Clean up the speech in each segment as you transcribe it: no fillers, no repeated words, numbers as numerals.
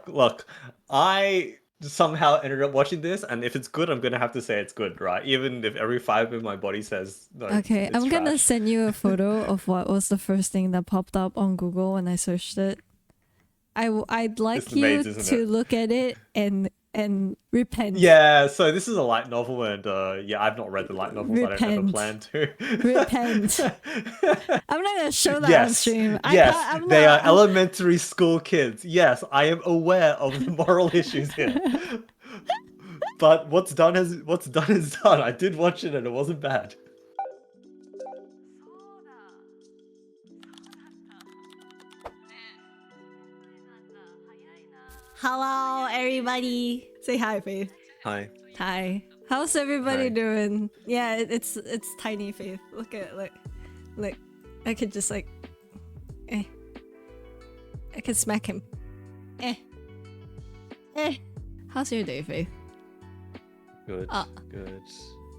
look. I somehow ended up watching this, and if it's good, I'm gonna have to say it's good, right? Even if every fiber in my body says no. Okay, it's I'm gonna trash. send you a photo of what was the first thing that popped up on Google when I searched it. I'd like It's the maids, you isn't to it? look at it and repent. Yeah, so this is a light novel, and yeah, I've not read the light novels. I don't ever Repent. plan to. Repent. I'm not gonna show that on Yes, stream. I yes, can't. I'm they are not. elementary school kids. Yes, I am aware of the moral issues here. But what's done is done. I did watch it, and it wasn't bad. Hello, everybody. Say hi, Faith. Hi. Hi. How's everybody Hi. doing? Yeah, it's tiny Faith. Look at look. I could just like, I could smack him. Eh. How's your day, Faith? Good. Ah. Good.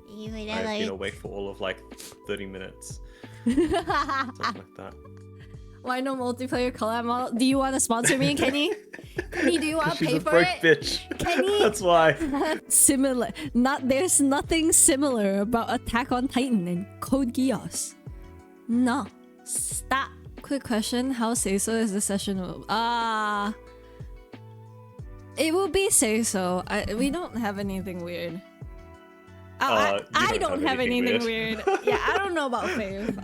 You I've been awake for all of like 30 minutes. Something like that. Why no multiplayer collab model? Do you want to sponsor me, Kenny? Kenny, do you want to She's pay a for broke it? bitch. Kenny? That's why. Similar. There's nothing similar about Attack on Titan and Code Geass. No. Stop. Quick question. How say-so is the session? It will be say-so. We don't have anything weird. I don't have anything weird. Yeah, I don't know about Faith.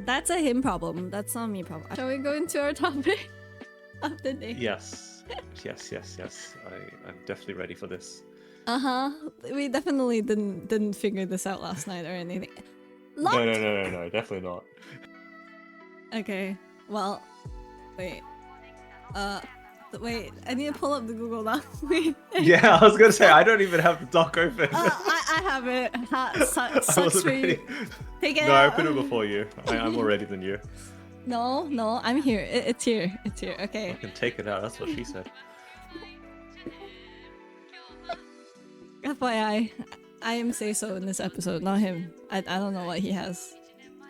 That's a him problem. That's not me problem. Shall we go into our topic of the day? Yes. Yes. I'm definitely ready for this. We definitely didn't figure this out last night or anything. No, definitely not. Okay. Well, wait. Wait. I need to pull up the Google Doc. Wait. Yeah, I was gonna say I don't even have the doc open. I have it. I Sucks wasn't for ready. you. Take it No, I out. opened it before you. I'm more ready than you. No, I'm here. It's here. It's here. Okay. I can take it out. That's what she said. FYI, I am say-so in this episode, not him. I don't know what he has.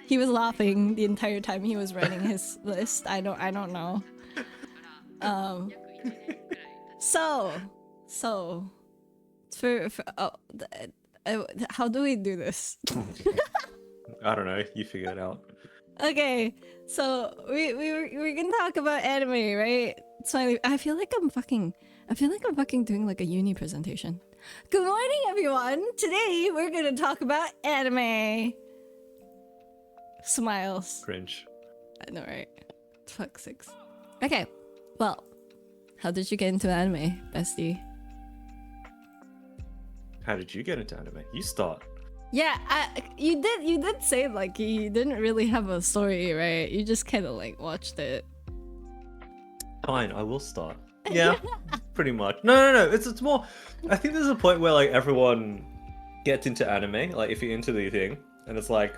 He was laughing the entire time he was writing his list. I don't know. So how do we do this? I don't know. You figure it out. Okay, so we're gonna talk about anime, right? So I feel like I'm fucking doing like a uni presentation. Good morning, everyone. Today we're gonna talk about anime. Smiles. Cringe. I know, right? Fuck sakes. Okay, well, how did you get into anime, bestie? How did you get into anime? You start. Yeah, you did say like you didn't really have a story, right? You just kind of like watched it. Fine, I will start. Yeah, pretty much. No. It's more. I think there's a point where like everyone gets into anime. Like if you're into the thing, and it's like,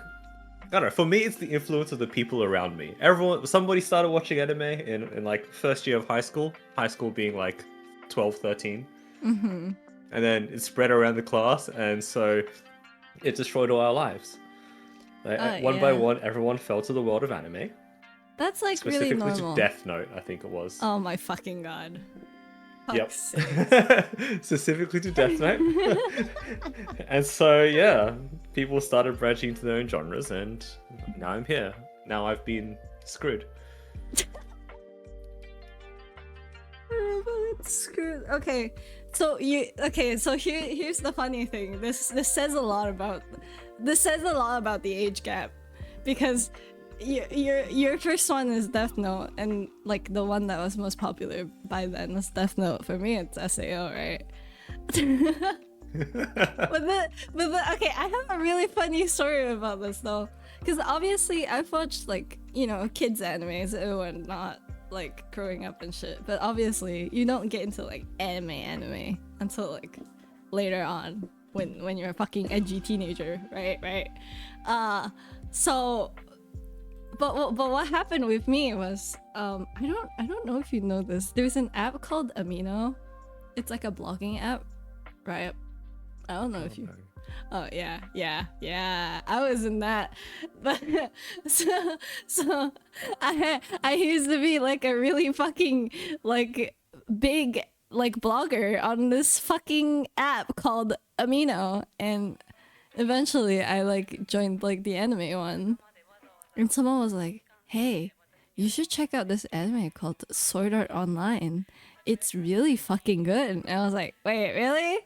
I don't know. For me, it's the influence of the people around me. Somebody started watching anime in like first year of high school. High school being like 12, 13. Mm-hmm. And then it spread around the class, and so it destroyed all our lives. One by one, everyone fell to the world of anime. That's like really Specifically normal. to Death Note, I think it was. Oh my fucking god. Yep. Fuck's sakes. Specifically to Death Note. And so, yeah, people started branching into their own genres, and now I'm here. Now I've been screwed. Screwed. Okay. So here's the funny thing. This says a lot about the age gap, because your first one is Death Note, and like the one that was most popular by then was Death Note. For me, it's SAO, right? Okay, I have a really funny story about this though, because obviously I've watched like kids animes and not like growing up and shit, but obviously you don't get into like anime until like later on when you're a fucking edgy teenager, right? So but what happened with me was I don't know if you know this. There's an app called Amino. It's like a blogging app, right? I don't know if you. Oh yeah. I was in that, but so I used to be like a really fucking like big like blogger on this fucking app called Amino, and eventually I like joined like the anime one, and someone was like, "Hey, you should check out this anime called Sword Art Online. It's really fucking good." And I was like, "Wait, really?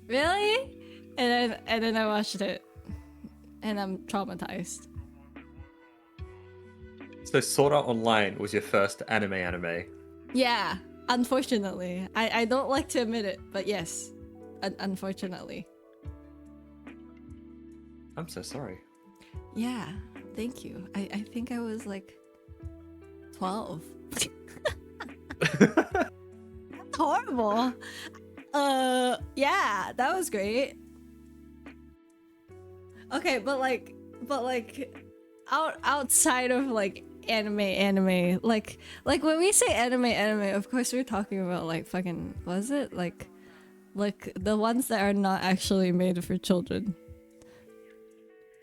Really?" And then I watched it, and I'm traumatized. So Sword Art Online was your first anime. Yeah, unfortunately. I don't like to admit it, but yes, unfortunately. I'm so sorry. Yeah, thank you. I think I was like 12. That's horrible. Yeah, that was great. Okay, but like outside of like anime, like when we say anime, of course we're talking about like fucking, was it like the ones that are not actually made for children,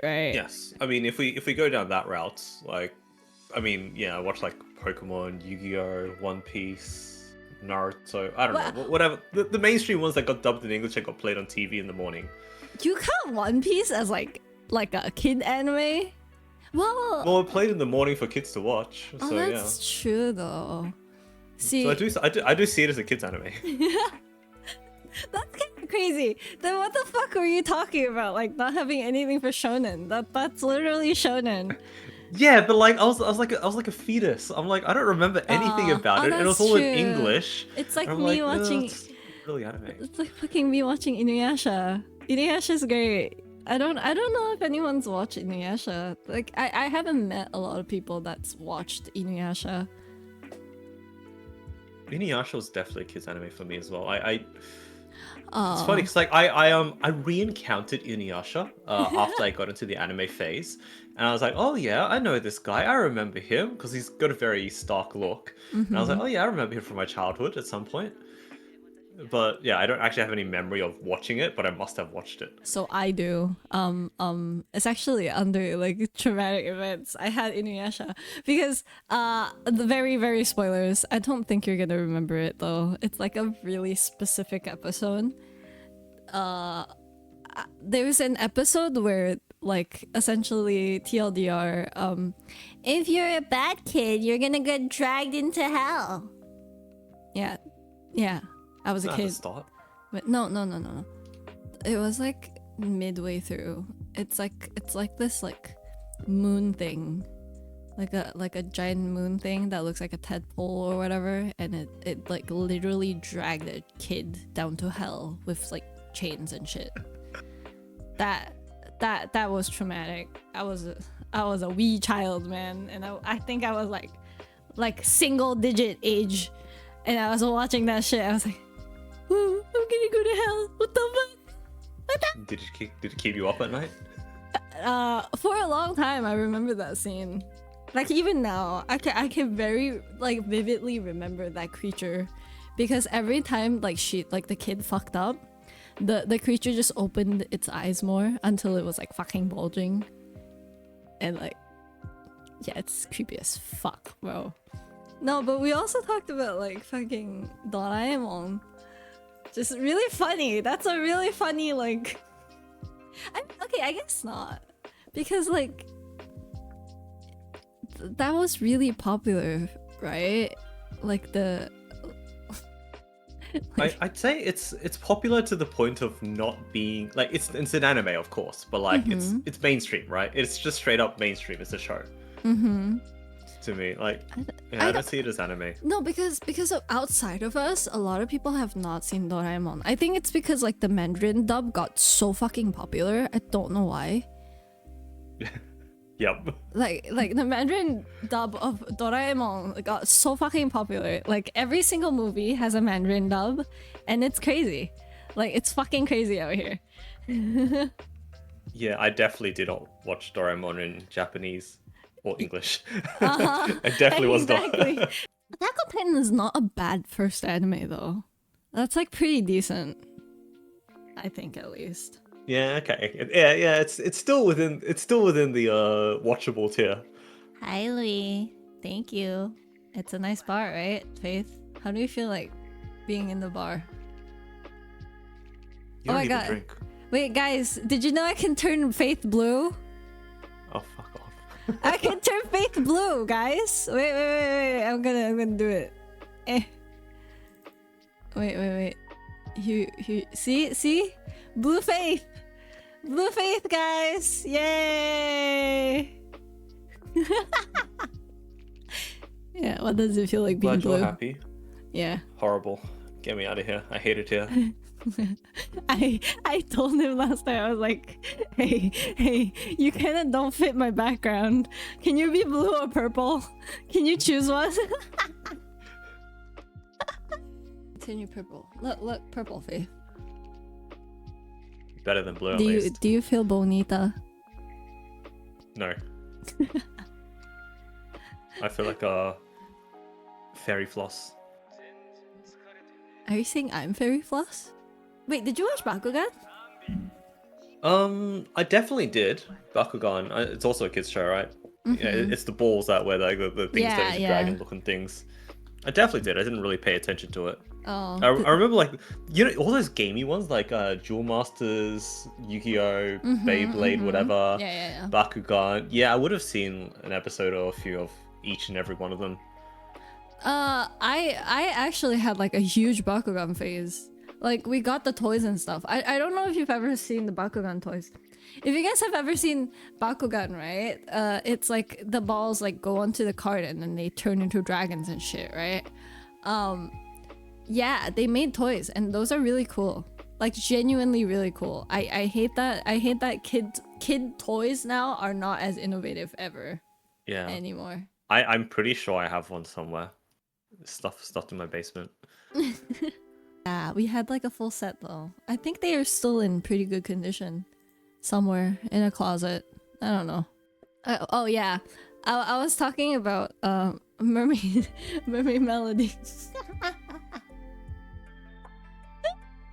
right? Yes, I mean if we go down that route, like, I mean, yeah, I watch like Pokemon, Yu-Gi-Oh, One Piece, Naruto. I don't know, whatever the mainstream ones that got dubbed in English and got played on TV in the morning. You count One Piece as like a kid anime? Well, it played in the morning for kids to watch. oh, So that's true though. See, So I do see it as a kids anime. that's kind of crazy. Then what the fuck were you talking about? Like not having anything for shonen? That's literally shonen. Yeah, but like I was like a fetus. I'm like, I don't remember anything about it. It was that's all in true. English. It's like and I'm me like, watching. it's really anime. It's like fucking me watching Inuyasha. Inuyasha's great. I don't know if anyone's watched Inuyasha. Like I haven't met a lot of people that's watched Inuyasha. Inuyasha was definitely a kids anime for me as well. It's Oh. funny because like I re-encountered Inuyasha after I got into the anime phase, and I was like, oh yeah, I know this guy. I remember him because he's got a very stark look. And I was like, oh yeah, I remember him from my childhood at some point. But yeah, I don't actually have any memory of watching it, but I must have watched it. So I do. It's actually under like traumatic events. I had Inuyasha because the very spoilers. I don't think you're gonna remember it though. It's like a really specific episode. There's an episode where like essentially TLDR, if you're a bad kid, you're gonna get dragged into hell. Yeah. I was a kid. Start. But no. It was like midway through. It's like this like moon thing, like a giant moon thing that looks like a tadpole or whatever, and it like literally dragged a kid down to hell with like chains and shit. That was traumatic. I was a wee child, man, and I think I was like single digit age, and I was watching that shit. I was like, oh, I'm gonna go to hell. What the fuck? What the? Did it keep you up at night? For a long time, I remember that scene. Like even now, I can very like vividly remember that creature, because every time like the kid fucked up, the creature just opened its eyes more until it was like fucking bulging, and like, yeah, it's creepy as fuck, bro. No, but we also talked about like fucking Doraemon. Just really funny. That's a really funny like. Okay, I guess not, because like that was really popular, right? Like the. Like, I'd say it's popular to the point of not being like it's an anime, of course, but like it's mainstream, right? It's just straight up mainstream. It's a show. To me, like, I don't see it as anime. No, because of outside of us, a lot of people have not seen Doraemon. I think it's because like the Mandarin dub got so fucking popular. I don't know why. Yep. Like the Mandarin dub of Doraemon got so fucking popular. Like every single movie has a Mandarin dub, and it's crazy. Like it's fucking crazy out here. Yeah, I definitely did not watch Doraemon in Japanese or English. I definitely was not. Attack on Titan is not a bad first anime though. That's like pretty decent, I think, at least. Yeah, okay. Yeah, it's still within the watchable tier. Hi, Louis. Thank you. It's a nice bar, right, Faith? How do you feel like being in the bar. You Oh don't my even God. drink. Wait, guys, did you know I can turn Faith blue? Oh, fuck off. I can turn Faith blue, guys. Wait. I'm gonna do it. Wait. See? Blue Faith. Blue Faith, guys. Yay. Yeah, what does it feel like being Glad blue? you're happy. Yeah. Horrible. Get me out of here. I hate it here. I told him last time, I was like, hey, you kinda don't fit my background. Can you be blue or purple? Can you choose one? Continue purple. Look, purple, Faith. Better than blue, at least. Do you feel bonita? No. I feel like a fairy floss. Are you saying I'm fairy floss? Wait, did you watch Bakugan? I definitely did. Bakugan. It's also a kids show, right? Mm-hmm. Yeah, it's the balls that were like the things that are dragon-looking things. I definitely did. I didn't really pay attention to it. Oh. I remember, like, you know, all those gamey ones, like Duel Masters, Yu-Gi-Oh, Beyblade, whatever. Yeah. Bakugan. Yeah, I would have seen an episode or a few of each and every one of them. I actually had like a huge Bakugan phase. Like, we got the toys and stuff. I don't know if you've ever seen the Bakugan toys. If you guys have ever seen Bakugan, right? It's like the balls like go onto the card and then they turn into dragons and shit, right? Yeah, they made toys and those are really cool. Like, genuinely really cool. I hate that kid toys now are not as innovative ever. Yeah. Anymore. I'm pretty sure I have one somewhere. Stuffed in my basement. Yeah, we had like a full set though. I think they are still in pretty good condition. Somewhere in a closet. I don't know. Oh yeah. I was talking about mermaid melody.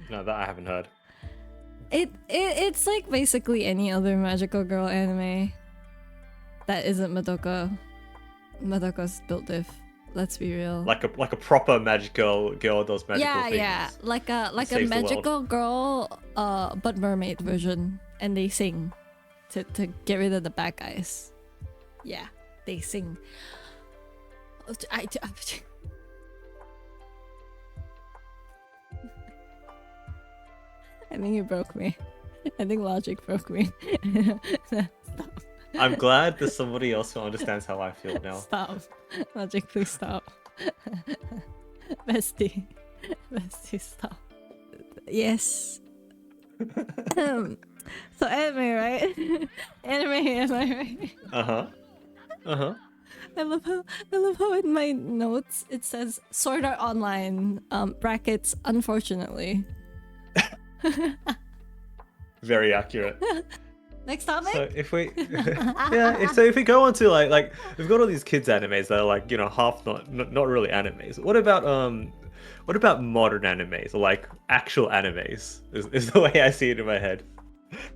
No, that I haven't heard. It's like basically any other magical girl anime that isn't Madoka. Madoka's built diff. Let's be real. Like a proper magical girl does magical things. Yeah. Like a Saves the magical girl but mermaid version. And they sing to get rid of the bad guys. Yeah, they sing. I think it broke me. I think logic broke me. Stop. I'm glad there's somebody else who understands how I feel now. Stop. Logic, please stop. Bestie, stop. Yes. So anime, right? Anime, right? I love how in my notes it says Sword Art Online, brackets, unfortunately. Very accurate. Next topic? So if we if we go on to like we've got all these kids animes that are like, you know, half not really animes. What about modern animes or like actual animes is the way I see it in my head.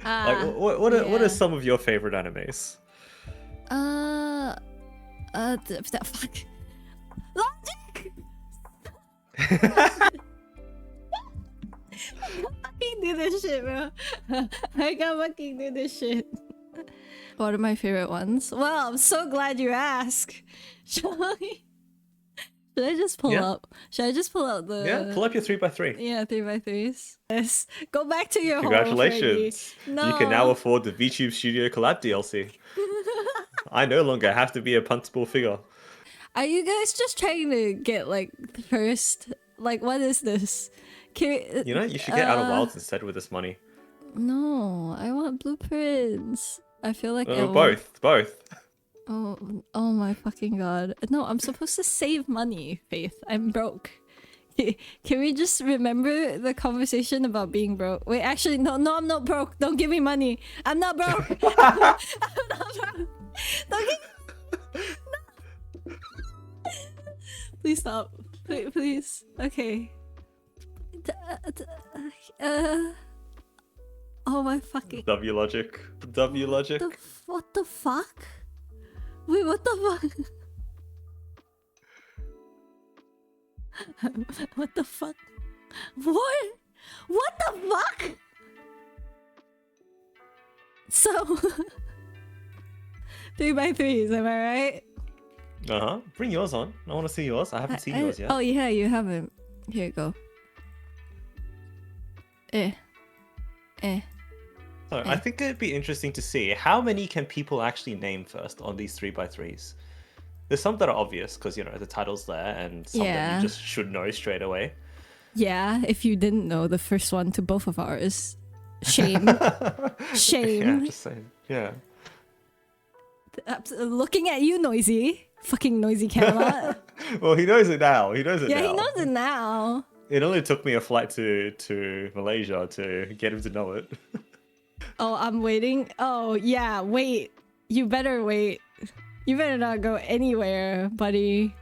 Like what are some of your favorite animes? Fuck. Logic. I can't do this shit, bro. I can't fucking do this shit. What are my favorite ones? Well, I'm so glad you asked. Should I just pull up? Should I just pull out the... Yeah, pull up your 3x3. Yeah, 3x3s. Yes. Go back to your Congratulations. hole, no. You can now afford the VTube Studio Collab DLC. I no longer have to be a puntable figure. Are you guys just trying to get like the first... Like, what is this? You know, you should get Out of Wilds instead with this money. No, I want blueprints. I feel like both. Oh my fucking god. No, I'm supposed to save money, Faith. I'm broke. Can we just remember the conversation about being broke? Wait, actually, no, I'm not broke. Don't give me money. I'm not broke. I'm not broke. Don't give no. Please stop. Please. Okay. Oh my fucking... W logic. What the fuck? Wait, what the fuck? What the fuck? What? What the fuck? So 3x3s, am I right? Bring yours on. I want to see yours. I haven't seen yours yet. Oh yeah, you haven't. Here you go. So I think it'd be interesting to see how many can people actually name first on these 3x3s. There's some that are obvious because the title's there, and some that you just should know straight away. Yeah, if you didn't know the first one to both of ours, shame, shame. Yeah, just saying. Yeah. Looking at you, Noisy, fucking Noisy Camelot. Well, he knows it now. He knows it now. Yeah, he knows it now. It only took me a flight to Malaysia to get him to know it. Oh, I'm waiting. Oh, yeah, wait. You better wait. You better not go anywhere, buddy.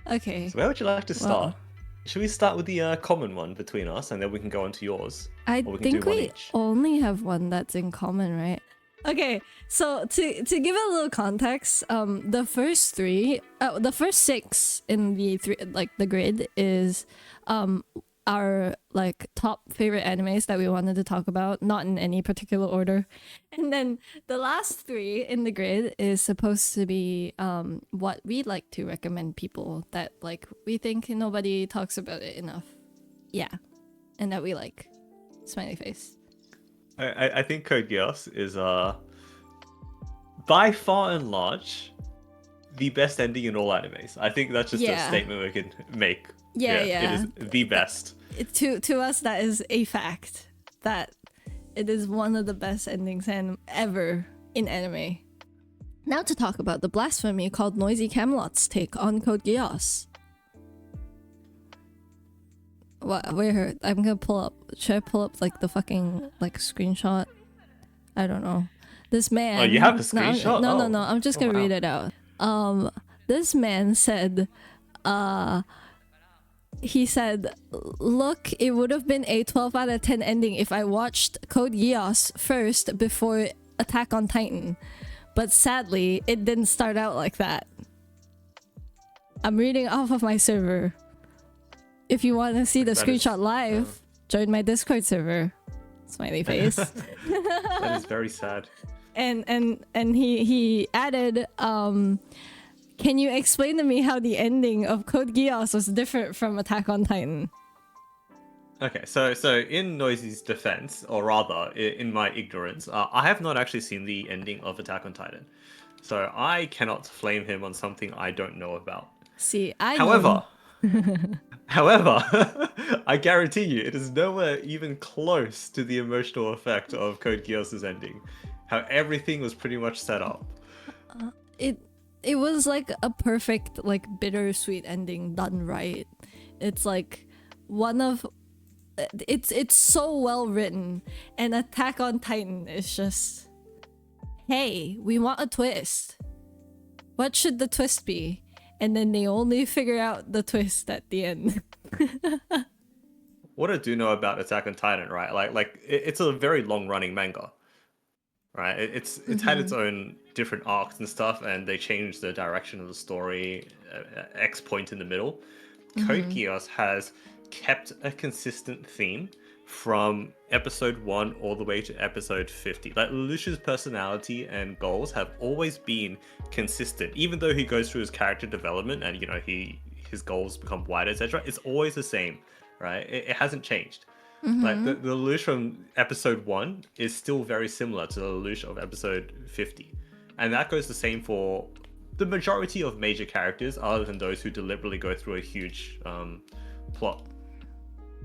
Okay. So where would you like to start? Should we start with the common one between us, and then we can go on to yours? I think we only have one that's in common, right? Okay, so to give a little context, the first six in the grid is our like top favorite animes that we wanted to talk about, not in any particular order. And then the last three in the grid is supposed to be what we like to recommend people that like we think nobody talks about it enough. Yeah. And that we like. Smiley face. I think Code Geass is by far and large the best ending in all animes. I think that's just a statement we can make. Yeah. It is the best. To us, that is a fact. That it is one of the best endings ever in anime. Now to talk about the blasphemy called Noisy Camelot's take on Code Geass. What? Where? I'm gonna pull up. Should I pull up like the fucking like screenshot? I don't know. This man. Oh, you have a screenshot? No. I'm just gonna read it out. This man said, he said, "Look, it would have been a 12 out of 10 ending if I watched Code Geass first before Attack on Titan. But sadly, it didn't start out like that. I'm reading off of my server. If you want to see the screenshot live, join my Discord server." Smiley face. That is very sad. And he added, "Can you explain to me how the ending of Code Geass was different from Attack on Titan?" Okay, so in Noisy's defense, or rather, in my ignorance, I have not actually seen the ending of Attack on Titan, so I cannot flame him on something I don't know about. See, However, I guarantee you, it is nowhere even close to the emotional effect of Code Geass's ending. How everything was pretty much set up. It was like a perfect, like bittersweet ending done right. It's like it's so well written, and Attack on Titan is just, hey, we want a twist. What should the twist be? And then they only figure out the twist at the end. What I do know about Attack on Titan, right? Like it's a very long-running manga, right? It's had its own different arcs and stuff, and they changed the direction of the story X point in the middle. Code Geass has kept a consistent theme from episode 1 all the way to episode 50. Like Lelouch's personality and goals have always been consistent, even though he goes through his character development and his goals become wider, etc. It's always the same, right? It hasn't changed. Like the Lelouch from episode 1 is still very similar to the Lelouch of episode 50, and that goes the same for the majority of major characters, other than those who deliberately go through a huge plot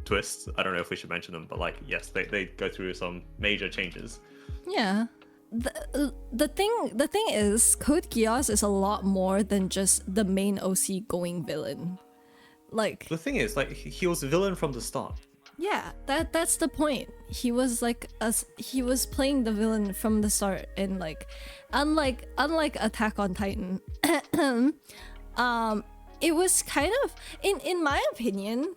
twists. I don't know if we should mention them, but like, yes, they go through some major changes. Yeah. The thing is, Code Geass is a lot more than just the main OC going villain. Like, the thing is, like, he was a villain from the start. Yeah, that's the point. He was like he was playing the villain from the start, and like unlike Attack on Titan, it was kind of in my opinion,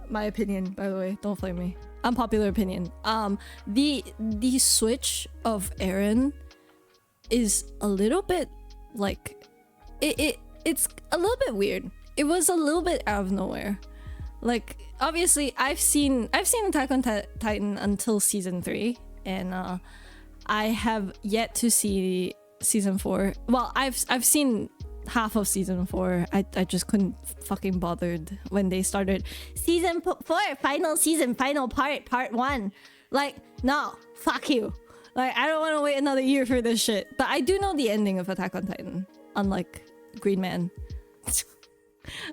by the way, don't flame me. Unpopular opinion. The switch of Eren is a little bit like it's a little bit weird. it was a little bit out of nowhere. Like, obviously, I've seen Attack on Titan until season 3, and I have yet to see season 4. Well, I've seen half of season 4. I just couldn't fucking bothered when they started season 4, final season, final part 1. Like, no, fuck you. Like, I don't want to wait another year for this shit. But I do know the ending of Attack on Titan, unlike Green Man.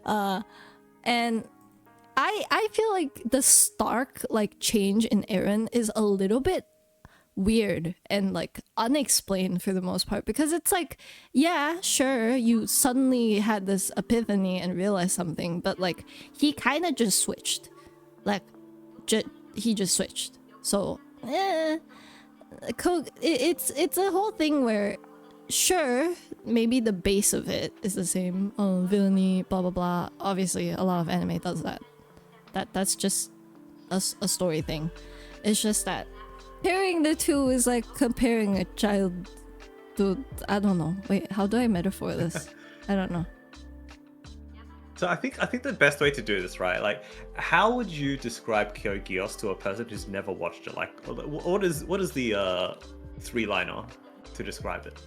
And I feel like the stark like change in Eren is a little bit weird and like unexplained for the most part, because it's like, yeah, sure, you suddenly had this epiphany and realized something, but like he kind of just switched. Like he just switched. So it's a whole thing where, sure, maybe the base of it is the same. Oh, villainy, blah blah blah. Obviously, a lot of anime does that. That's just a story thing. It's just that comparing the two is like comparing a child to, I don't know. Wait, how do I metaphor this? I don't know. So I think the best way to do this, right? Like, how would you describe Code Geass to a person who's never watched it? Like, what is the 3-liner to describe it?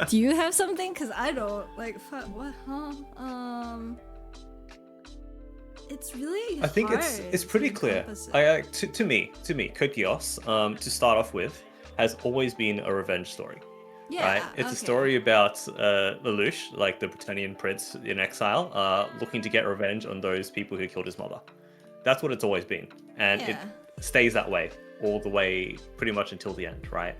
Do you have something? Cause I don't. Like, what? Huh? It's really. I think hard it's pretty clear. To me, Code Geass, to start off with, has always been a revenge story. Yeah, right? It's a story about Lelouch, like the Britannian prince in exile, looking to get revenge on those people who killed his mother. That's what it's always been, and it stays that way all the way, pretty much until the end, right?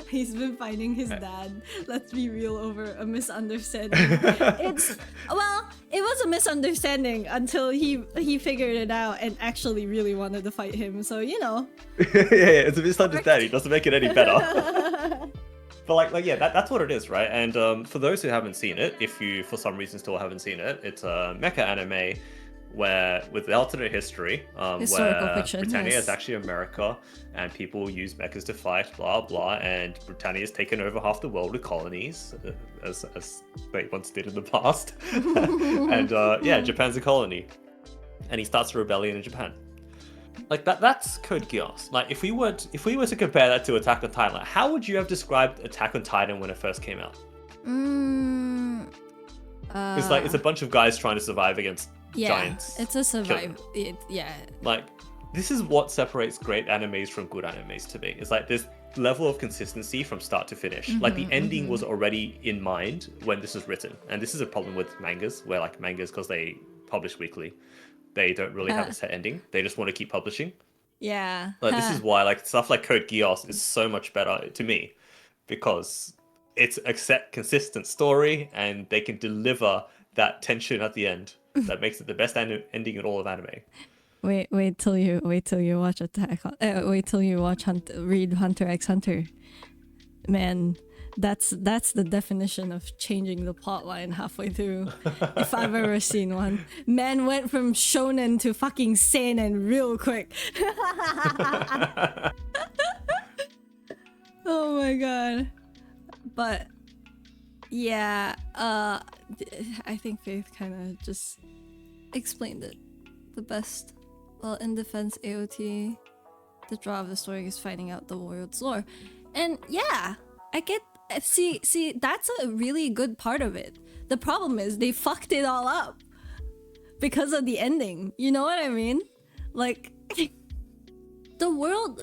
He's been fighting his dad. Let's be real, over a misunderstanding. It was a misunderstanding until he figured it out and actually really wanted to fight him. So yeah, it's a misunderstanding. It doesn't make it any better. But yeah, that's what it is, right? And for those who haven't seen it, if you for some reason still haven't seen it, it's a mecha anime where, with the alternate history, where fiction, Britannia is actually America, and people use mechas to fight, blah blah, and Britannia has taken over half the world with colonies, as they once did in the past. And Japan's a colony, and he starts a rebellion in Japan. Like that's Code Geass. Like if we were to compare that to Attack on Titan, like, how would you have described Attack on Titan when it first came out? It's a bunch of guys trying to survive against giants. It's a survival. Like, this is what separates great animes from good animes to me. It's like this level of consistency from start to finish. Like the ending was already in mind when this was written, and this is a problem with mangas, where like mangas, because they publish weekly, they don't really have a set ending. They just want to keep publishing. Yeah. Like this is why like stuff like Code Geass is so much better to me, because it's a set consistent story and they can deliver that tension at the end that makes it the best ending in all of anime. Wait till you watch read Hunter x Hunter. Man, that's the definition of changing the plotline halfway through, if I've ever seen one. Man went from shonen to fucking seinen real quick. Oh my god. But yeah, I think Faith kind of just explained it the best. Well, in defense, AOT, the draw of the story is finding out the world's lore. And yeah, I get... See, that's a really good part of it. The problem is they fucked it all up because of the ending. You know what I mean? Like, the world,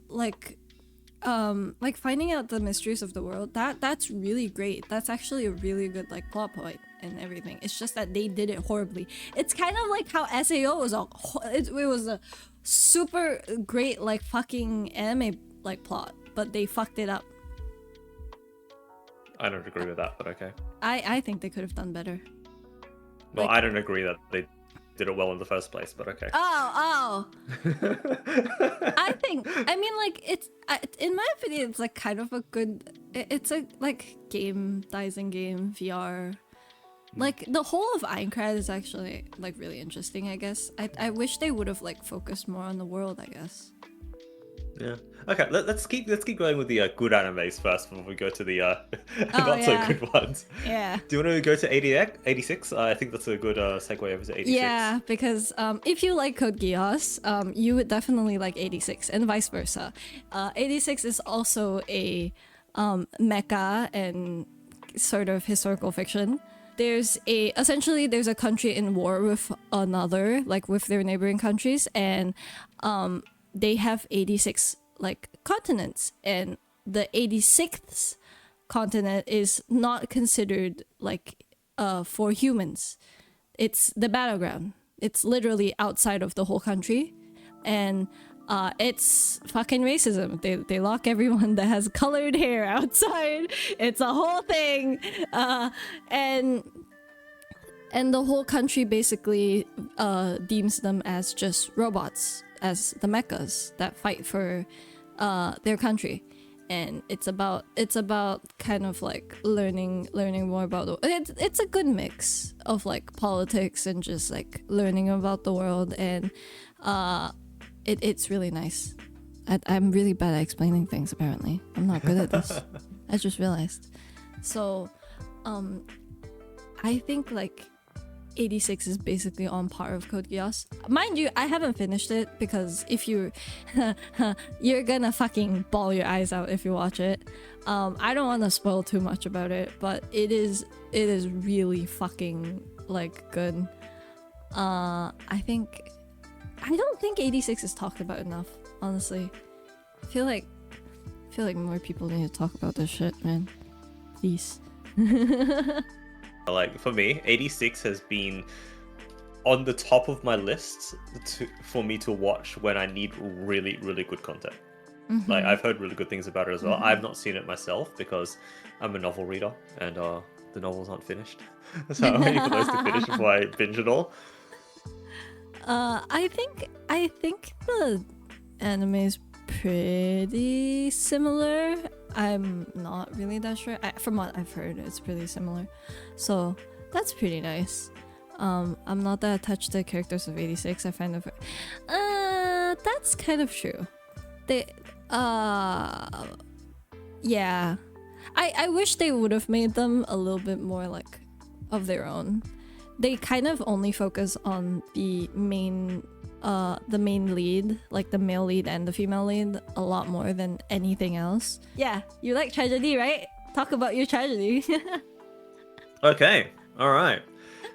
like finding out the mysteries of the world, that's really great. That's actually a really good like plot point and everything. It's just that they did it horribly. It's kind of like how SAO was it was a super great like fucking anime like plot, but they fucked it up. I don't agree with that, but okay. I think they could have done better. Well, I don't agree that they did it well in the first place, but okay. Oh. I mean, like, it's, in my opinion, it's like kind of a good, it's a like game, Dyson game, VR. Like, the whole of Aincrad is actually like really interesting, I guess. I wish they would have like focused more on the world, I guess. Yeah. Okay, let's keep going with the good animes first before we go to the Oh not so yeah, good ones. yeah. Do you want to go to 86? I think that's a good segue over to 86. Yeah, because if you like Code Geass, you would definitely like 86, and vice versa. 86 is also a mecha and sort of historical fiction. There's a country in war with another, like with their neighboring countries, and they have 86 like continents, and the 86th continent is not considered like for humans. It's the battleground. It's literally outside of the whole country, and it's fucking racism. They lock everyone that has colored hair outside. It's a whole thing, and the whole country basically deems them as just robots, as the mechas that fight for their country. And it's about kind of like learning more about it's a good mix of like politics and just like learning about the world, and it's really nice. I'm really bad at explaining things, apparently. I'm not good at this. I just realized. So I think like 86 is basically on par with Code Geass. Mind you, I haven't finished it because if you're gonna fucking bawl your eyes out if you watch it. I don't want to spoil too much about it, but it is really fucking like good. I don't think 86 is talked about enough, honestly. I feel like more people need to talk about this shit, man. Please. Like for me, 86 has been on the top of my list for me to watch when I need really, really good content. Mm-hmm. Like I've heard really good things about it as well. I've not seen it myself because I'm a novel reader and the novels aren't finished. So I'm waiting for those to finish before I binge it all. I think the anime is pretty similar. I'm not really that sure. From what I've heard, it's pretty similar, so that's pretty nice. I'm not that attached to the characters of 86. I find them that's kind of true. They yeah, I wish they would have made them a little bit more like of their own. They kind of only focus on the main lead, like the male lead and the female lead, a lot more than anything else. Yeah, you like tragedy, right? Talk about your tragedy. Okay, all right.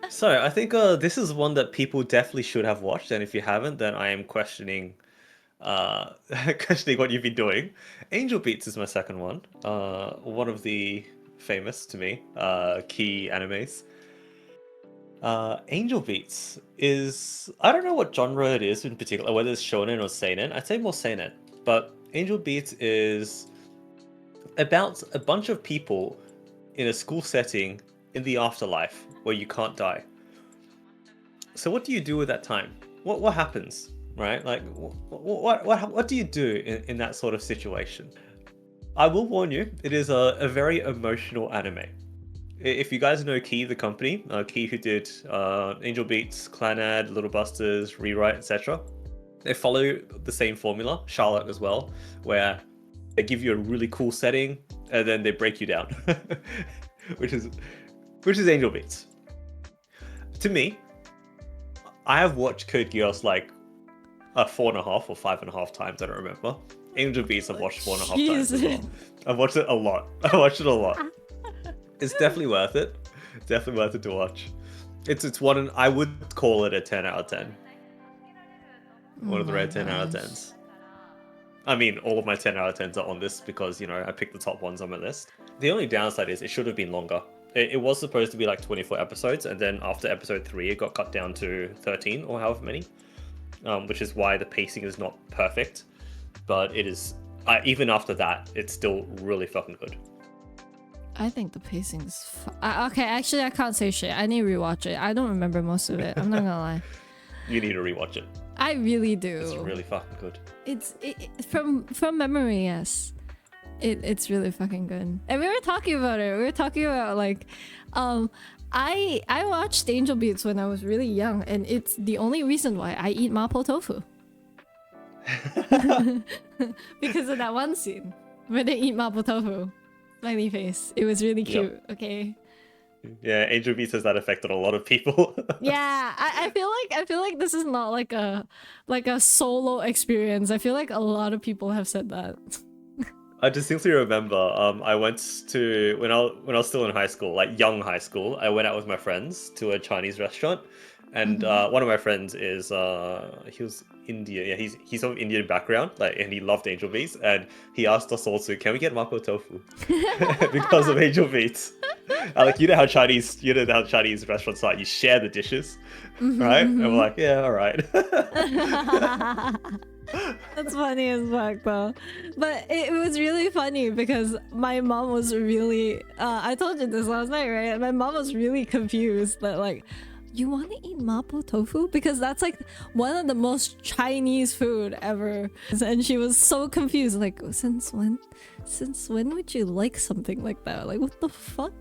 So I think this is one that people definitely should have watched, and if you haven't, then I am questioning questioning what you've been doing. Angel Beats is my second one. One of the famous to me key animes. Angel Beats is, I don't know what genre it is in particular, whether it's shonen or seinen. I'd say more seinen, but Angel Beats is about a bunch of people in a school setting in the afterlife where you can't die. So what do you do with that time? What happens, right? Like what do you do in that sort of situation? I will warn you, it is a very emotional anime. If you guys know Key, the company, Key who did Angel Beats, Clanad, Little Busters, Rewrite, etc., they follow the same formula, Charlotte as well, where they give you a really cool setting and then they break you down, which is Angel Beats. To me, I have watched Code Geass like 4.5 or 5.5 times. I don't remember. Angel Beats I've watched 4.5 times as well. I've watched it a lot. It's definitely worth it. It's definitely worth it to watch. It's one, I would call it a 10 out of 10. One of the rare 10 out of 10s. I mean, all of my 10 out of 10s are on this because, you know, I picked the top ones on my list. The only downside is it should have been longer. It was supposed to be like 24 episodes, and then after episode 3, it got cut down to 13 or however many, which is why the pacing is not perfect. But it is, even after that, it's still really fucking good. I think the pacing's okay. Actually, I can't say shit. I need to rewatch it. I don't remember most of it. I'm not gonna lie. You need to rewatch it. I really do. It's really fucking good. It's from memory, yes. It's really fucking good. And we were talking about it. We were talking about like, I watched Angel Beats when I was really young, and it's the only reason why I eat mapo tofu. Because of that one scene where they eat mapo tofu. Smiley face. It was really cute. Yep. Okay. Yeah, Angel Beats has that affected a lot of people. Yeah, I feel like this is not like a solo experience. I feel like a lot of people have said that. I distinctly remember I went to when I was still in high school, like young high school, I went out with my friends to a Chinese restaurant, and one of my friends is he was Indian. Yeah, he's of Indian background, like, and he loved Angel Beats, and he asked us all to, can we get mapo tofu because of Angel Beats. Like, you know how Chinese restaurants are, you share the dishes, right? And we're like, yeah, all right. That's funny as fuck though. But it was really funny because my mom was really I told you this last night, right? My mom was really confused that like, you want to eat mapo tofu? Because that's like one of the most Chinese food ever. And she was so confused, like, since when would you like something like that? Like, what the fuck?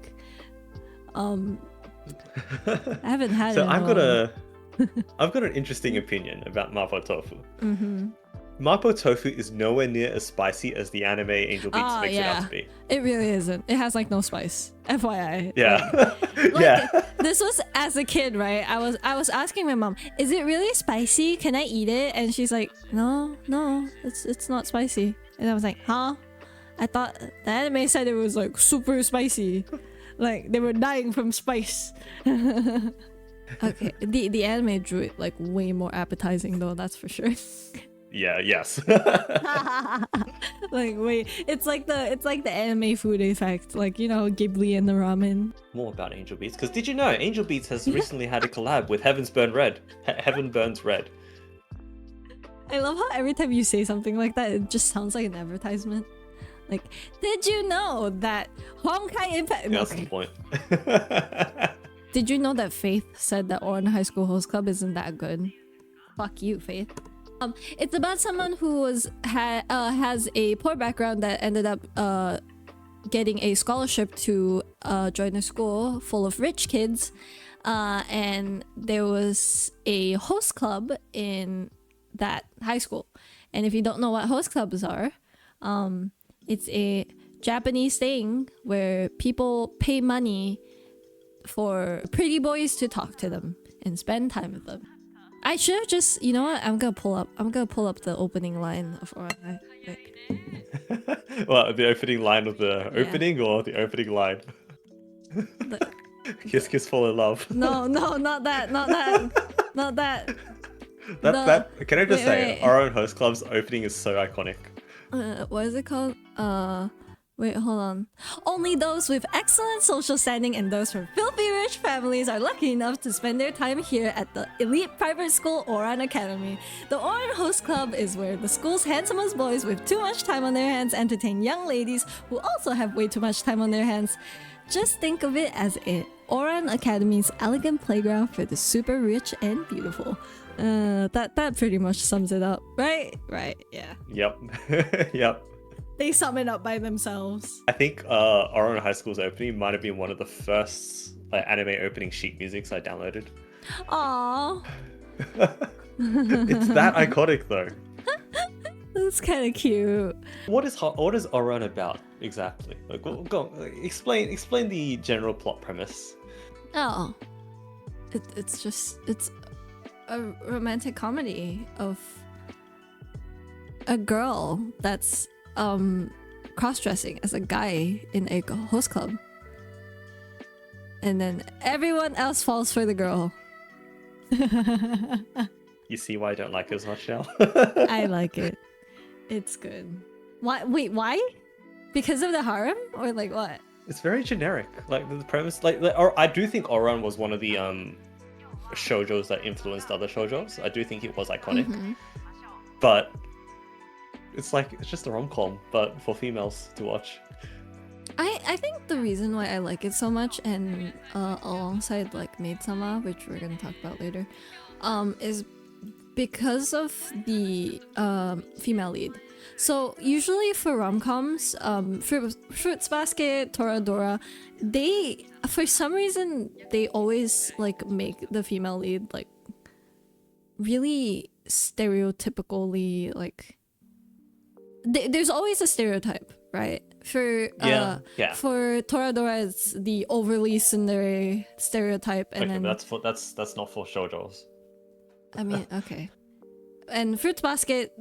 I haven't had So it in a I've got an interesting opinion about mapo tofu. Mm-hmm. Mapo tofu is nowhere near as spicy as the anime Angel Beats makes it out to be. It really isn't. It has like no spice. FYI. Yeah. Like, Yeah. This was as a kid, right? I was asking my mom, is it really spicy? Can I eat it? And she's like, no, it's not spicy. And I was like, huh? I thought the anime said it was like super spicy. Like they were dying from spice. Okay, the anime drew it like way more appetizing though, that's for sure. Yeah, yes. Like wait, it's like the anime food effect, like, you know, Ghibli and the ramen. More about Angel Beats, because did you know Angel Beats has recently had a collab with Heaven Burns Red. I love how every time you say something like that, it just sounds like an advertisement. Like, did you know that Honkai Impact? Yeah, that's the point. Did you know that Faith said that Oran High School Host Club isn't that good? Fuck you, Faith. It's about someone who has a poor background that ended up getting a scholarship to join a school full of rich kids, and there was a host club in that high school. And if you don't know what host clubs are, it's a Japanese thing where people pay money for pretty boys to talk to them and spend time with them. I should have just, you know what? I'm gonna pull up the opening line of Oran. Well, the opening line of the opening or the opening line? Kiss, kiss, fall in love. No, not that. Can I just say, our own host club's opening is so iconic. What is it called? Wait, hold on. Only those with excellent social standing and those from filthy rich families are lucky enough to spend their time here at the elite private school Oran Academy. The Oran Host Club is where the school's handsomest boys with too much time on their hands entertain young ladies who also have way too much time on their hands. Just think of it as Oran Academy's elegant playground for the super rich and beautiful. That pretty much sums it up, right? Right, yeah. Yep. Yep. They sum it up by themselves. I think Oran High School's opening might have been one of the first anime opening sheet musics I downloaded. Aww. It's that iconic though. That's kind of cute. What is Oran about exactly? Like, go on, explain the general plot premise. Oh, it's a romantic comedy of a girl that's cross-dressing as a guy in a host club, and then everyone else falls for the girl. You see why I don't like it as much now? I like it. It's good. Why? Wait, why? Because of the harem, or like what? It's very generic. Like the premise, or I do think Oran was one of the shoujos that influenced other shoujos. I do think it was iconic, but it's just a rom-com, but for females to watch. I think the reason why I like it so much, and alongside like Maid-sama, which we're gonna talk about later, is because of the female lead. So usually for rom-coms, Fruits Basket, Toradora, they, for some reason, they always like make the female lead like really stereotypically like there's always a stereotype, right? For for Toradora, it's the overly tsundere stereotype, and Okay, then but that's not for shoujos. I mean, okay. And Fruits Basket,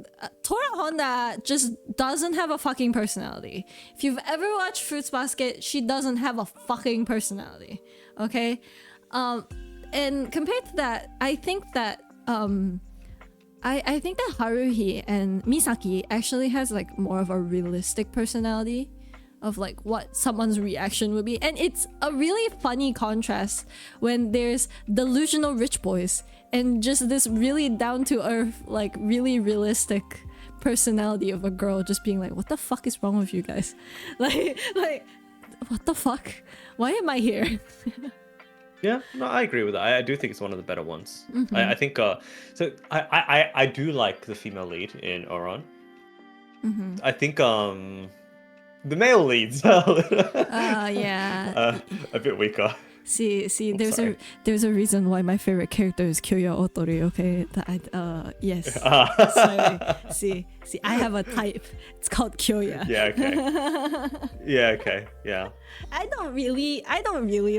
Tora Honda just doesn't have a fucking personality. If you've ever watched Fruits Basket, she doesn't have a fucking personality. Okay? And compared to that, I think that I think that Haruhi and Misaki actually has like more of a realistic personality of like what someone's reaction would be. And it's a really funny contrast when there's delusional rich boys and just this really down to earth, like really realistic personality of a girl just being like, what the fuck is wrong with you guys? Like what the fuck? Why am I here? Yeah, no, I agree with that. I do think it's one of the better ones. I think so I do like the female lead in Oran. I think the male leads yeah. a bit weaker. See, there's a reason why my favorite character is Kyoya Otori, okay? Yes. Sorry. See, I have a type. It's called Kyoya. Yeah, okay. Yeah, okay. Yeah. I don't really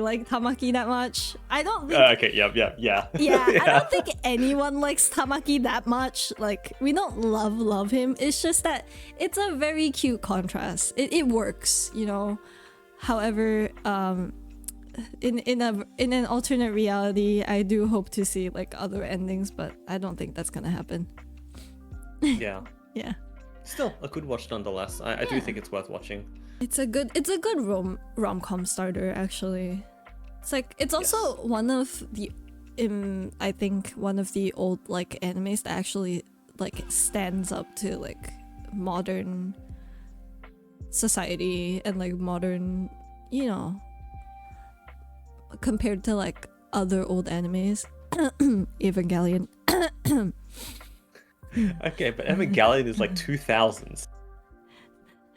like Tamaki that much. I don't think Okay, yeah. Yeah, I don't think anyone likes Tamaki that much. Like, we don't love him. It's just that it's a very cute contrast. It works, you know. However, in an alternate reality, I do hope to see like other endings, but I don't think that's gonna happen. Yeah. Yeah. Still a good watch nonetheless. I do think it's worth watching. It's a good rom-com starter actually. It's like it's also one of the I think one of the old like animes that actually like stands up to like modern society and like modern, you know, compared to like other old animes. Evangelion. Okay, but Evangelion is like 2000s.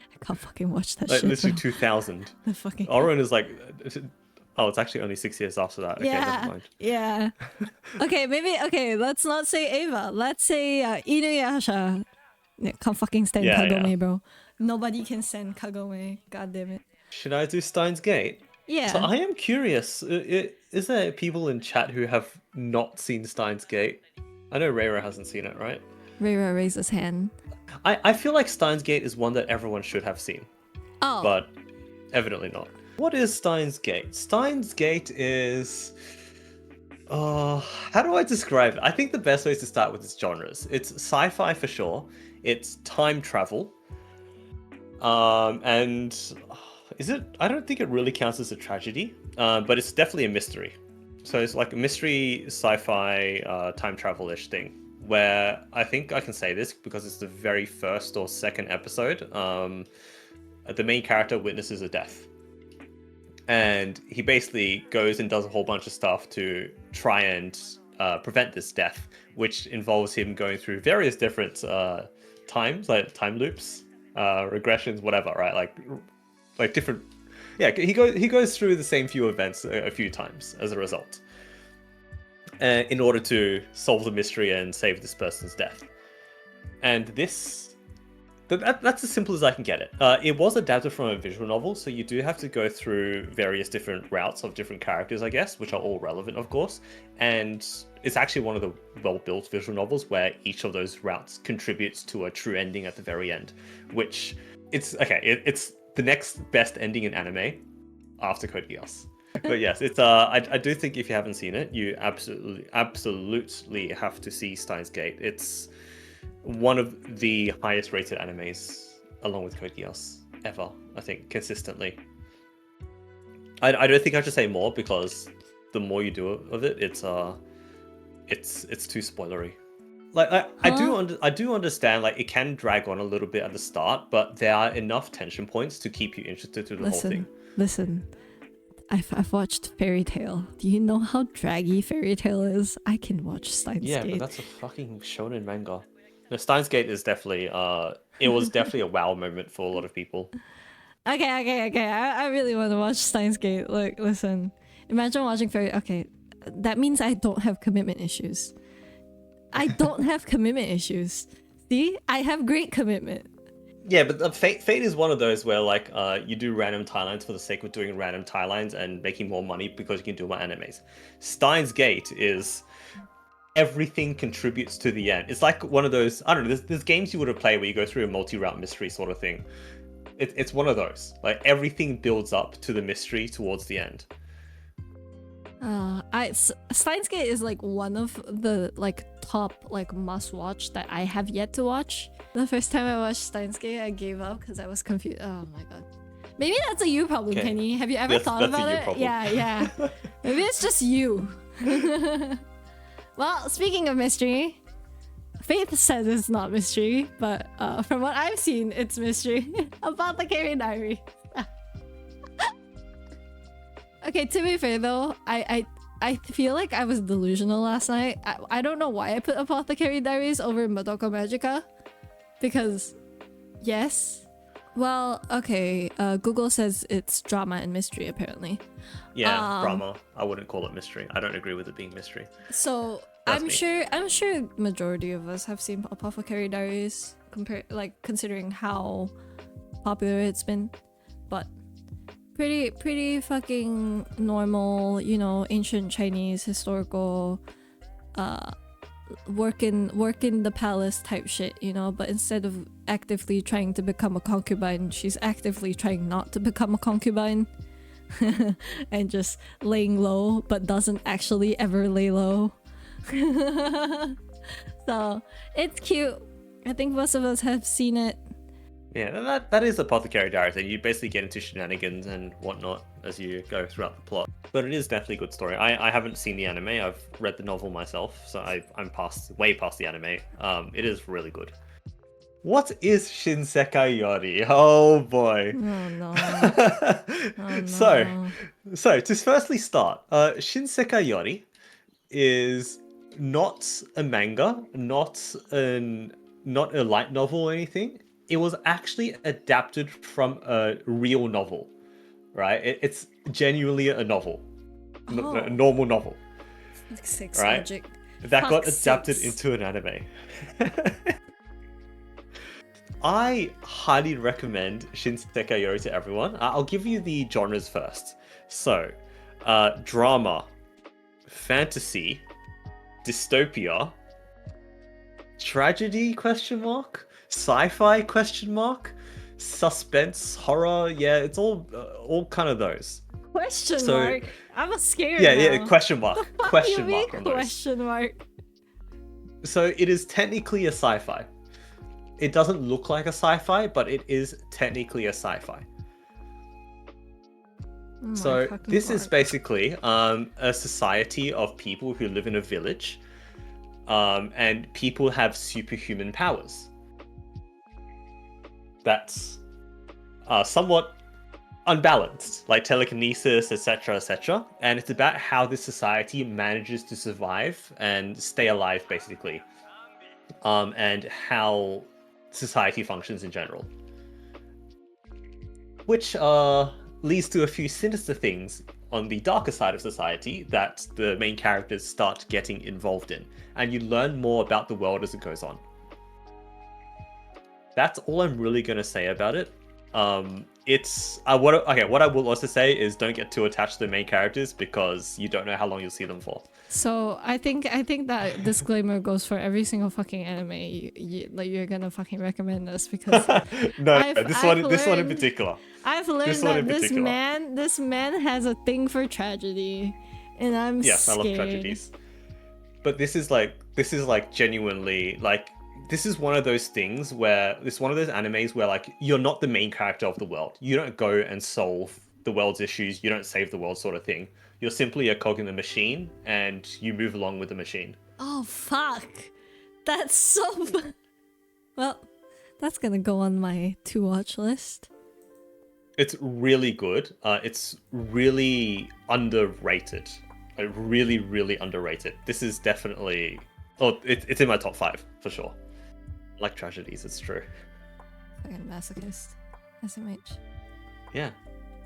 I can't fucking watch that Like shit. literally though. 2000. The fucking Oran is like, oh, it's actually only 6 years after that. Okay, never mind. Yeah. Okay, let's not say Ava. Let's say Inuyasha. Can't fucking stand Yeah, Kagome, yeah. bro. Nobody can stand Kagome. God damn it. Should I do Steins Gate? Yeah. So I am curious. Is there people in chat who have not seen Steins Gate? I know Reira hasn't seen it, right? Reira raised his hand. I feel like Steins Gate is one that everyone should have seen, Oh. but evidently not. What is Steins Gate? Steins Gate is... how do I describe it? I think the best way is to start with its genres. It's sci-fi for sure. It's time travel. And is it? I don't think it really counts as a tragedy, but it's definitely a mystery. So it's like a mystery sci-fi time travel-ish thing, where I think I can say this because it's the very first or second episode. The main character witnesses a death, and he basically goes and does a whole bunch of stuff to try and prevent this death, which involves him going through various different times, like time loops, regressions, whatever, right? Like different. Yeah, he goes through the same few events a few times as a result, in order to solve the mystery and save this person's death. And that's as simple as I can get it. It was adapted from a visual novel, so you do have to go through various different routes of different characters, I guess, which are all relevant, of course. And it's actually one of the well-built visual novels where each of those routes contributes to a true ending at the very end, which it's the next best ending in anime after Code Geass. But yes, it's I do think if you haven't seen it, you absolutely have to see Steins Gate. It's one of the highest rated animes, along with Code Geass, ever, I think, consistently. I don't think I should say more because the more you do of it, it's too spoilery. Like I do understand, like it can drag on a little bit at the start, but there are enough tension points to keep you interested through the whole thing. Listen. I've watched Fairy Tail. Do you know how draggy Fairy Tail is? I can watch Steins Yeah, Gate. but that's a fucking shonen manga. No, Steins Gate is definitely it was definitely a wow moment for a lot of people. Okay. I really want to watch Steins Gate. Like, listen. Imagine watching Fairy... Okay, that means I don't have commitment issues. I don't have commitment issues. See, I have great commitment. Yeah, but Fate is one of those where like you do random timelines for the sake of doing random timelines and making more money because you can do more animes. Steins Gate is everything contributes to the end. It's like one of those, I don't know, there's games you would have played where you go through a multi-route mystery sort of thing. It's one of those. Like everything builds up to the mystery towards the end. Steins Gate is like one of the like top like must watch that I have yet to watch. The first time I watched Steins Gate, I gave up because I was confused. Oh my god. Maybe that's a you problem, Okay. Kenny. Have you ever thought That's about a you it? problem. Yeah. Maybe it's just you. Well, speaking of mystery, Faith says it's not mystery, but from what I've seen, it's mystery. Apothecary Diary. Okay, to be fair though, I feel like I was delusional last night. I don't know why I put Apothecary Diaries over Madoka Magica. Because, yes. Well, okay, Google says it's drama and mystery apparently. Yeah, drama. I wouldn't call it mystery. I don't agree with it being mystery. So That's I'm me. sure majority of us have seen Apothecary Diaries considering how popular it's been. But pretty fucking normal, you know, ancient Chinese historical work in the palace type shit, you know, but instead of actively trying to become a concubine, she's actively trying not to become a concubine. And just laying low, but doesn't actually ever lay low. So it's cute. I think most of us have seen it. Yeah, that is Apothecary Diaries, and you basically get into shenanigans and whatnot as you go throughout the plot. But it is definitely a good story. I haven't seen the anime. I've read the novel myself, so I'm way past the anime. It is really good. What is Shinsekai Yori? Oh boy. Oh no. Oh, no. So to firstly start, Shinsekai Yori is not a manga, not a light novel or anything. It was actually adapted from a real novel, right? It's genuinely a novel, a normal novel, Six right? magic. That got Fuck adapted sakes. into an anime. I highly recommend Shinsekai Yori to everyone. I'll give you the genres first. So, drama, fantasy, dystopia, tragedy ? Sci-fi ? Suspense, horror. Yeah, it's all kind of those. Question So- mark. I'm scared Yeah, now. question mark. The fuck Question you mean mark on those. question mark? So it is technically a sci-fi. It doesn't look like a sci-fi, but it is technically a sci-fi. Oh my So fucking this is God. basically a society of people who live in a village, and people have superhuman powers. That's somewhat unbalanced, like telekinesis, etc., and it's about how this society manages to survive and stay alive, basically, and how society functions in general, which leads to a few sinister things on the darker side of society that the main characters start getting involved in, and you learn more about the world as it goes on. That's all I'm really going to say about it. It's what I will also say is don't get too attached to the main characters because you don't know how long you'll see them for. So I think that disclaimer goes for every single fucking anime you're gonna fucking recommend us because No, this one in learned- particular. I've learned This one that in this particular. man has a thing for tragedy, and I'm Yes, I scared. love tragedies. But this is like genuinely like this is one of those things where it's one of those animes where like you're not the main character of the world. You don't go and solve the world's issues. You don't save the world, sort of thing. You're simply a cog in the machine, and you move along with the machine. Oh fuck, that's so. Well, that's gonna go on my to watch list. It's really good. It's really underrated. Like, really, really underrated. This is definitely. Oh, it's in my top 5 for sure. I like tragedies. It's true. Fucking masochist. SMH. Yeah,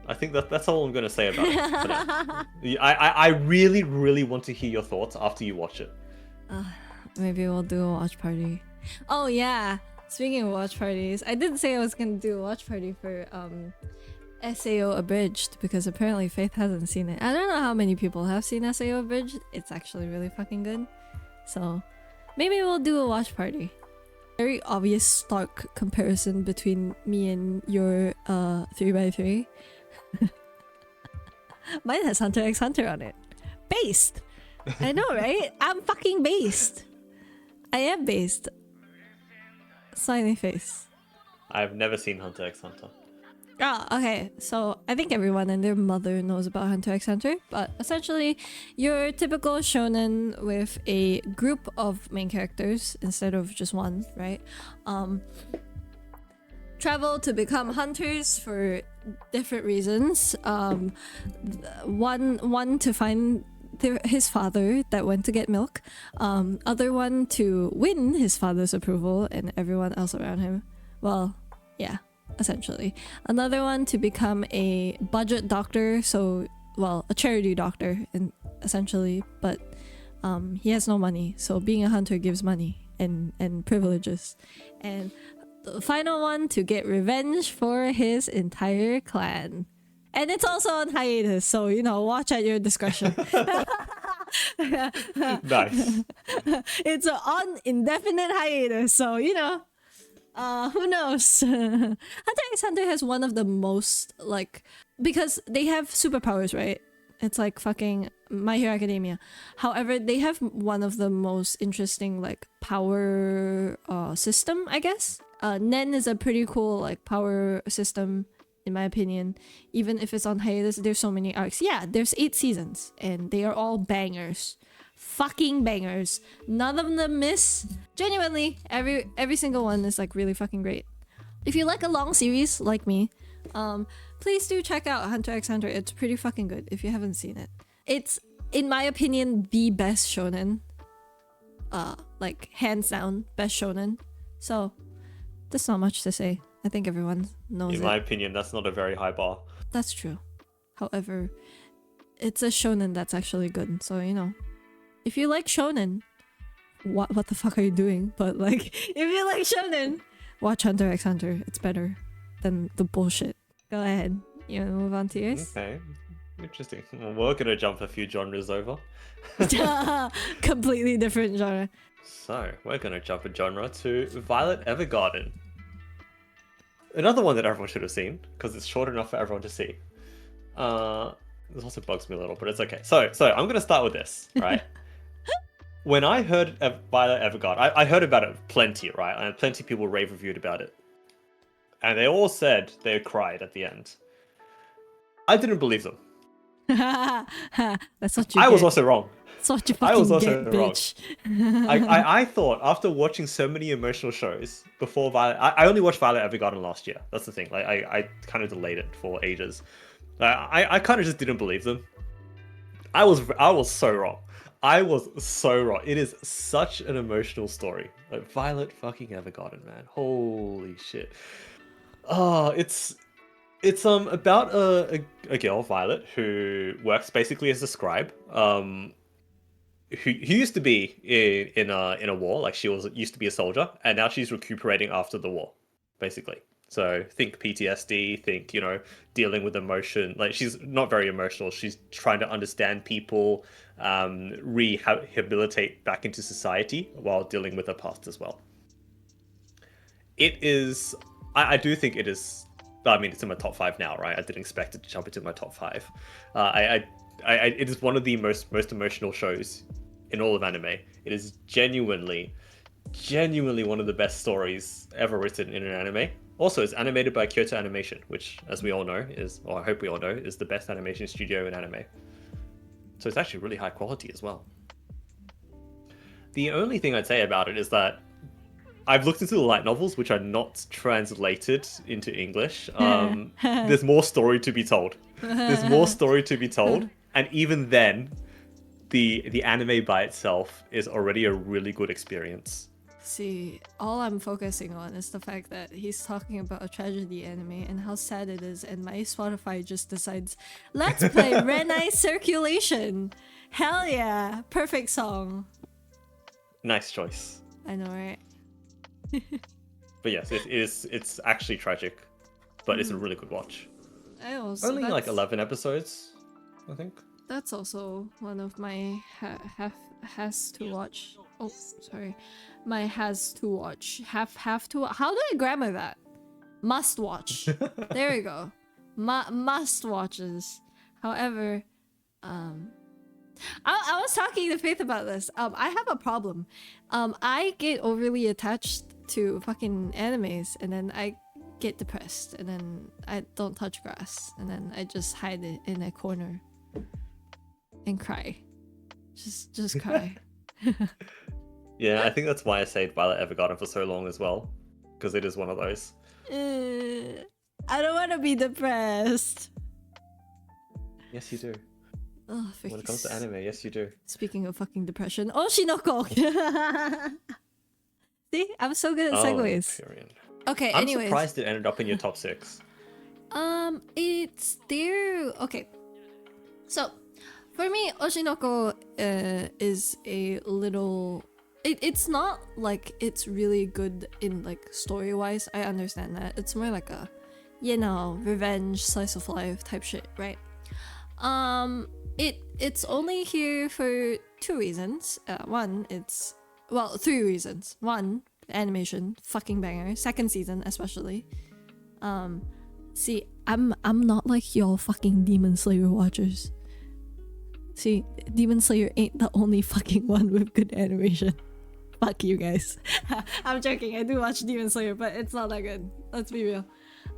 I think that's all I'm gonna say about it. For now. I really, really want to hear your thoughts after you watch it. Maybe we'll do a watch party. Oh yeah, speaking of watch parties, I did say I was gonna do a watch party for SAO Abridged because apparently Faith hasn't seen it. I don't know how many people have seen SAO Abridged. It's actually really fucking good. So maybe we'll do a watch party. Very obvious stark comparison between me and your 3x3. Mine has Hunter x Hunter on it. Based! I know, right? I'm fucking based. I am based. Smiley face. I've never seen Hunter x Hunter. Oh, okay. So I think everyone and their mother knows about Hunter x Hunter, but essentially, your typical shonen with a group of main characters instead of just one, right? Travel to become hunters for different reasons. One to find his father that went to get milk. Other one to win his father's approval and everyone else around him. Well, yeah. Essentially. Another one to become a budget doctor, so, well, a charity doctor, essentially, but he has no money, so being a hunter gives money and privileges. And the final one to get revenge for his entire clan. And it's also on hiatus, so, you know, watch at your discretion. Nice. It's on indefinite hiatus, so, you know. Who knows? Hunter x Hunter has one of the most, like, because they have superpowers, right? It's like fucking My Hero Academia. However, they have one of the most interesting, like, power system, I guess. Nen is a pretty cool, like, power system, in my opinion. Even if it's on hiatus, there's so many arcs. Yeah, there's 8 seasons, and they are all bangers. Fucking bangers. None of them miss. Genuinely, every single one is like really fucking great. If you like a long series like me, please do check out Hunter x Hunter. It's pretty fucking good if you haven't seen it. It's, in my opinion, the best shonen. Like hands down, best shonen. So there's not much to say. I think everyone knows it. In my opinion, that's not a very high bar. That's true. However, it's a shonen that's actually good. So, you know. If you like shonen, what the fuck are you doing? But like, if you like shonen, watch Hunter x Hunter. It's better than the bullshit. Go ahead. You wanna move on to yours? Okay. Interesting. Well, we're gonna jump a few genres over. Completely different genre. So, we're gonna jump a genre to Violet Evergarden. Another one that everyone should have seen, because it's short enough for everyone to see. This also bugs me a little, but it's okay. So I'm gonna start with this, right? When I heard Violet Evergarden, I heard about it plenty, right? And plenty of people rave reviewed about it. And they all said they cried at the end. I didn't believe them. That's what you I get. was also wrong. That's what you I fucking was also get, wrong. bitch. I thought, after watching so many emotional shows before Violet... I only watched Violet Evergarden last year. That's the thing. Like, I kind of delayed it for ages. I kind of just didn't believe them. I was so wrong. I was so wrong. It is such an emotional story. Like, Violet fucking Evergarden, man. Holy shit. Oh, it's about a girl, Violet, who works basically as a scribe. Who used to be in a war, like she used to be a soldier, and now she's recuperating after the war, basically. So think PTSD, think, you know, dealing with emotion. Like, she's not very emotional. She's trying to understand people, rehabilitate back into society while dealing with her past as well. It is, I do think it is, I mean, it's in my top 5 now, right? I didn't expect it to jump into my top 5. It is one of the most emotional shows in all of anime. It is genuinely one of the best stories ever written in an anime. Also, it's animated by Kyoto Animation, which, as we all know, is, or I hope we all know, is the best animation studio in anime. So it's actually really high quality as well. The only thing I'd say about it is that I've looked into the light novels, which are not translated into English. There's more story to be told. There's more story to be told. And even then, the anime by itself is already a really good experience. See, all I'm focusing on is the fact that he's talking about a tragedy anime and how sad it is, and my Spotify just decides, let's play Renai Circulation. Hell yeah, perfect song. Nice choice. I know, right? But yes, it's actually tragic, but it's a really good watch. I also Only like 11 episodes, I think. That's also one of my has to watch. Oh, sorry, my has to watch. Have to. How do I grammar that? Must watch. There we go. Must watches. However, I was talking to Faith about this. I have a problem. I get overly attached to fucking animes, and then I get depressed, and then I don't touch grass, and then I just hide it in a corner and cry. Just cry. Yeah, I think that's why I stayed Violet Evergarden for so long as well, because it is one of those. I don't want to be depressed. Yes, you do. Oh, when it comes to anime, yes, you do. Speaking of fucking depression, Oshinoko. See, I'm so good at segues. Okay, I'm anyways. surprised it ended up in your top 6. It's there. Okay, so for me, Oshinoko is a little. It's not like it's really good in like story wise. I understand that. It's more like a, revenge slice of life type shit, right? It's only here for 2 reasons. Three reasons. One, animation, fucking banger. 2nd season, especially. See, I'm not like y'all fucking Demon Slayer watchers. See, Demon Slayer ain't the only fucking one with good animation. Fuck you guys. I'm joking. I do watch Demon Slayer, but it's not that good. Let's be real.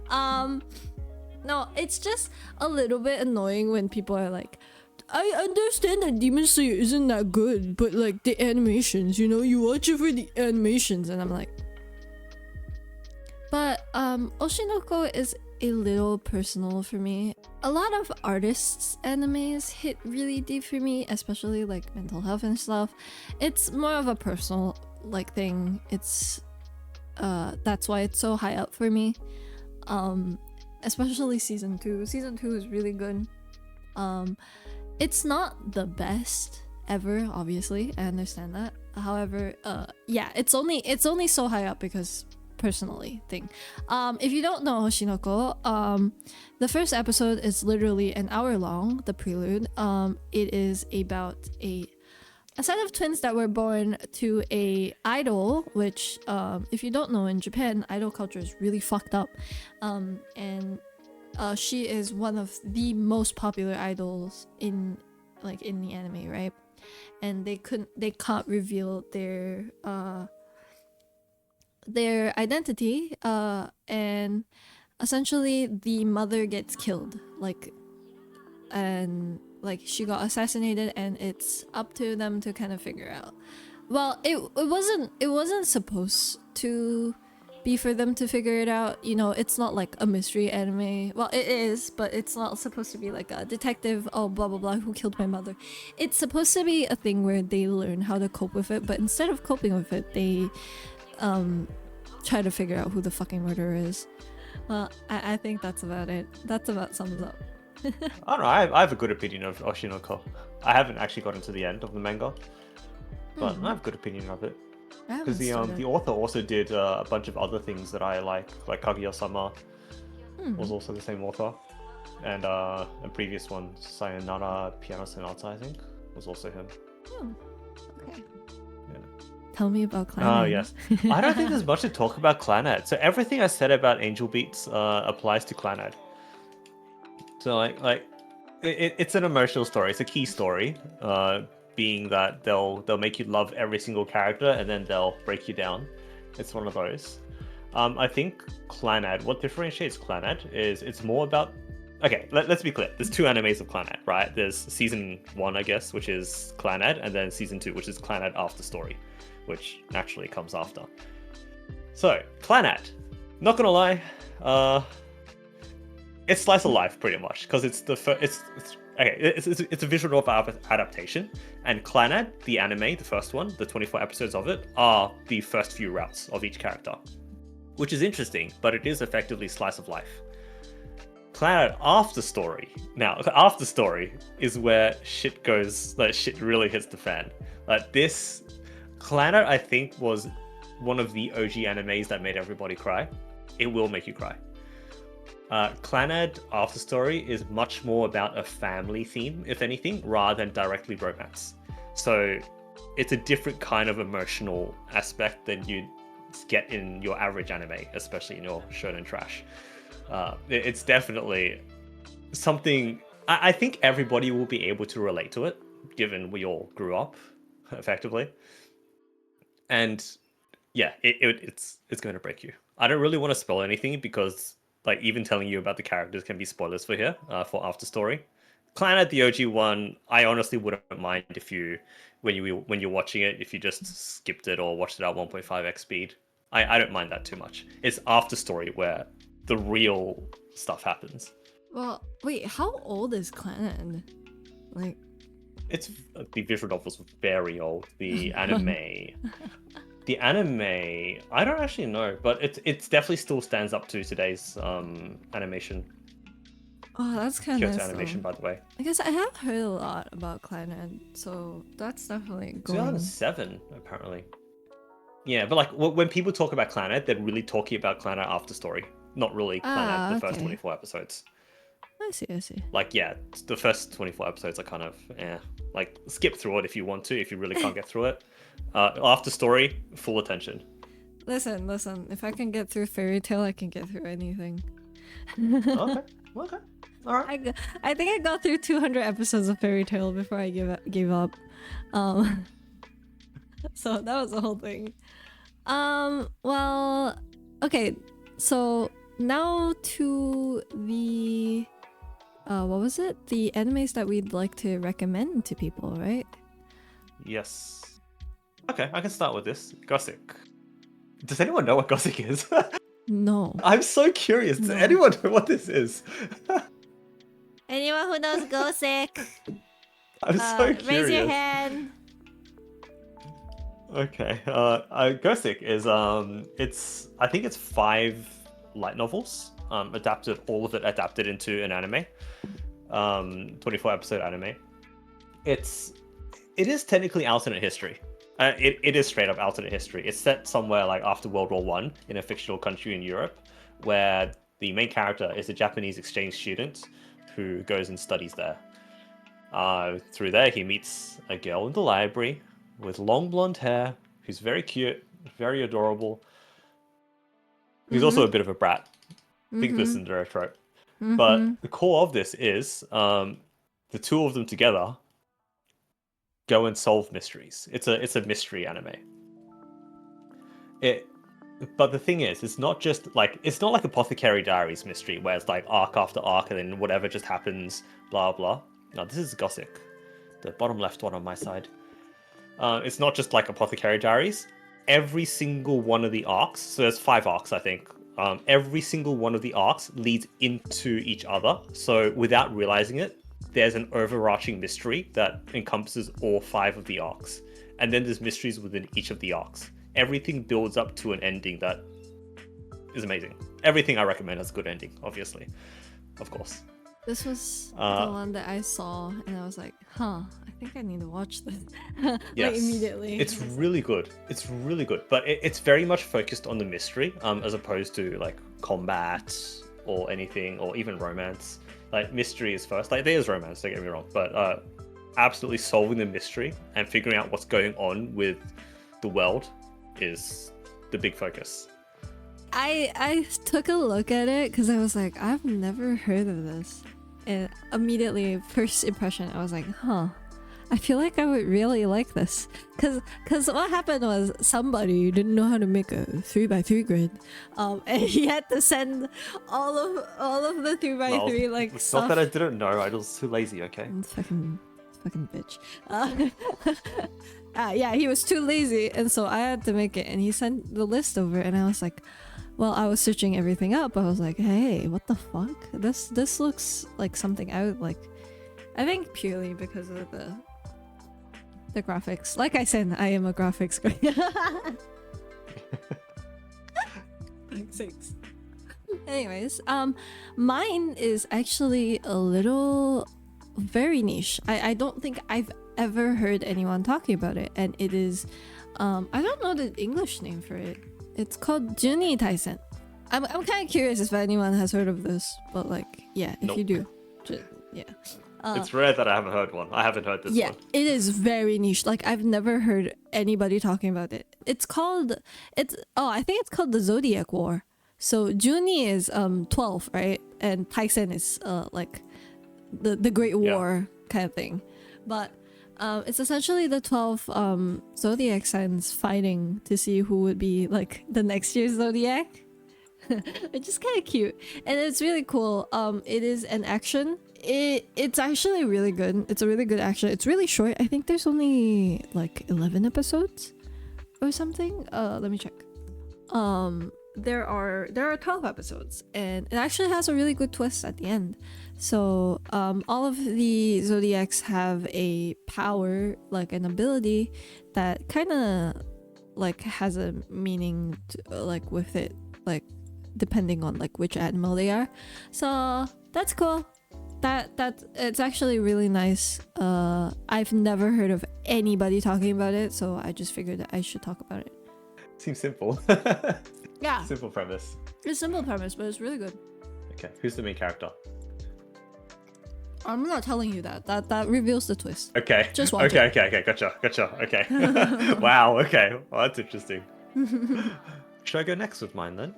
No, it's just a little bit annoying when people are like, I understand that Demon Slayer isn't that good, but like the animations, you watch it for the animations, and I'm like, but Oshinoko is a little personal for me. A lot of artists' animes hit really deep for me, especially like mental health and stuff. It's more of a personal like thing. It's that's why it's so high up for me. Especially season 2. Season 2 is really good. It's not the best ever, obviously. I understand that. However, yeah, it's only so high up because personally thing. If you don't know Oshinoko, the first episode is literally an hour long, the prelude. It is about a set of twins that were born to a idol, which if you don't know, in Japan, idol culture is really fucked up. And she is one of the most popular idols in the anime, right? And they can't reveal their identity, and essentially the mother gets killed, and she got assassinated, and it's up to them to kind of figure out. Well, it wasn't supposed to be for them to figure it out. It's not like a mystery anime. Well, it is, but it's not supposed to be like a detective, oh blah blah blah, who killed my mother. It's supposed to be a thing where they learn how to cope with it, but instead of coping with it, they try to figure out who the fucking murderer is. Well, I think that's about it. That's about sums up. I don't know, I have a good opinion of Oshinoko. I haven't actually got into the end of the manga, but I have a good opinion of it. Because the author also did a bunch of other things that I like Kaguya-sama was also the same author, and a previous one, Sayonara Piano Sonata, I think, was also him. Okay. Yeah. Tell me about Clannad. Oh yes, I don't think there's much to talk about Clannad. So everything I said about Angel Beats applies to Clannad. So it's an emotional story. It's a key story. Being that they'll make you love every single character, and then they'll break you down. It's one of those. I think Clannad, what differentiates Clannad is it's more about... Okay, let's be clear. There's 2 animes of Clannad, right? There's season 1, I guess, which is Clannad, and then season 2, which is Clannad After Story, which naturally comes after. So, Clannad, not gonna lie, it's slice of life pretty much, because it's a visual novel adaptation, and Clannad, the anime, the first one, the 24 episodes of it, are the first few routes of each character, which is interesting, but it is effectively slice of life. Clannad After Story. Now, After Story is where shit really hits the fan. This, Clannad, I think, was one of the OG animes that made everybody cry. It will make you cry. Clannad After Story is much more about a family theme, if anything, rather than directly romance. So it's a different kind of emotional aspect than you get in your average anime, especially in your shonen trash. It's definitely something I think everybody will be able to relate to it, given we all grew up, effectively. And yeah, it's going to break you. I don't really want to spoil anything because like even telling you about the characters can be spoilers for here for After Story. Clannad, the OG one, I honestly wouldn't mind if you when you're watching it, if you just skipped it or watched it at 1.5x speed. I don't mind that too much. It's After Story where the real stuff happens. Well, wait, how old is Clannad? Like, It's the visual novel's very old. The anime, I don't actually know, but it's definitely still stands up to today's animation. oh, that's kind of Kyoto nice. animation, Though. by the way. I guess I have heard a lot about Clannad, so that's definitely going. 2007, apparently. Yeah, but like when people talk about Clannad, they're really talking about Clannad After Story, not really Clannad the first okay. 24 episodes. I see. Like, yeah, the first 24 episodes are kind of, like, skip through it if you want to, if you really can't get through it. After Story, full attention. Listen. If I can get through Fairy Tail, I can get through anything. Okay. All right. I think I got through 200 episodes of Fairy Tail before I gave up. So that was the whole thing. Well, okay. So now to the what was it? The animes that we'd like to recommend to people, right? Yes. Okay, I can start with this. Gothic. Does anyone know what Gothic is? No. I'm so curious. Does No. anyone know what this is? Anyone who knows Gothic, I'm so curious. raise your hand. Okay. Gothic is I think it's 5 light novels. All of it adapted into an anime. 24 episode anime. It is technically alternate history. It is straight up alternate history. It's set somewhere like after World War I in a fictional country in Europe, where the main character is a Japanese exchange student who goes and studies there. Through there, he meets a girl in the library with long blonde hair, who's very cute, very adorable. Who's also a bit of a brat. Think this is a trope. But the core of this is the two of them together go and solve mysteries. It's a mystery anime. But the thing is, it's not like Apothecary Diaries mystery where it's like arc after arc and then whatever just happens, blah blah. No, this is Gothic, the bottom left one on my side. It's not just like Apothecary Diaries. Every single one of the arcs, so there's 5 arcs, I think. Every single one of the arcs leads into each other. So without realizing it, there's an overarching mystery that encompasses all 5 of the arcs. And then there's mysteries within each of the arcs. Everything builds up to an ending that is amazing. Everything I recommend has a good ending, obviously. Of course. This was the one that I saw, and I was like, huh, I think I need to watch this. Yes. Like, immediately. It's really good. It's really good. But it's very much focused on the mystery, as opposed to like combat or anything, or even romance. Like, mystery is first. Like, there's romance, don't get me wrong. But absolutely solving the mystery and figuring out what's going on with the world is the big focus. I took a look at it because I was like, I've never heard of this. And immediately, first impression, I was like, huh, I feel like I would really like this. Because what happened was somebody didn't know how to make a 3x3 grid. And he had to send all of the 3x3 like it's stuff. not that I didn't know, I was too lazy, okay? Fucking bitch. Yeah, he was too lazy, and so I had to make it. And he sent the list over, and I was like, well, I was searching everything up. I was like, hey, what the fuck? This looks like something I would like. I think purely because of the graphics. Like I said, I am a graphics guy. Thanks. Anyways, mine is actually a little very niche. I don't think I've ever heard anyone talking about it, and it is I don't know the English name for it. It's called Juni Taisen. I'm kind of curious if anyone has heard of this, but like, yeah, if Nope. you do, yeah. It's rare that I haven't heard one. I haven't heard this Yeah, one. it is very niche. Like I've never heard anybody talking about it. I think it's called the Zodiac War. So Juni is 12, right? And Taisen is like the Great War kind of thing. But it's essentially the 12 zodiac signs fighting to see who would be like the next year's zodiac. Which is kind of cute, and it's really cool. It is an action. It's actually really good. It's a really good action. It's really short. I think there's only like 11 episodes or something. Let me check. There are 12 episodes, and it actually has a really good twist at the end. So all of the zodiacs have a power, like an ability that kind of like has a meaning to, like with it, like depending on like which animal they are. So that's cool. That it's actually really nice. I've never heard of anybody talking about it, so I just figured that I should talk about it. Seems simple. Yeah, Simple premise. it's a simple premise, but it's really good. Okay, who's the main character? I'm not telling you that. That reveals the twist. Okay. Just watch okay, okay, gotcha. Okay. Wow, okay. Well, that's interesting. Should I go next with mine then?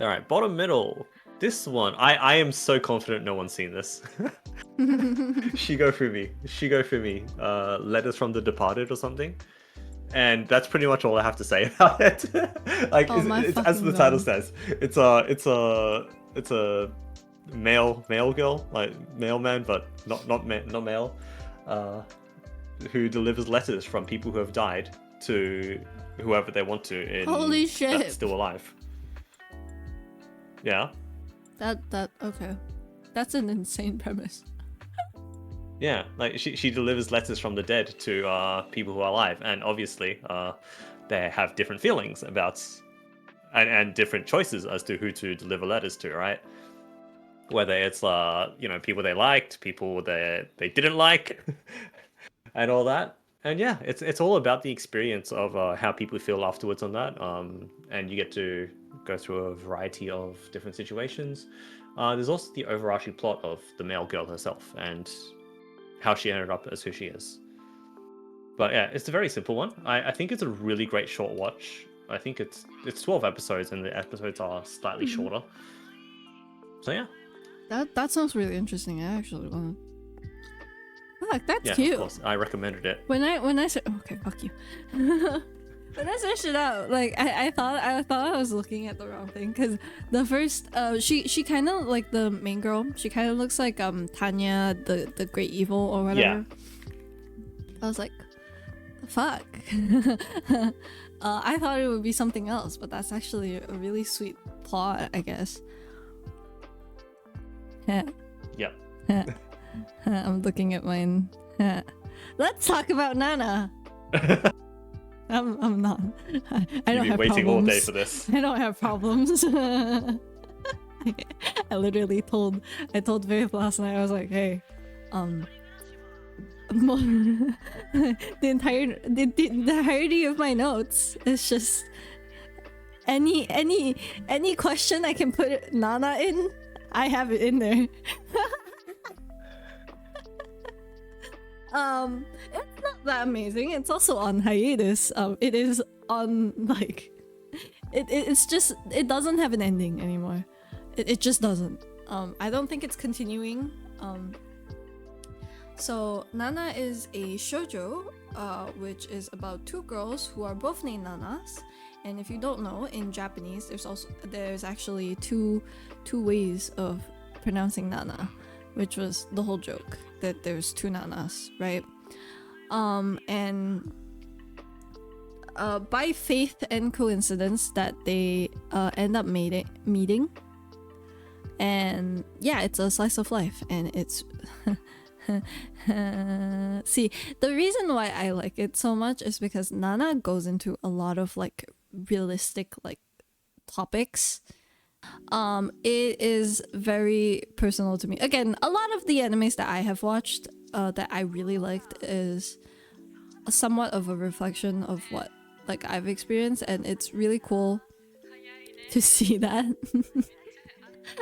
All right, bottom middle. This one, I am so confident no one's seen this. Shigo Fumi. Letters from the Departed or something. And that's pretty much all I have to say about it. Like, it's as the title says, it's a male girl, like mailman, but not male, who delivers letters from people who have died to whoever they want to. Holy shit! That's still alive. Yeah. That okay. That's an insane premise. Yeah, like she delivers letters from the dead to people who are alive, and obviously they have different feelings about and different choices as to who to deliver letters to, right? Whether it's people they liked, people they didn't like, and all that. And yeah, it's all about the experience of how people feel afterwards on that. And you get to go through a variety of different situations. There's also the overarching plot of the male girl herself and how she ended up as who she is. But yeah, it's a very simple one. I think it's a really great short watch. I think it's 12 episodes and the episodes are slightly shorter. So yeah. That sounds really interesting. I actually want to. Fuck, that's Cute. cute. Of course, I recommended it. When I said okay, fuck you. When I searched it out, like I thought I was looking at the wrong thing, because the first she kind of like the main girl. She kind of looks like Tanya, the Great Evil or whatever. Yeah. I was like, fuck. I thought it would be something else, but that's actually a really sweet plot, I guess. Yep. I'm looking at mine. Let's talk about Nana. I'm not. I don't have waiting problems. all day for this. I don't have problems. I literally told Viv last night. I was like, hey, the entirety of my notes is just any question I can put Nana in. I have it in there. It's not that amazing. It's also on hiatus. It is on like, it's just, it doesn't have an ending anymore. It just doesn't. I don't think it's continuing. So Nana is a shoujo, which is about two girls who are both named Nanas. And if you don't know, in Japanese, there's actually two ways of pronouncing Nana, which was the whole joke that there's two Nanas, right? And by faith and coincidence that they end up meeting, and yeah, it's a slice of life, and it's see, the reason why I like it so much is because Nana goes into a lot of like realistic like topics. It is very personal to me. Again, a lot of the animes that I have watched that I really liked is somewhat of a reflection of what like I've experienced, and it's really cool to see that.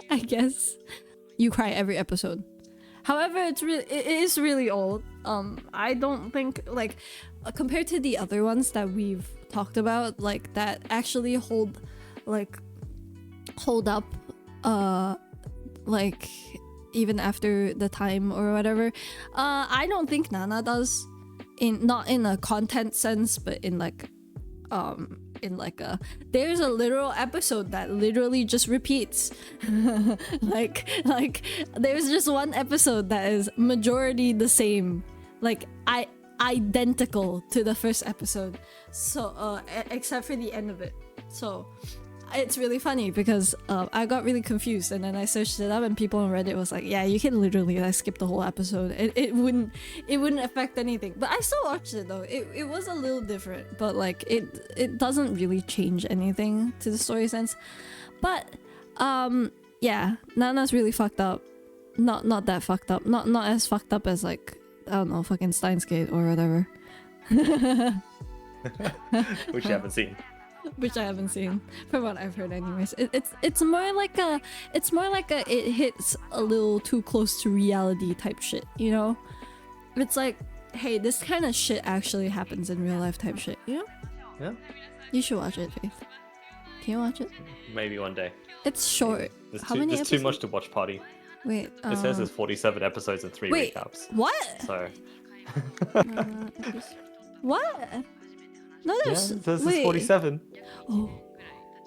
I guess you cry every episode. However, it is really old. I don't think like compared to the other ones that we've talked about, like that actually hold up like even after the time or whatever. I don't think Nana does, not in a content sense, but in like a there's a literal episode that literally just repeats. like there's just one episode that is majority the same, like identical to the first episode, so except for the end of it. So it's really funny because I got really confused, and then I searched it up, and people on Reddit was like, yeah, you can literally like skip the whole episode. It wouldn't affect anything. But I still watched it though. It was a little different, but like it doesn't really change anything to the story sense. But yeah, Nana's really fucked up. Not that fucked up. Not as fucked up as like, I don't know, fucking Steins Gate or whatever. Which you haven't seen. Which I haven't seen, from what I've heard anyways. It's more like a it hits a little too close to reality type shit, you know? It's like, hey, this kind of shit actually happens in real life type shit, you know? Yeah. You should watch it, Faith. Can you watch it? Maybe one day. It's short. There's too much to watch, Party. Wait, it says there's 47 episodes and 3 recaps. What? So. What? No, there's... Yeah, there's 47.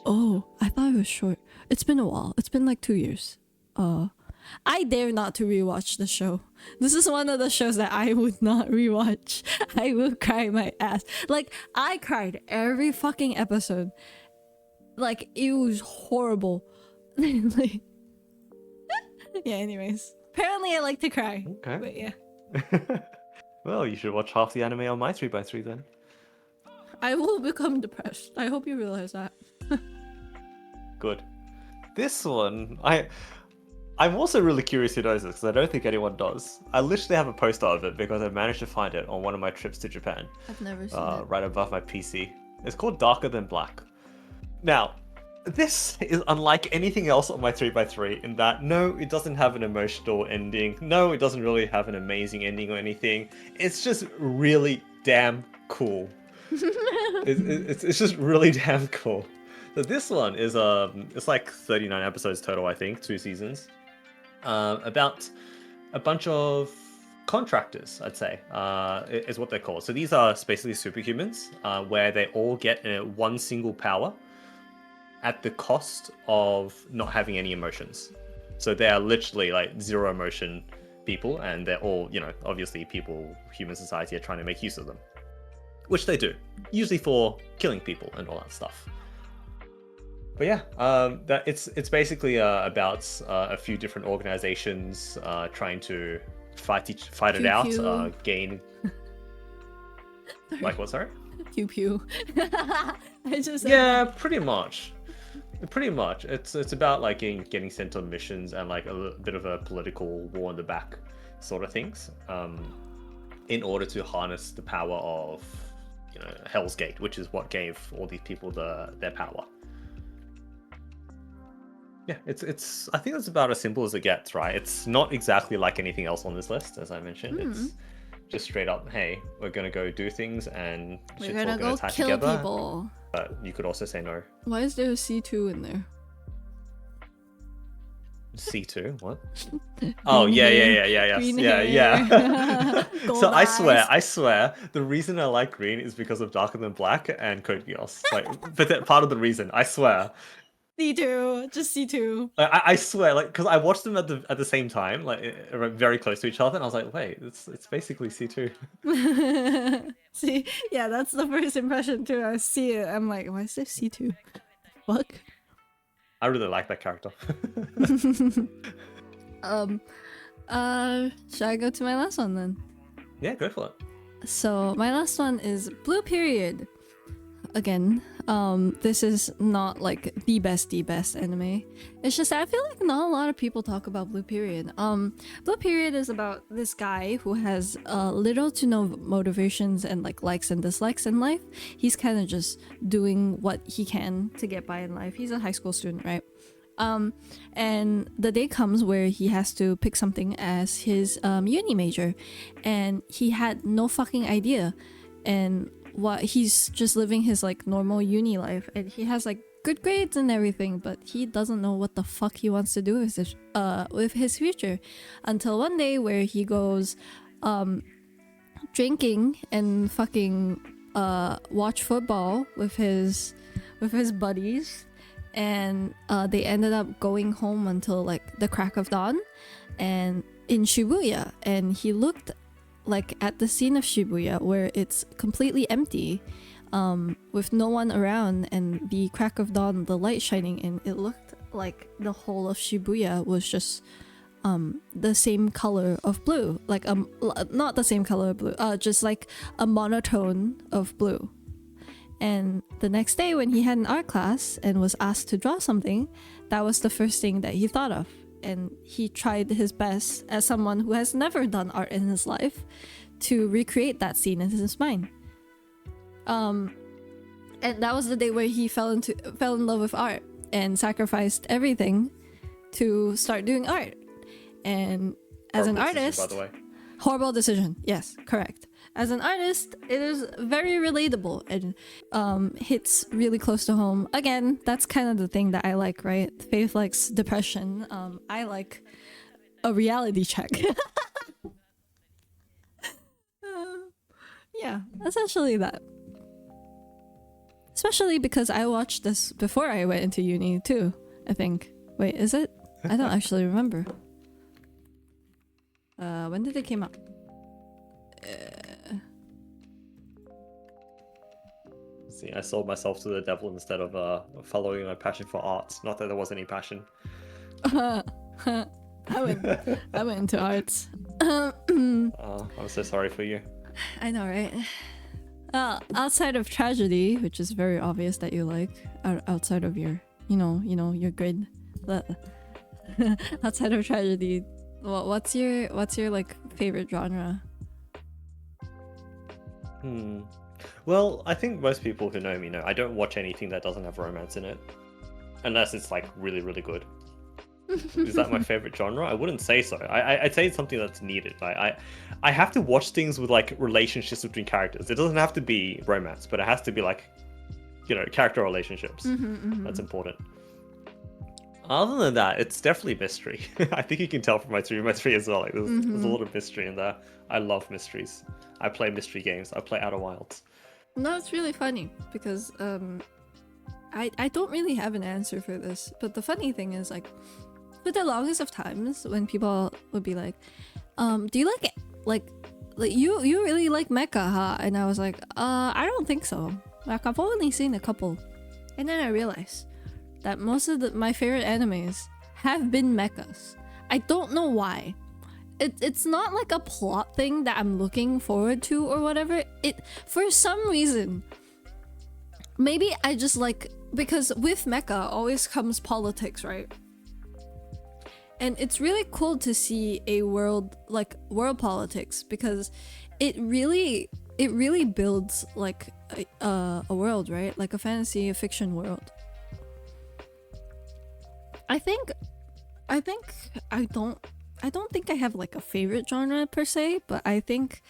Oh, I thought it was short. It's been a while. It's been like 2 years. I dare not to rewatch the show. This is one of the shows that I would not rewatch. I will cry my ass. Like, I cried every fucking episode. Like, it was horrible. Like, yeah, anyways. Apparently I like to cry. Okay. But yeah. Well, you should watch half the anime on my 3x3 then. I will become depressed. I hope you realize that. Good. This one, I'm also really curious who knows this, because I don't think anyone does. I literally have a poster of it because I managed to find it on one of my trips to Japan. I've never seen it. Right above my PC. It's called Darker Than Black. Now, this is unlike anything else on my 3x3 in that, no, it doesn't have an emotional ending. No, it doesn't really have an amazing ending or anything. It's just really damn cool. It's just really damn cool. So this one is it's like 39 episodes total, I think, 2 seasons. About a bunch of contractors, I'd say, is what they're called. So these are basically superhumans, where they all get one single power at the cost of not having any emotions. So they are literally like zero emotion people, and they're all, you know, obviously people, human society are trying to make use of them. Which they do, usually for killing people and all that stuff. But yeah, that it's basically about a few different organizations trying to fight it out, gain. Like what? Sorry. Pew pew. I just yeah, pretty much. Pretty much, it's about like getting sent on missions and like a bit of a political war in the back sort of things, in order to harness the power of, you know, Hell's Gate, which is what gave all these people their power. Yeah, it's I think it's about as simple as it gets, right? It's not exactly like anything else on this list, as I mentioned. It's just straight up, hey, we're gonna go do things and we're gonna go kill together. People. But you could also say no. Why is there a C2 in there? C2? What? Oh, yeah. Green Yeah. Gold So eyes. I swear, the reason I like green is because of Darker Than Black and Code Geass. Like, but that part of the reason, I swear. C2, just C2. I swear, like, because I watched them at the same time, like very close to each other, and I was like, wait, it's basically C2. See, yeah, that's the first impression too. I see it, I'm like, why is there C2? Fuck. I really like that character. Should I go to my last one then? Yeah, go for it. So my last one is Blue Period. again, this is not like the best anime. It's just that I feel like not a lot of people talk about Blue Period. Blue Period is about this guy who has little to no motivations and like likes and dislikes in life. He's kind of just doing what he can to get by in life. He's a high school student, right? And the day comes where he has to pick something as his uni major, and he had no fucking idea. And what he's just living his like normal uni life, and he has like good grades and everything, but he doesn't know what the fuck he wants to do with his future, until one day where he goes drinking and fucking watch football with his buddies, and they ended up going home until like the crack of dawn and in Shibuya, and he looked like at the scene of Shibuya where it's completely empty, with no one around, and the crack of dawn, the light shining in, it looked like the whole of Shibuya was just the same color of blue, like not the same color of blue, just like a monotone of blue. And the next day when he had an art class and was asked to draw something, that was the first thing that he thought of. And he tried his best, as someone who has never done art in his life, to recreate that scene in his mind. And that was the day where he fell in love with art and sacrificed everything to start doing art. And as an artist, by the way, horrible decision. Yes, correct. As an artist, it is very relatable and hits really close to home. Again, that's kind of the thing that I like, right? Faith likes depression. I like a reality check. Yeah, essentially that. Especially because I watched this before I went into uni too, I think. Wait, is it? I don't actually remember. When did it came out? See, I sold myself to the devil instead of following my passion for art. Not that there was any passion. I went into arts. I'm so sorry for you. I know, right? Outside of tragedy, which is very obvious that you like, outside of your, you know, your grid. Outside of tragedy, what's your like favorite genre? Well, I think most people who know me know I don't watch anything that doesn't have romance in it, unless it's like really, really good. Is that my favorite genre? I wouldn't say so. I'd say it's something that's needed. I have to watch things with like relationships between characters. It doesn't have to be romance, but it has to be like, you know, character relationships. That's important. Other than that, it's definitely mystery. I think you can tell from my three as well. Like there's a lot of mystery in there. I love mysteries. I play mystery games. I play Outer Wilds. No, it's really funny because I don't really have an answer for this. But the funny thing is, like, for the longest of times, when people would be like, "Do you like you really like mecha, huh?" And I was like, I don't think so. Like I've only seen a couple." And then I realized that most of my favorite animes have been mechas. I don't know why. It's not like a plot thing that I'm looking forward to or whatever. For some reason, maybe I just like, because with mecha always comes politics, right? And it's really cool to see a world politics, because it really builds like a world, right? Like a fiction world. I don't think I have like a favorite genre per se, but I think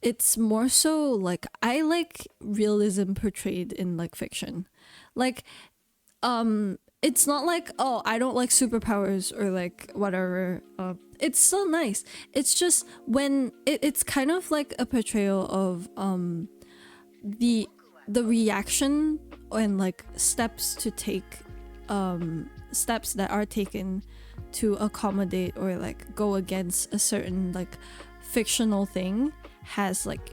it's more so like I like realism portrayed in like fiction. Like it's not like, oh, I don't like superpowers or like whatever. It's still nice. It's just when it's kind of like a portrayal of the reaction and like steps to take, steps that are taken to accommodate or like go against a certain like fictional thing has like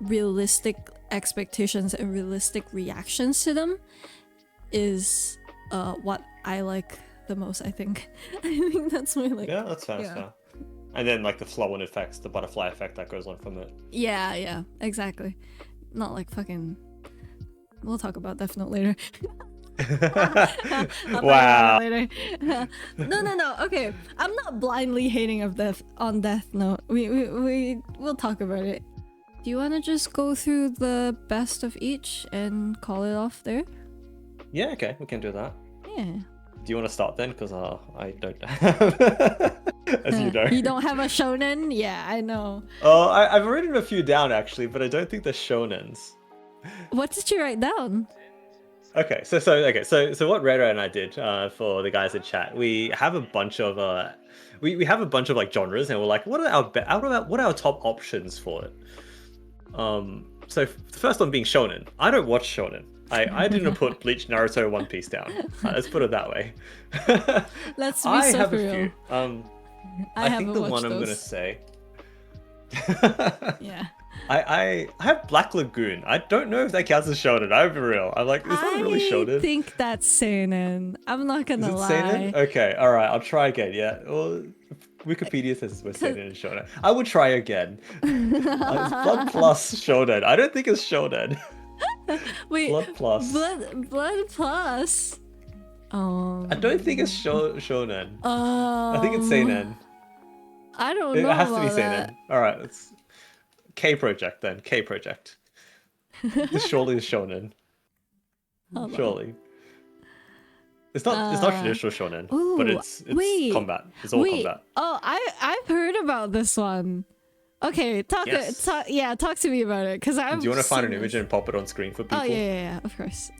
realistic expectations and realistic reactions to them is what I like the most, I think. I think that's my like... Yeah, that's fair, that's fair. And then like the flow-on effects, the butterfly effect that goes on from it. Yeah, exactly. Not like fucking We'll talk about Death Note later. I'll talk about it later. No. Okay, I'm not blindly hating on Death Note. We'll talk about it. Do you want to just go through the best of each and call it off there? Yeah, okay, we can do that. Yeah. Do you want to start then? Because I don't have, as you know. You don't have a shonen? Yeah, I know. Oh, I've written a few down actually, but I don't think they're shonens. What did you write down? Okay, so what Rera and I did for the guys in chat, we have a bunch of we have a bunch of like genres, and we're like, what are our top options for it? So the first one being shonen. I don't watch shonen. I didn't put Bleach, Naruto, One Piece down. Let's put it that way. Let's be I so have for a real. few. I think the one I'm gonna say. Yeah. I have Black Lagoon. I don't know if that counts as shonen. I'm for real. I'm like, is that really shonen? I think that's seinen. I'm not gonna Is it lie. seinen? Okay, all right. I'll try again. Yeah. Well, Wikipedia says it's seinen and shonen. I will try again. It's Blood Plus shonen. I don't think it's shonen. Wait. Blood Plus. Blood Plus. I don't think it's shonen. I think it's Um, seinen. I don't It know has to be about that. seinen. All right. Let's K Project then. K Project. This surely is shonen. Hold on. Surely. It's not traditional shonen, Ooh, but it's wait, combat. It's all combat. Oh, I've heard about this one. Okay, talk to me about it, because I've Do you want to find an seen image this. and pop it on screen for people? Oh yeah, of course.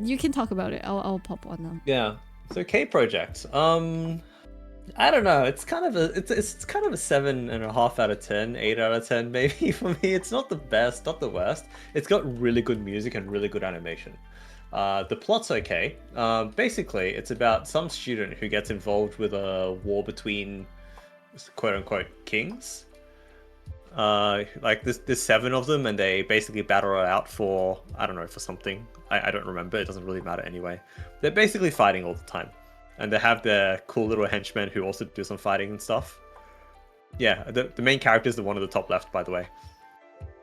You can talk about it. I'll pop one now. Yeah. So K Project. I don't know. It's kind of a 7.5 out of 10, 8 out of 10 maybe for me. It's not the best, not the worst. It's got really good music and really good animation. The plot's okay. Basically, it's about some student who gets involved with a war between quote-unquote kings. Like there's 7 of them, and they basically battle it out for, I don't know, for something. I don't remember. It doesn't really matter anyway. They're basically fighting all the time, and they have their cool little henchmen who also do some fighting and stuff. Yeah, the main character is the one at the top left, by the way.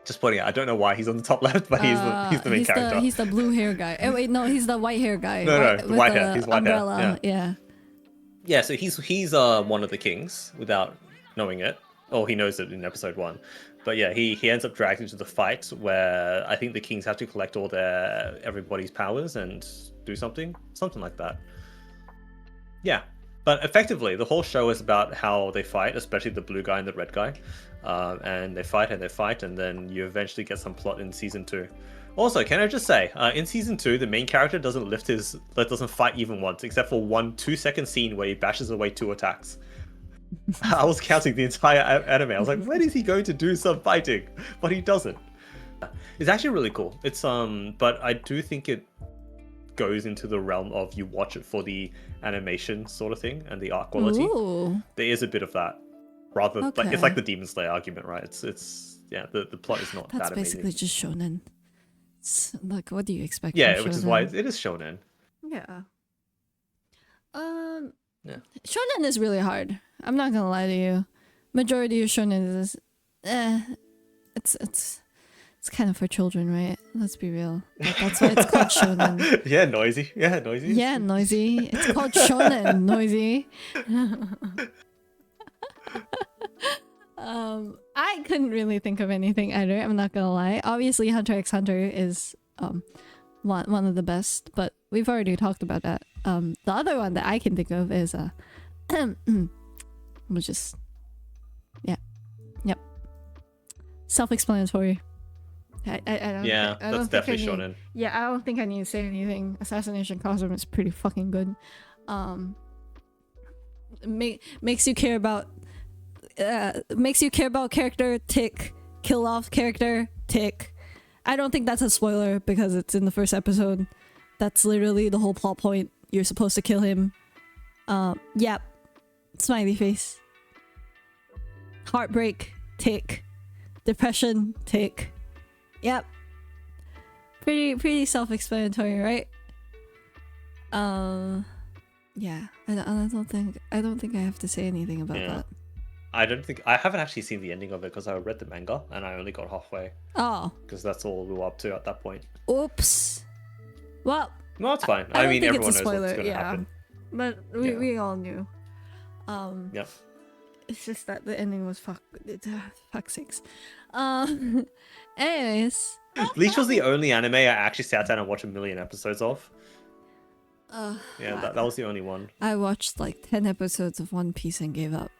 Just pointing out, I don't know why he's on the top left, but he's the main character. He's the blue hair guy. Oh wait, no, he's the white hair guy. No, the white hair. He's white umbrella. hair. Yeah. Yeah, so he's one of the kings without knowing it. Oh, he knows it in episode 1. But yeah, he ends up dragged into the fight where I think the kings have to collect all everybody's powers and do something like that. Yeah, but effectively, the whole show is about how they fight, especially the blue guy and the red guy. And they fight, and then you eventually get some plot in season 2. Also, can I just say, in season 2, the main character doesn't fight even once, except for one 2-second scene where he bashes away 2 attacks. I was counting the entire anime. I was like, when is he going to do some fighting? But he doesn't. It's actually really cool. It's but I do think it goes into the realm of you watch it for the animation sort of thing and the art quality. Ooh. There is a bit of that. Rather, like it's Okay. like the Demon Slayer argument, right? It's yeah, the plot is not That's that basically amazing. just shonen. It's, like, what do you expect? Yeah, from which is shonen? why it is shonen. Yeah. Yeah. Shonen is really hard. I'm not gonna lie to you. Majority of shonen is, it's kind of for children, right? Let's be real. Like, that's why it's called shonen. Yeah, noisy. Yeah, noisy. Yeah, noisy. It's called shonen, noisy. I couldn't really think of anything either. I'm not gonna lie. Obviously, Hunter x Hunter is one of the best, but we've already talked about that. The other one that I can think of is which is yep, self-explanatory. I don't Yeah, I don't that's think definitely I need, shonen. Yeah, I don't think I need to say anything. Assassination Classroom is pretty fucking good. Makes you care about character, tick. Kill off character, tick. I don't think that's a spoiler because it's in the first episode. That's literally the whole plot point. You're supposed to kill him. Yep. Smiley face. Heartbreak, tick. Depression, tick. Yep. Pretty self-explanatory, right? Yeah. I don't think I have to say anything about that. I haven't actually seen the ending of it because I read the manga and I only got halfway Oh. because that's all we were up to at that point. Oops. Well, No, it's fine. I I don't mean, think everyone it's a knows what's spoiler, going to yeah. happen. But Yeah. we all knew. Yep. It's just that the ending was fuck sakes. Anyways. Bleach was the only anime I actually sat down and watched 1,000,000 episodes of. Yeah, that was the only one. I watched like 10 episodes of One Piece and gave up.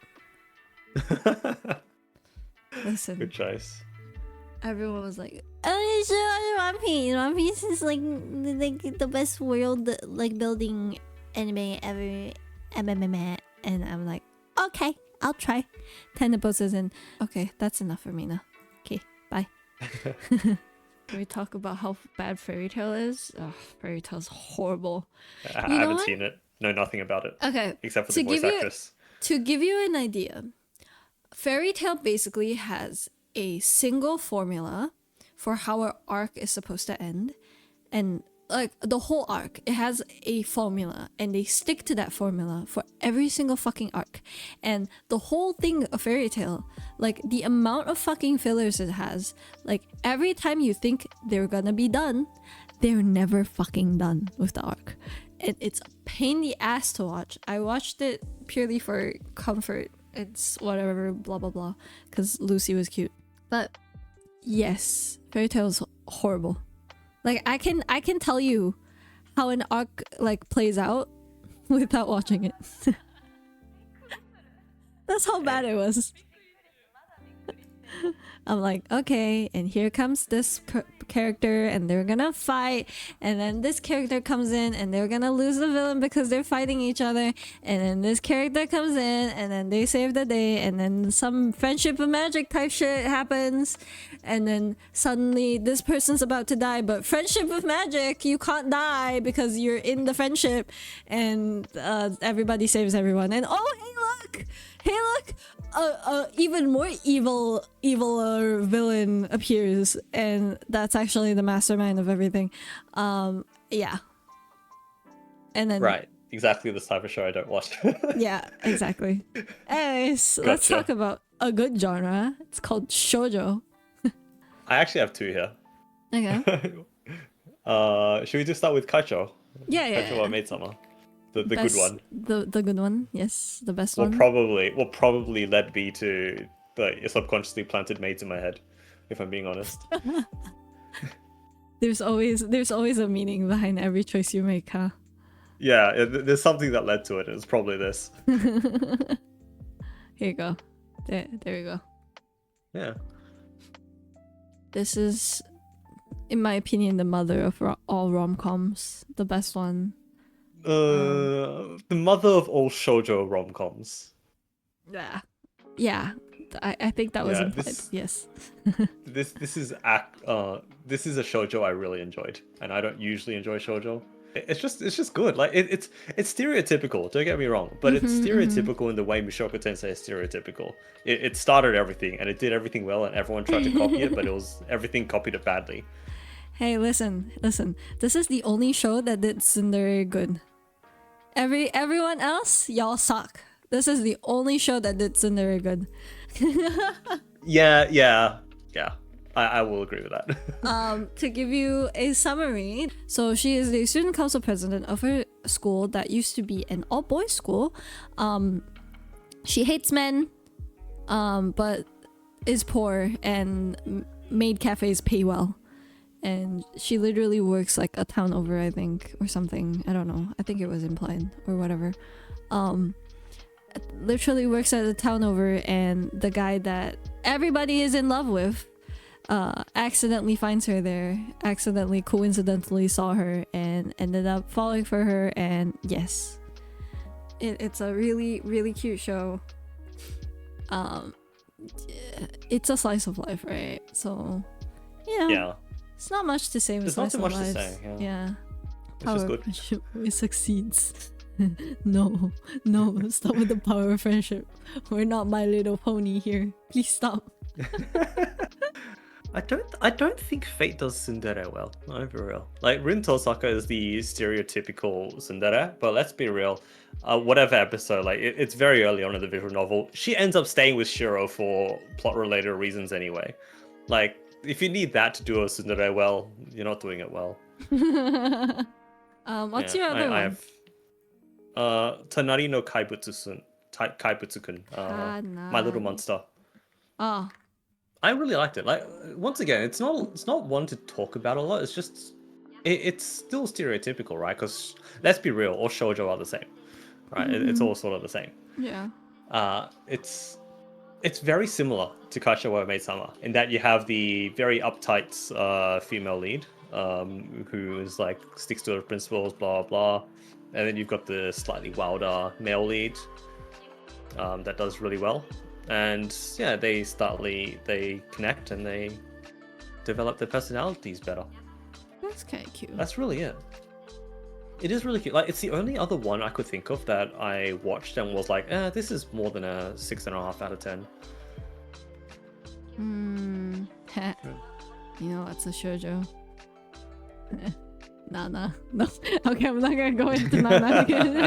Listen. Good choice. Everyone was like, "Oh, it's One Piece. One Piece is like the best world like building anime ever." And I'm like, "Okay, I'll try." 10 episodes in. Okay, that's enough for me now. Okay, bye. Can we talk about how bad Fairy Tail is? Oh, Fairy Tail's horrible. I haven't seen it. Know nothing about it. Okay. Except for the voice actress. To give you an idea, Fairy Tail basically has a single formula for how an arc is supposed to end. And like the whole arc, it has a formula and they stick to that formula for every single fucking arc. And the whole thing of Fairy Tail, like the amount of fucking fillers it has, like every time you think they're gonna be done, they're never fucking done with the arc. And it's a pain in the ass to watch. I watched it purely for comfort. It's whatever, blah blah blah, because Lucy was cute. But yes, Fairy Tail is horrible. Like I can tell you how an arc like plays out without watching it. That's how bad it was. I'm like, okay, and here comes this character and they're gonna fight, and then this character comes in and they're gonna lose the villain because they're fighting each other, and then this character comes in and then they save the day, and then some friendship of magic type shit happens, and then suddenly this person's about to die, but friendship of magic, you can't die because you're in the friendship, and everybody saves everyone, and oh hey look, even more eviler villain appears, and that's actually the mastermind of everything. Yeah. And then Right, exactly this type of show I don't watch. yeah, exactly. Anyways, let's talk about a good genre. It's called shoujo. I actually have two here. Okay. Should we just start with Kaicho? Yeah. Kaicho wa Maid-sama. The good one. The good one, yes, the best will one. Probably led me to the subconsciously planted maids in my head, if I'm being honest. There's always a meaning behind every choice you make, huh? Yeah, there's something that led to it, and it's probably this. Here you go. There we go. Yeah. This is, in my opinion, the mother of all rom-coms. The best one. The mother of all shoujo rom-coms. Yeah. I think that was implied. Yes. This is a shoujo I really enjoyed, and I don't usually enjoy shoujo. It's just good. Like it's stereotypical. Don't get me wrong, but it's stereotypical in the way Mushoku Tensei is stereotypical. It started everything, and it did everything well, and everyone tried to copy it, but everything copied it badly. Hey, listen. This is the only show that did tsundere good. Everyone else, y'all suck. This is the only show that did tsundere good. Yeah. I will agree with that. To give you a summary, so she is the student council president of her school that used to be an all-boys school. She hates men, but is poor, and maid cafes pay well. And she literally works like a town over, I think, or something. I don't know. I think it was implied or whatever. Literally works at a town over, and the guy that everybody is in love with accidentally finds her there, accidentally, coincidentally saw her, and ended up falling for her. And yes, it's a really, really cute show. It's a slice of life, right? So, yeah. It's not much to say with There's not slice too of much life. to say. Yeah. It's Power just of good. friendship always succeeds. No, stop with the power of friendship. We're not My Little Pony here. Please stop. I don't think Fate does tsundere well. No, for real. Like Rin Tosaka is the stereotypical tsundere, but let's be real. Whatever episode, like it's very early on in the visual novel. She ends up staying with Shiro for plot-related reasons anyway. Like if you need that to do a tsundere well, you're not doing it well. What's your other I one? have Tanari no Kaibutsu-kun, My Little Kanari. Monster. Oh, I really liked it. Like once again, it's not one to talk about a lot. It's just it's still stereotypical, right? Because let's be real, all shoujo are the same, right? It's all sort of the same. yeah. It's very similar to Kaisha wa Maid Sama in that you have the very uptight female lead who is like sticks to her principles, blah blah, and then you've got the slightly wilder male lead that does really well, and yeah, they connect and they develop their personalities better. That's kind of cute. That's really it. It is really cute. Like, it's the only other one I could think of that I watched and was like, this is more than a 6.5 out of 10. You know what's a shoujo? Nana. No. Okay, I'm not gonna go into Nana again.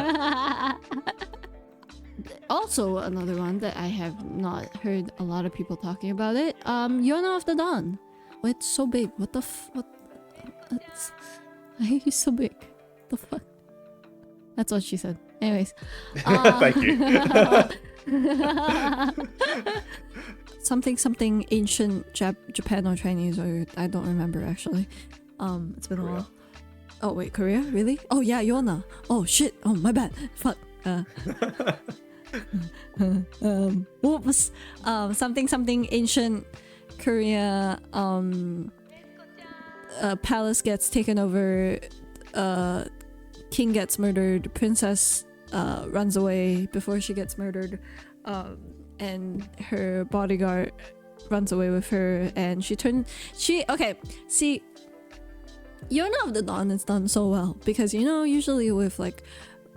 Also, another one that I have not heard a lot of people talking about it. Yona of the Dawn. Oh, it's so big. What the what? Why are you so big? The fuck? That's what she said. Anyways. Thank you. something ancient Japan or Chinese, or I don't remember actually. It's been a while. Oh wait, Korea? Really? Oh yeah, Yona. Oh shit. Oh my bad. Fuck. Whoops. Something ancient Korea. Palace gets taken over. King gets murdered. Princess runs away before she gets murdered. And her bodyguard runs away with her, and okay, see, Yona of the Dawn is done so well because, you know, usually with like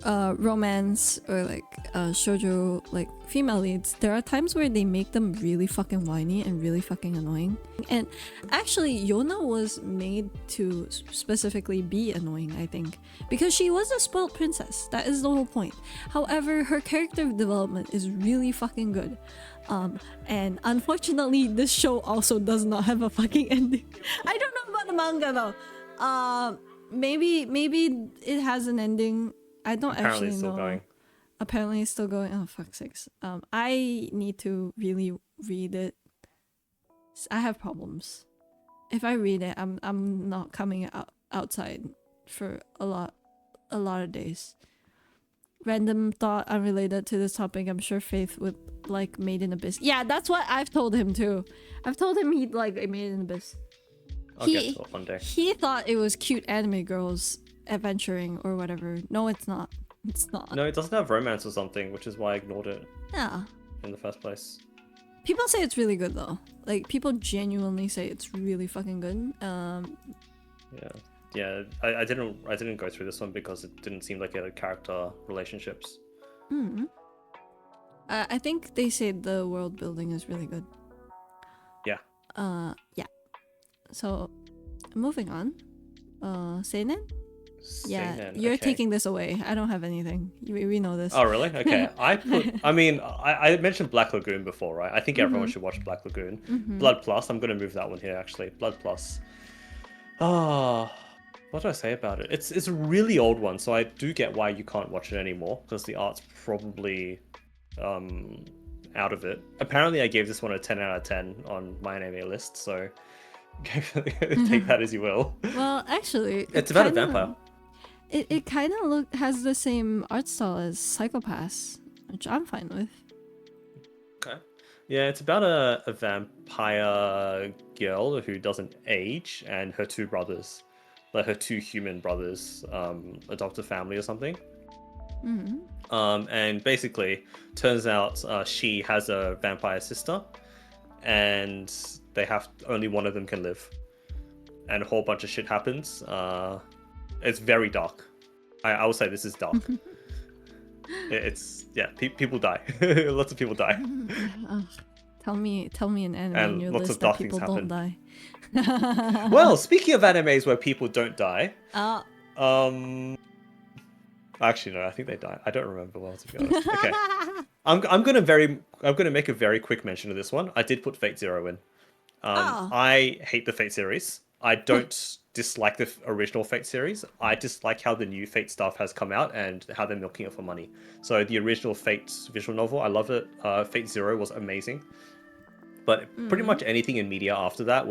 romance or like shoujo, like female leads, there are times where they make them really fucking whiny and really fucking annoying. And actually, Yona was made to specifically be annoying, I think, because she was a spoiled princess. That is the whole point. However, her character development is really fucking good. And unfortunately, this show also does not have a fucking ending. I don't know about the manga though. Maybe it has an ending. I don't Apparently actually it's still know. going. Apparently it's still going. Oh, fuck's sakes. I need to really read it. I have problems. If I read it, I'm not coming outside for a lot of days. Random thought unrelated to this topic. I'm sure Faith would like Made in Abyss. Yeah, that's what I've told him too. I've told him he'd like Made in Abyss. I'll get to it one day. He thought it was cute anime girls adventuring or whatever. No, it's not. It's not. No, it doesn't have romance or something, which is why I ignored it Yeah. in the first place. People say it's really good though. Like, people genuinely say it's really fucking good. Yeah. I didn't go through this one because it didn't seem like it had character relationships. I think they say the world building is really good. Yeah. Yeah. So, moving on. Seinen? Yeah, Seinen, you're okay. taking this away. I don't have anything. We know this. Oh, really? Okay. I mentioned Black Lagoon before, right? I think everyone should watch Black Lagoon. Blood Plus, I'm going to move that one here, actually. Blood Plus. What do I say about it? It's a really old one, so I do get why you can't watch it anymore, because the art's probably out of it. Apparently, I gave this one a 10 out of 10 on my anime list, so take that as you will. Well, actually, It's about a vampire. It kind of has the same art style as Psycho-Pass, which I'm fine with. Okay. Yeah, it's about a vampire girl who doesn't age, and her two brothers, like her two human brothers, adopt a family or something. And basically, turns out she has a vampire sister, and only one of them can live, and a whole bunch of shit happens. It's very dark. I will say this is dark. People die. Lots of people die. Tell me an anime And on your lots list of that dark people things don't die. Well, speaking of animes where people don't die, actually no, I think they die. I don't remember well, to be honest. Okay, I'm gonna make a very quick mention of this one. I did put Fate Zero in. Oh. I hate the Fate series. I don't dislike the original Fate series. I dislike how the new Fate stuff has come out and how they're milking it for money. So the original Fate visual novel, I love it. Fate Zero was amazing, but pretty much anything in media after that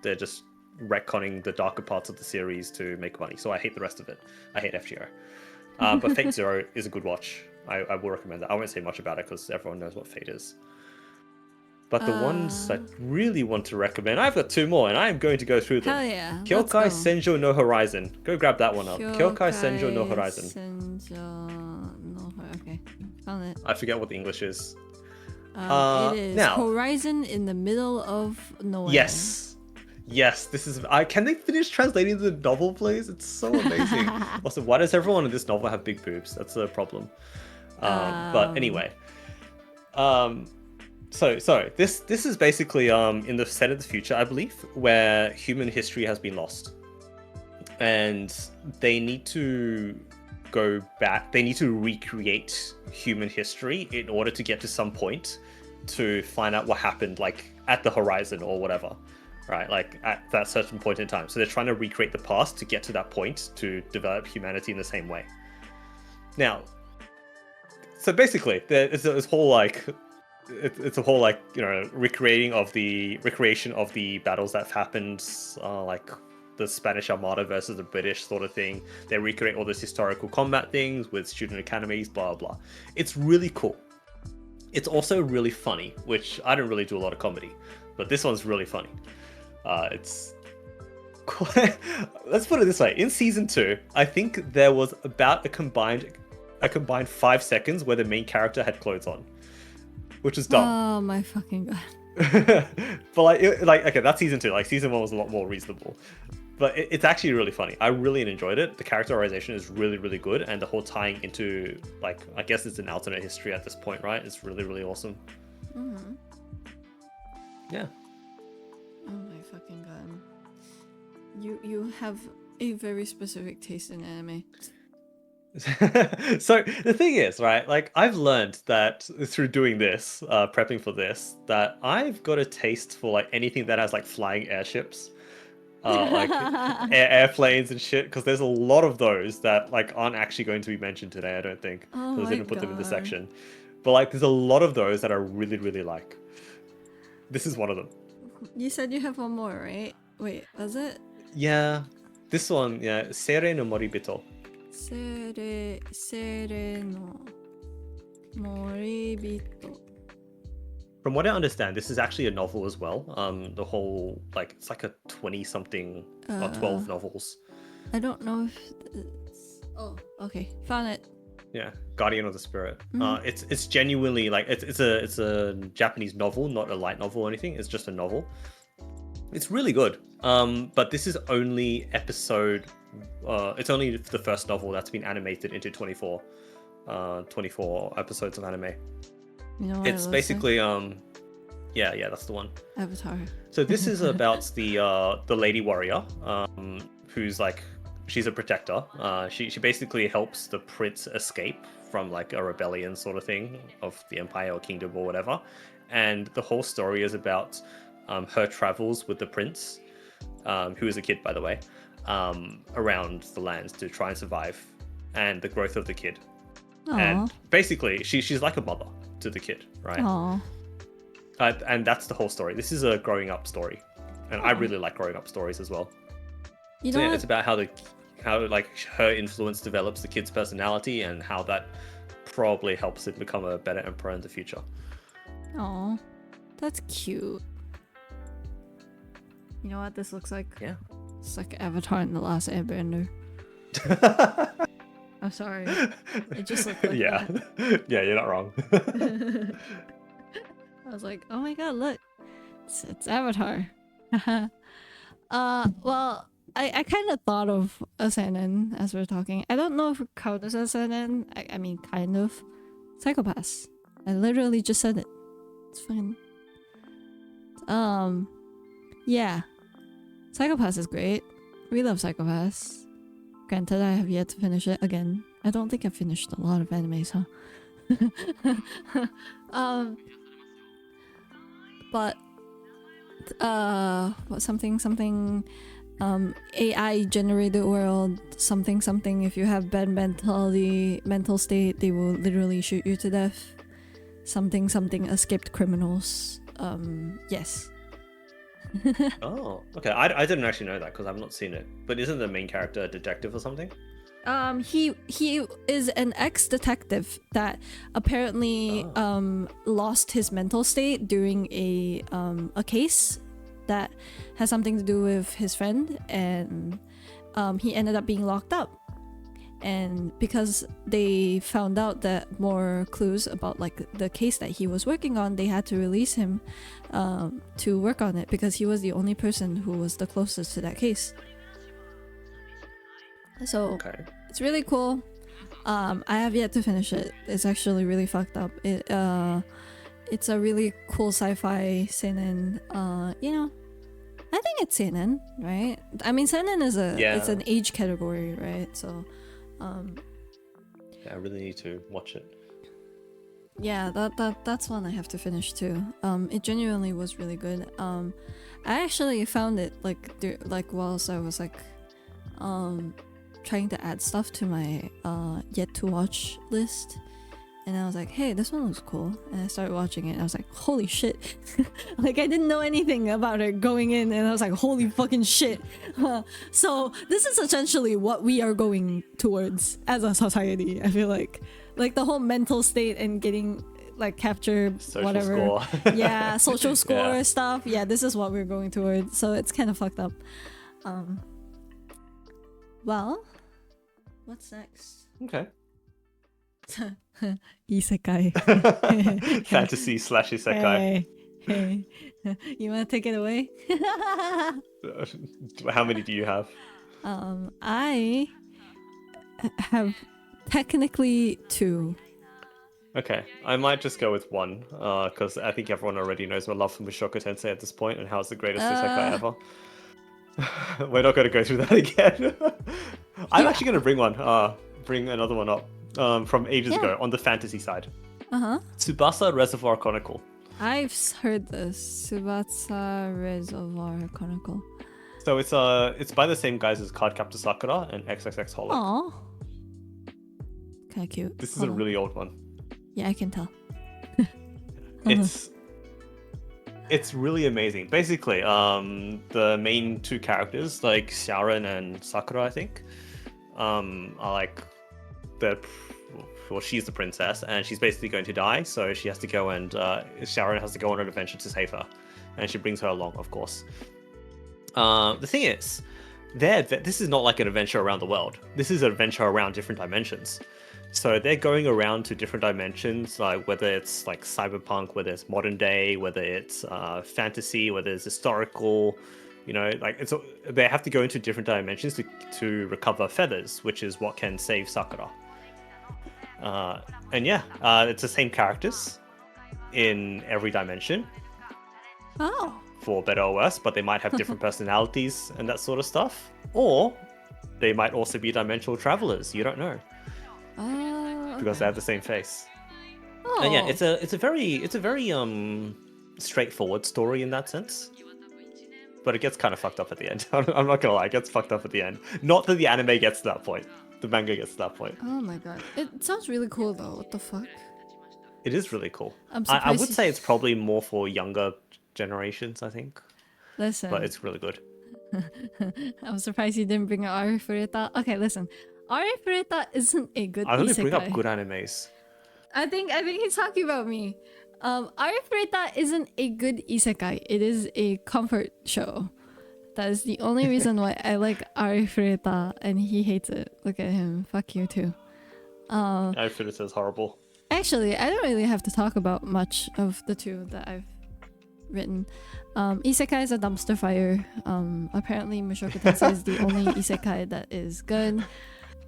they're just retconning the darker parts of the series to make money. So I hate the rest of it. I hate FGO. But Fate Zero is a good watch. I will recommend that. I won't say much about it because everyone knows what Fate is. But the ones I really want to recommend, I've got 2 more, and I am going to go through them. Hell yeah. Kyokai Senjo no Horizon. Go grab that one up. Kyokai Senjo no Horizon. Okay, found it. I forget what the English is. It is now, Horizon in the middle of nowhere. Yes. This is. Can they finish translating the novel, please? It's so amazing. Also, why does everyone in this novel have big boobs? That's a problem. But anyway. So this is basically in the set of the future, I believe, where human history has been lost, and they need to go back. They need to recreate human history in order to get to some point to find out what happened, like at the horizon or whatever, right? Like at that certain point in time. So they're trying to recreate the past to get to that point to develop humanity in the same way. Now, so basically, there's this whole like. It's a whole like recreation of the battles that happened, like the Spanish Armada versus the British sort of thing. They recreate all those historical combat things with student academies, blah blah. It's really cool. It's also really funny, which I don't really do a lot of comedy, but this one's really funny. It's let's put it this way: in season 2, I think there was about a combined 5 seconds where the main character had clothes on. Which is dumb. Oh my fucking god. But okay, that's season 2. Like season 1 was a lot more reasonable. But it's actually really funny. I really enjoyed it. The characterization is really, really good, and the whole tying into like I guess it's an alternate history at this point, right? It's really, really awesome. Mm-hmm. Yeah. Oh my fucking god. You have a very specific taste in anime. So the thing is, right, like I've learned that through doing this, prepping for this, that I've got a taste for like anything that has like flying airships, like airplanes and shit, because there's a lot of those that like aren't actually going to be mentioned today, I don't think, because I didn't put them in the section. But like there's a lot of those that I really, really like. This is one of them. You said you have one more, right? Wait, was it? Yeah, this one, yeah, Sere no Moribito. Sere no Moribito. From what I understand, this is actually a novel as well. The whole like it's like a 20-something or 12 novels. I don't know if it's... Oh, okay, found it. Yeah, Guardian of the Spirit. It's genuinely like it's a Japanese novel, not a light novel or anything. It's just a novel. It's really good. But this is only episode. It's only the first novel that's been animated into 24 episodes of anime. You know what it's basically yeah, that's the one. Avatar. So this is about the lady warrior, who's like she's a protector. She basically helps the prince escape from like a rebellion sort of thing of the empire or kingdom or whatever. And the whole story is about her travels with the prince, who is a kid by the way, around the lands to try and survive, and the growth of the kid. Aww. And basically she's like a mother to the kid, right? Aww. And that's the whole story. This is a growing up story, and I really like growing up stories as well. You So know yeah, what? it's about how like her influence develops the kid's personality and how that probably helps it become a better emperor in the future. Aw, that's cute. You know what this looks like? Yeah. It's like Avatar in the Last Airbender. I'm sorry. It just looked like yeah. that. Yeah, you're not wrong. I was like, oh my god, look. It's Avatar. Well, I kind of thought of a seinen as we are talking. I don't know if it counts as a seinen. I mean, kind of. Psychopaths. I literally just said it. It's fine. Yeah. Psychopaths is great. We love Psychopaths. Granted, I have yet to finish it again. I don't think I've finished a lot of animes, huh? But what something AI generated world, something. If you have bad mental state, they will literally shoot you to death. Something escaped criminals. Yes. Oh, okay. I didn't actually know that because I've not seen it. But isn't the main character a detective or something? He is an ex-detective that apparently lost his mental state during a case that has something to do with his friend, and he ended up being locked up. And because they found out that more clues about like the case that he was working on, they had to release him to work on it because he was the only person who was the closest to that case. So Okay. it's really cool. I have yet to finish it. It's actually really fucked up. It's a really cool sci-fi seinen. You know, I think it's seinen, right? I mean, seinen is it's an age category, right? So, yeah, I really need to watch it. yeah, that's one I have to finish too. It genuinely was really good. I actually found it like whilst I was like, trying to add stuff to my yet to watch list, and I was like, hey, this one looks cool, and I started watching it and I was like, holy shit. Like I didn't know anything about it going in, and I was like, holy fucking shit. So this is essentially what we are going towards as a society. I feel like the whole mental state and getting like captured Social whatever score. yeah, social score Yeah. stuff. Yeah, this is what we're going towards, so it's kind of fucked up. Well, what's next? Okay. Isekai. Fantasy / isekai. Hey. You want to take it away? How many do you have? I have technically 2. Okay, I might just go with one, because I think everyone already knows my love for Mushoku Tensei at this point and how it's the greatest isekai ever. We're not going to go through that again. I'm actually going to bring another one up from ages ago on the fantasy side. Tsubasa Reservoir Chronicle. I've heard this. Tsubasa Reservoir Chronicle. So it's by the same guys as Cardcaptor Sakura and XXX Holic. Aww. Kind of cute. This is a really old one. Yeah, I can tell. It's really amazing. Basically, the main 2 characters, like Sharon and Sakura, I think, are like she's the princess, and she's basically going to die, so she has to go and Sharon has to go on an adventure to save her, and she brings her along, of course. The thing is, this is not like an adventure around the world. This is an adventure around different dimensions. So they're going around to different dimensions, like whether it's like cyberpunk, whether it's modern day, whether it's fantasy, whether it's historical, you know, like they have to go into different dimensions to recover feathers, which is what can save Sakura. And yeah, it's the same characters in every dimension. Oh. For better or worse, but they might have different personalities and that sort of stuff. Or they might also be dimensional travelers. You don't know. Because they have the same face. Oh. And yeah, it's a very straightforward story in that sense. But it gets kind of fucked up at the end. I'm not gonna lie, it gets fucked up at the end. Not that the anime gets to that point. The manga gets to that point. Oh my god. It sounds really cool though. What the fuck? It is really cool. I would say it's probably more for younger generations, I think. Listen. But it's really good. I'm surprised you didn't bring up Ari Fureta. Okay, listen. Ari Fureta isn't a good I only isekai. bring up good animes. I think he's talking about me. Ari Fureta isn't a good isekai. It is a comfort show. That is the only reason why I like Ari Fureta, and he hates it. Look at him. Fuck you too. Ari Fureta is horrible. Actually, I don't really have to talk about much of the 2 that I've written. Isekai is a dumpster fire. Apparently Mushoku Tensei is the only isekai that is good.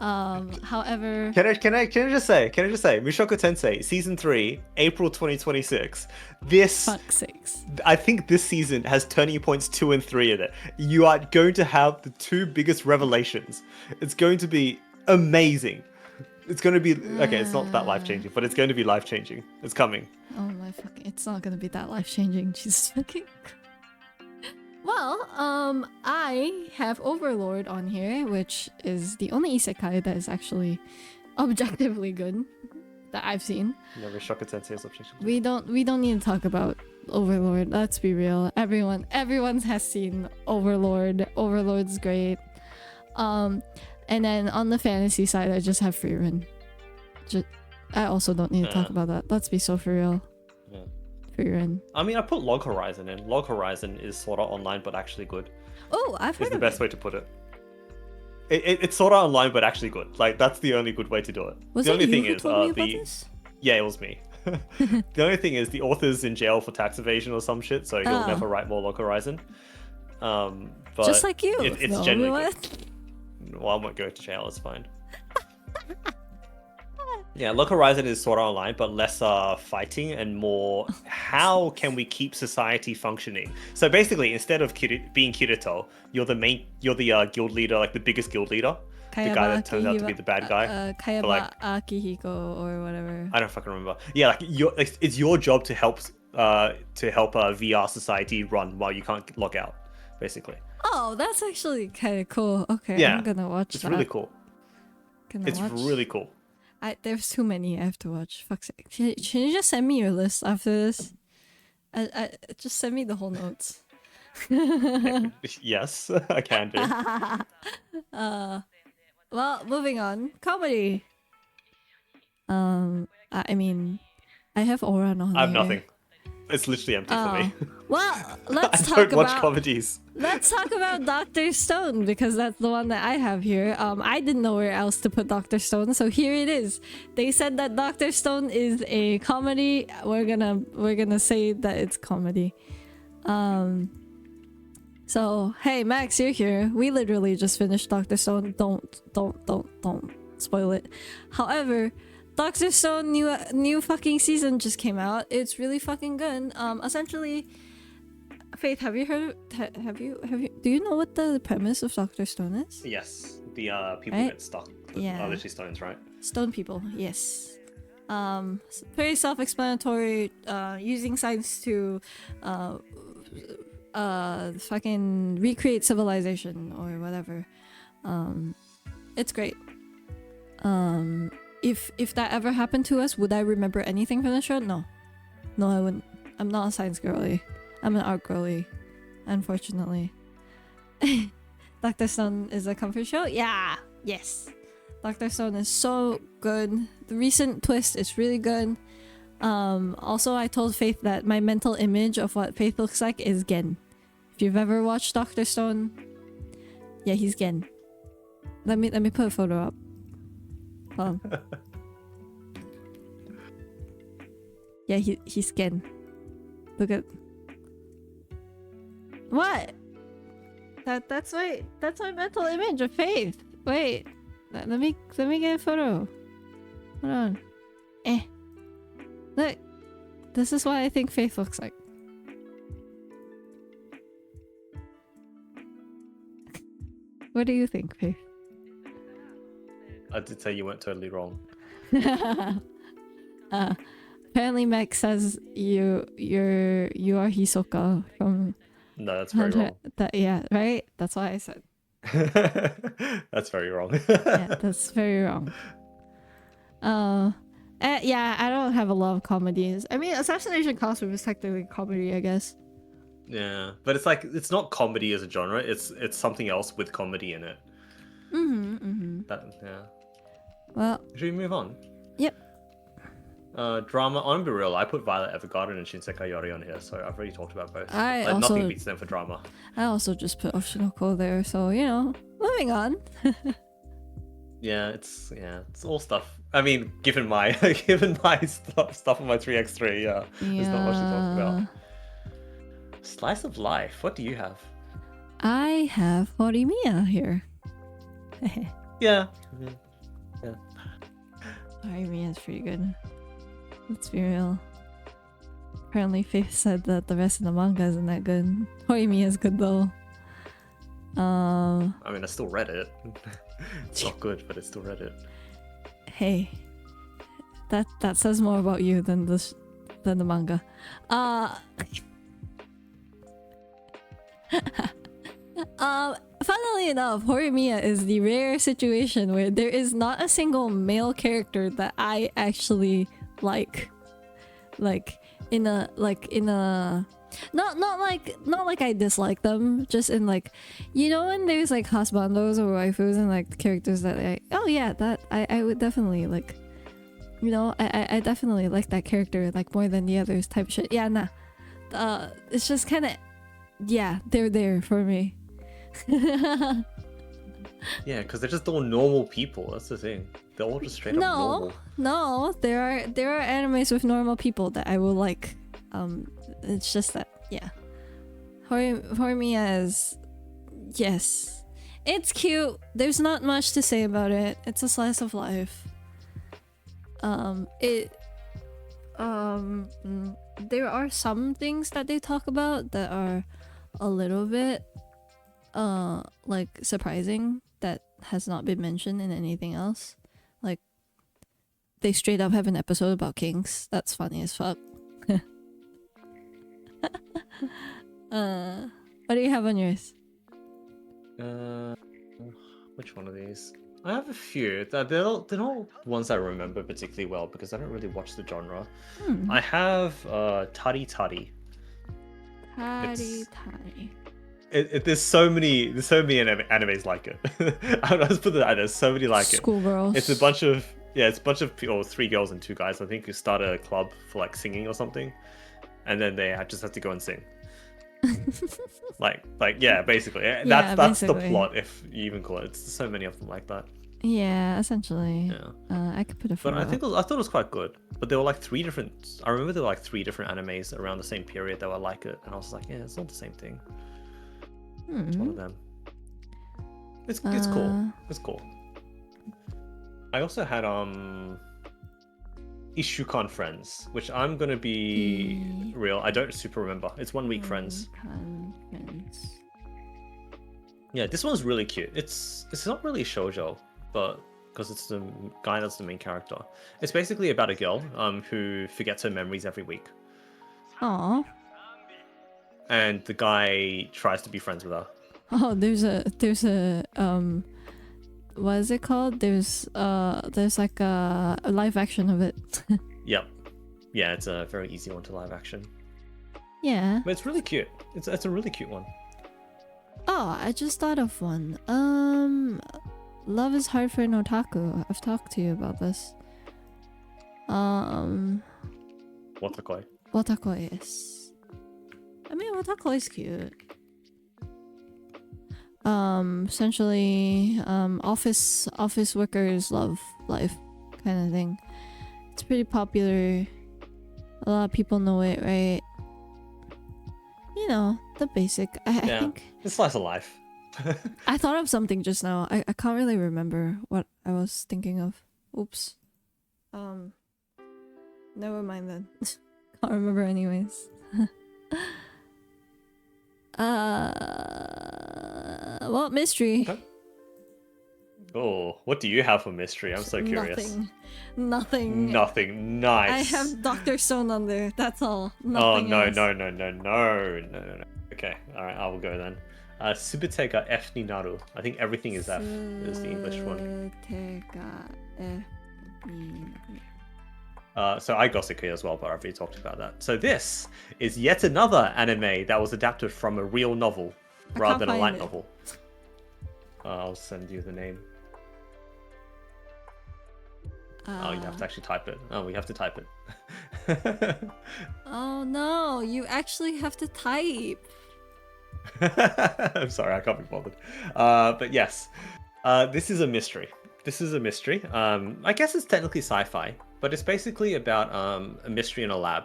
However, Can I just say Mushoku Tensei season 3, April 2026. This fuck's sakes. I think this season has turning points 2 and 3 in it. You are going to have the 2 biggest revelations. It's going to be amazing. It's going to be okay, it's not that life-changing, but it's going to be life-changing. It's coming. Oh my fucking, it's not gonna be that life-changing. Jesus fucking. Well, I have Overlord on here, which is the only isekai that is actually objectively good that I've seen. Never Shaka Tensei is objectively. We don't need to talk about Overlord. Let's be real. Everyone has seen Overlord. Overlord's great. And then on the fantasy side, I just have Frieren. I also don't need to talk about that. Let's be so for real. Yeah. Frieren. I mean, I put Log Horizon in. Log Horizon is sort of online, but actually good. Oh, I've heard Is the of best it. way to put it. It's sort of online, but actually good. Like, that's the only good way to do it. Was The it only you thing who is, told me about this? Yeah, it was me. The only thing is, the author's in jail for tax evasion or some shit, so he'll never write more Log Horizon. But Just like you. It's no, generally what? good. Well, I won't go to jail. It's fine. Yeah, Log Horizon is sort of online, but less fighting and more how can we keep society functioning. So basically, instead of being Kirito, you're the guild leader, like the biggest guild leader, the guy that turns out to be the bad guy. Kayaba like, Akihiko or whatever. I don't fucking remember. Yeah, like it's your job to help VR society run while you can't log out, basically. Oh, that's actually kind of cool. Okay, Yeah, I'm gonna watch it's that. really cool. It's Really cool. There's too many I have to watch. Fuck's sake. Can you just send me your list after this? I just send me the whole notes. Yes, I can do. Well, moving on. Comedy. I mean, I have Oran on I have here. nothing. It's literally empty for me. Well, let's I talk don't watch about comedies. let's talk about Dr. Stone because that's the one that I have here. I didn't know where else to put Dr. Stone, so here it is. They said that Dr. Stone is a comedy. We're gonna say that it's comedy. So hey Max, you're here. We literally just finished Dr. Stone. Don't spoil it. However, Dr. Stone new fucking season just came out. It's really fucking good. Essentially, Faith, have you heard? Have you? Do you know what the premise of Dr. Stone is? Yes, the people Right? get stuck. Yeah. Literally stones, right? Stone people, yes. Very self-explanatory. Using science to, fucking recreate civilization or whatever. It's great. If that ever happened to us, would I remember anything from the show? No, I wouldn't. I'm not a science girly. I'm an art girly, unfortunately. Dr. Stone is a comfort show? Yeah, yes. Dr. Stone is so good. The recent twist is really good. Also, I told Faith that my mental image of what Faith looks like is Gen. If you've ever watched Dr. Stone, yeah, he's Gen. Let me put a photo up. Hold on. Yeah, he's Gen. Look at what? That's my mental image of Faith. Wait, let me get a photo. Hold on. Look, this is what I think Faith looks like. What do you think, Faith? I did say you weren't totally wrong. Apparently, Meg says you are Hisoka from. No, that's very wrong. Yeah, right. That's what I said. That's very wrong. Yeah, that's very wrong. Yeah, I don't have a lot of comedies. I mean, Assassination Costume is technically comedy, I guess. Yeah, but it's like it's not comedy as a genre. It's something else with comedy in it. Yeah. Well, Should we move on? yep. Drama. I'm be real. I put Violet Evergarden and Shinsekai Yori on here, so I've already talked about both. Nothing beats them for drama. I also just put Oshinoko there, so you know. Moving on. Yeah, it's all stuff. I mean, given my stuff on my 3x3, yeah, there's not much to talk about. Slice of life. What do you have? I have Horimiya here. Yeah. Horimiya is pretty good. Let's be real. Apparently, Faith said that the rest of the manga isn't that good. Horimiya is good though. I mean, I still read it. It's not good, but I still read it. Hey, that says more about you than the manga. Funnily enough, Horimiya is the rare situation where there is not a single male character that I actually like. Like in a not like I dislike them, just in like, you know, when there's like husbandos or waifus and like characters that oh yeah, that I would definitely like, you know, I definitely like that character like more than the others type shit. Yeah, nah. It's just kind of, yeah, they're there for me. Yeah, because they're just all normal people. That's the thing. They're all just straight up normal. No, there are animes with normal people that I will like. It's just that, yeah. Horimiya is, yes, it's cute. There's not much to say about it. It's a slice of life. There are some things that they talk about that are a little bit like surprising that has not been mentioned in anything else. Like, they straight up have an episode about kings. That's funny as fuck. What do you have on yours? Which one of these? I have a few. They're not ones I remember particularly well because I don't really watch the genre. I have Tari Tari. Tari Tari. There's so many animes like it. I'll just put that. There's so many like it. Schoolgirls. It's a bunch of people, 3 girls and 2 guys. I think who start a club for like singing or something, and then they just have to go and sing. like yeah, basically. That's basically the plot, if you even call it. It's so many of them like that. Yeah, essentially. Yeah. I could put a photo. But I thought it was quite good. But there were like 3 different. I remember there were like 3 different animes around the same period that were like it, and I was like, yeah, it's not the same thing. It's one of them. It's cool. It's cool. I also had Ishukan Friends, which I'm gonna be real. I don't super remember. It's 1 week Friends. Yeah, this one's really cute. It's not really shoujo, but because it's the guy that's the main character. It's basically about a girl who forgets her memories every week. Aww. And the guy tries to be friends with her. Oh, there's a what is it called? There's like a live action of it. Yep. Yeah, it's a very easy one to live action. Yeah. But it's really cute. It's a really cute one. Oh, I just thought of one. Love is Hard for an Otaku. I've talked to you about this. Watakoi. Watakoi is. I mean, Watakoi is cute. Essentially, office workers love life kind of thing. It's pretty popular. A lot of people know it, right? You know, the basic. I think it's slice of life. I thought of something just now. I can't really remember what I was thinking of. Oops. Never mind then. Can't remember anyways. Well, mystery. Okay. Oh, what do you have for mystery? I'm so curious. Nothing. Nice. I have Dr. Stone on there. That's all. Nothing else. No. Okay, all right, I will go then. Subite ga F ni naru. I think everything is F. Is the English one. So I Goseku as well, but I've already talked about that. So this is yet another anime that was adapted from a real novel rather than a light novel. I'll send you the name. Oh, you have to actually type it. Oh, we have to type it. Oh no, you actually have to type. I'm sorry, I can't be bothered. But yes, this is a mystery. I guess it's technically sci-fi, but it's basically about a mystery in a lab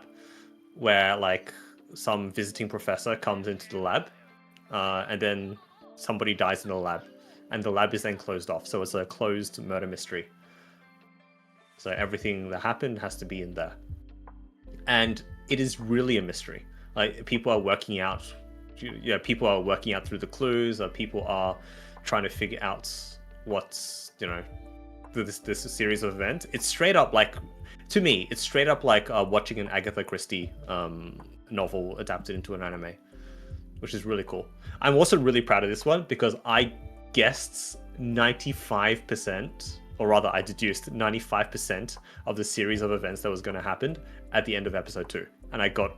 where like some visiting professor comes into the lab and then somebody dies in the lab and the lab is then closed off. So it's a closed murder mystery. So everything that happened has to be in there. And it is really a mystery. Like people are working out through the clues, or people are trying to figure out what's, this series of events. It's straight up like, to me, it's straight up like watching an Agatha Christie novel adapted into an anime. which is really cool. I'm also really proud of this one because I guessed 95%, or rather, I deduced 95% of the series of events that was going to happen at the end of episode 2, and I got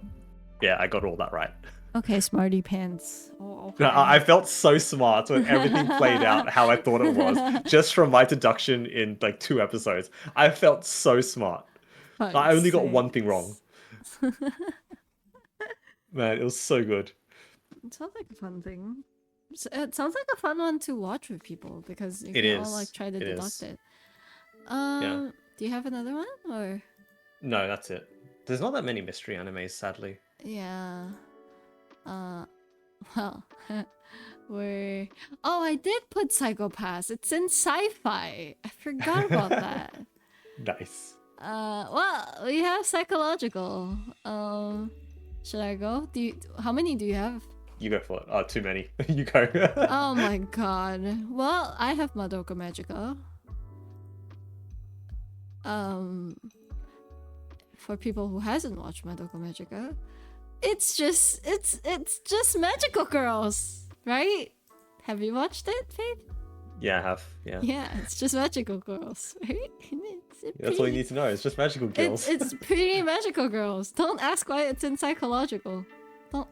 all that right. Okay, smarty pants. Oh, okay. I felt so smart when everything played out how I thought it was, just from my deduction in like 2 episodes. I felt so smart. I only got one thing wrong. Man, it was so good. It sounds like a fun thing. It sounds like a fun one to watch with people because you It can all is. like try to It deduct is. it. Yeah. Do you have another one or? No, that's it. There's not that many mystery animes, sadly. Yeah. Well, we're. Oh, I did put Psychopaths. It's in sci-fi. I forgot about that. Nice. Well, we have psychological. Should I go? How many do you have? You go for it. Oh, too many. You go. Oh my god. Well, I have Madoka Magica. For people who hasn't watched Madoka Magica, it's just magical girls, right? Have you watched it, Faith? Yeah, I have. Yeah. Yeah, it's just magical girls, right? That's all you need to know. It's just magical girls. It's pretty magical girls. Don't ask why it's in psychological. Don't.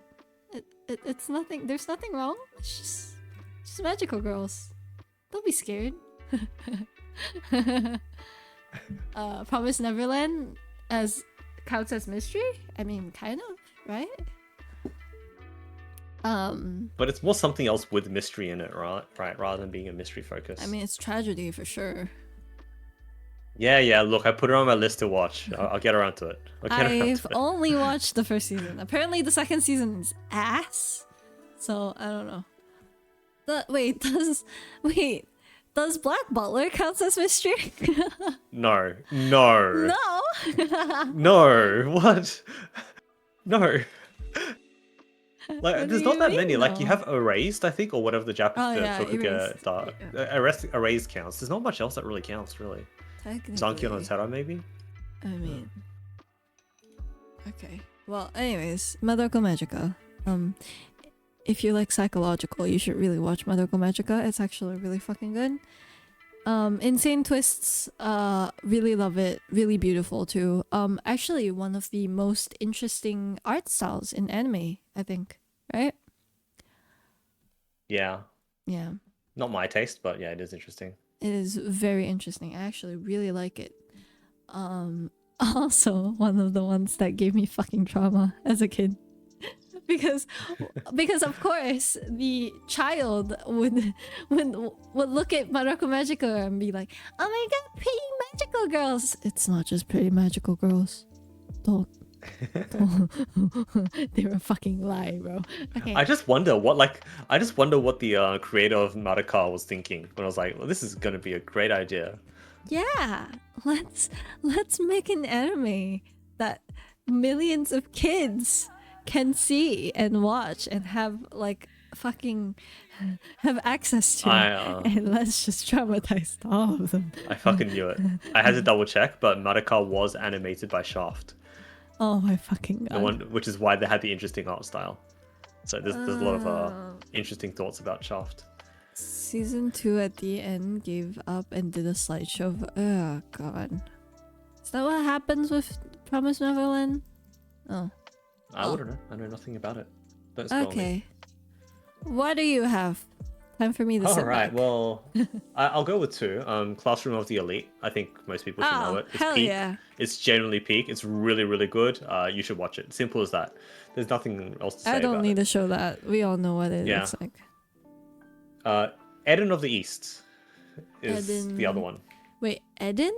It's nothing. There's nothing wrong. It's just magical girls. Don't be scared. Promise Neverland counts as mystery. I mean, kind of, right? But it's more something else with mystery in it, right? Right, rather than being a mystery focus. I mean, it's tragedy for sure. Yeah. Look, I put her on my list to watch. I'll get around to it. I've only watched the first season. Apparently, the second season is ass. So I don't know. Does Black Butler count as mystery? No. No. No. What? No. Like, What there's do not you that mean, many. Like, you though? have Erased, I think, or whatever the Japanese Erased. Erased counts. There's not much else that really counts, really. Zankyo no Technically. Terra, maybe? I mean. Okay. Well, anyways, Madoka Magica. If you like psychological, you should really watch Madoka Magica. It's actually really fucking good. Insane twists, really love it. Really beautiful too. Actually one of the most interesting art styles in anime, I think. Right? Yeah. Yeah. Not my taste, but yeah, it is interesting. It is very interesting. I actually really like it. Also one of the ones that gave me fucking trauma as a kid. because of course the child would look at Madoka Magica and be like, oh my god, pretty magical girls. It's not just pretty magical girls. Don't. They were a fucking lie, bro. Okay. I just wonder what the creator of Madoka was thinking when I was like, well, this is gonna be a great idea. Yeah, let's make an anime that millions of kids can see and watch and have like fucking have access to, and let's just traumatize all of them. I fucking knew it. I had to double check, but Madoka was animated by Shaft. Oh my fucking god. The one, which is why they had the interesting art style. So there's a lot of interesting thoughts about Shaft. Season 2 at the end gave up and did a slideshow of, oh god. Is that what happens with Promise Neverland? Oh. I wouldn't know. I know nothing about it. Don't spoil me. Okay. What do you have? Time for me to sit Alright, back. well, I'll go with 2. Classroom of the Elite. I think most people should know it. It's hell peak. yeah. It's genuinely peak. It's really, really good. You should watch it. Simple as that. There's nothing else to say I don't about need it. to show that. We all know what it looks like. Eden of the East is Eden... the other one. Wait, Eden?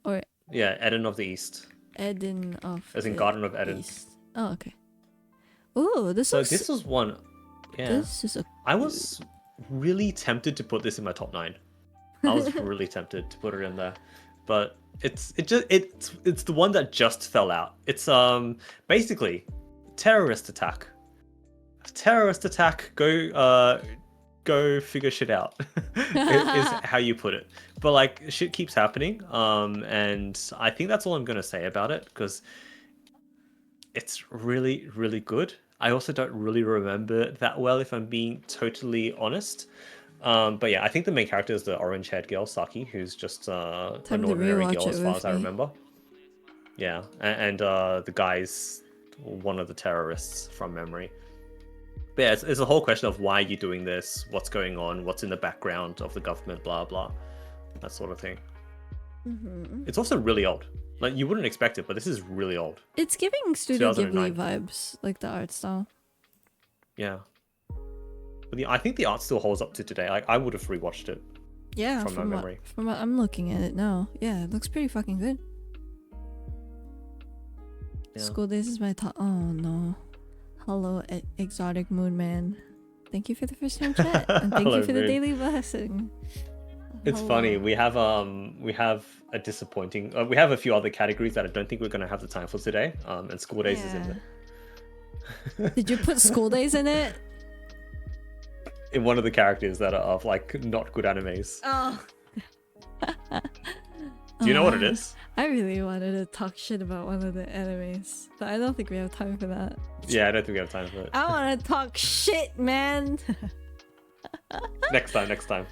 Or Yeah, Eden of the East. Eden of As in Garden of Eden. East. Oh, okay. Ooh, this So looks... this was one... Yeah. This is a... I was really tempted to put this in my top 9. I was really tempted to put it in there. But it's the one that just fell out. It's basically terrorist attack. Terrorist attack, go figure shit out. is how you put it. But like shit keeps happening. And I think that's all I'm gonna say about it because it's really, really good. I also don't really remember it that well, if I'm being totally honest. But yeah, I think the main character is the orange-haired girl, Saki, who's just an Time to ordinary rewatch girl it as far with as I me. remember. Yeah, and the guy's one of the terrorists from memory. But yeah, it's a whole question of why you're doing this, what's going on, what's in the background of the government, blah blah, that sort of thing. It's also really old. Like, you wouldn't expect it, but this is really old. It's giving Studio Ghibli 2009. vibes, like the art style. Yeah. But I think the art still holds up to today. Like, I would have rewatched it. Yeah, From my memory. From what I'm looking at it now, yeah, it looks pretty fucking good. Yeah. School Days is my top. Oh no. Hello, Exotic Moon Man. Thank you for the first time chat, and thank Hello, you for the Moon. daily blessing. It's Hello. funny. We have a disappointing. We have a few other categories that I don't think we're gonna have the time for today. And School Days is in there. Did you put School Days in it? In one of the characters that are of like not good animes. Oh. Do you know what it is? I really wanted to talk shit about one of the animes, but I don't think we have time for that. Yeah, I don't think we have time for it. I want to talk shit, man. Next time. Next time.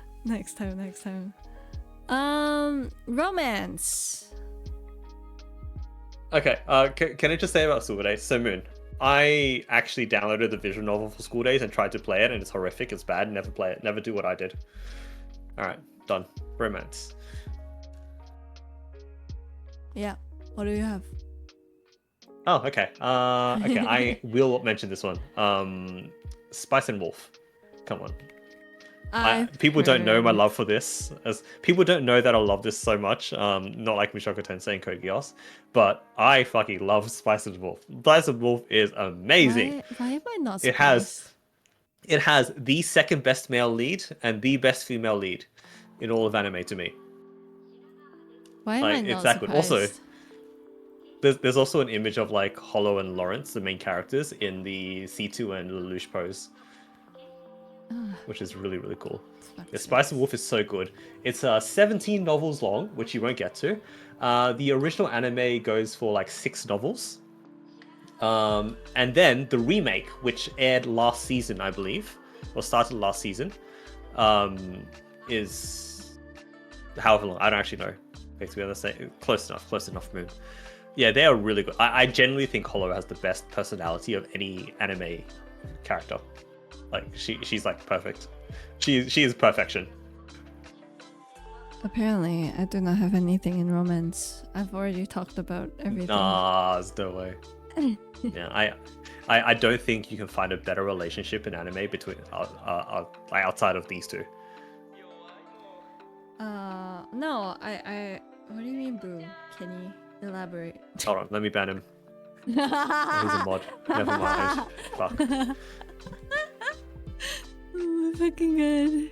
Romance. Okay. Can I just say about School Days? So Moon, I actually downloaded the visual novel for School Days and tried to play it, and it's horrific. It's bad. Never play it. Never do what I did. All right, done. Romance. Yeah. What do you have? Oh, okay. Okay, I will mention this one. Spice and Wolf. Come on. People don't know my love for this. As people don't know that I love this so much. Not like Mushoku Tensei and Code Geass, but I fucking love Spice and Wolf. Spice and Wolf is amazing. Why am I not surprised? It has the second best male lead and the best female lead in all of anime to me. Why am I not it's that good. Also, surprised? there's also an image of like Hollow and Lawrence, the main characters, in the C2 and Lelouch pose, which is really, really cool. Yeah, Spice and Wolf is so good. It's 17 novels long, which you won't get to. The original anime goes for like 6 novels. And then the remake, which aired last season, I believe, or started last season, is however long. I don't actually know. Basically, let's say close enough, Moon. Yeah, they are really good. I genuinely think Hollow has the best personality of any anime character. Like, she's like perfect. She is perfection. Apparently, I do not have anything in romance. I've already talked about everything. Nah, there's no way. Yeah, I don't think you can find a better relationship in anime between outside of these two. No, I. What do you mean, Boo? Can you elaborate? Hold on, let me ban him. He's a mod. Never mind. Fuck. Oh, fucking good.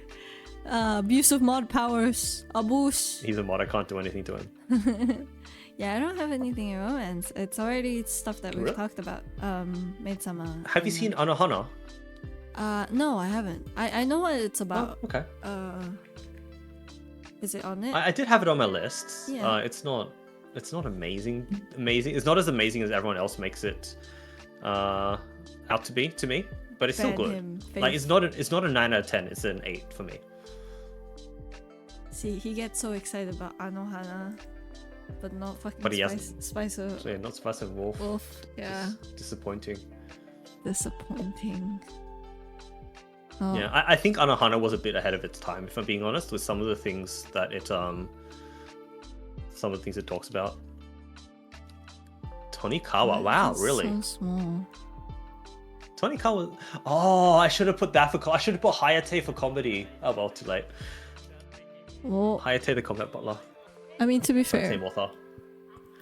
Abuse of mod powers. Abuse. He's a mod. I can't do anything to him. Yeah, I don't have anything in romance. It's already stuff that we've Really? talked about. Maid-sama. Have you seen Anohana? No, I haven't. I know what it's about. Oh, okay. Is it on it? I did have it on my list. Yeah. It's not amazing. It's not as amazing as everyone else makes it out to be to me, but it's still Ban good. him, Like, face. it's not a 9 out of 10. It's an 8 for me. See, he gets so excited about Anohana, but not fucking But he Spice of So yeah, not Spice and Wolf. Wolf. Yeah, It's disappointing. disappointing. Oh. Yeah, I think Anohana was a bit ahead of its time, if I'm being honest, with some of the things that it talks about. Tonikawa, wow, It's really? So small. Tonikawa. Oh, I should have put that for. I should have put Hayate for comedy. Oh well, too late. Well, Hayate the combat butler. I mean, to be fair, Same author.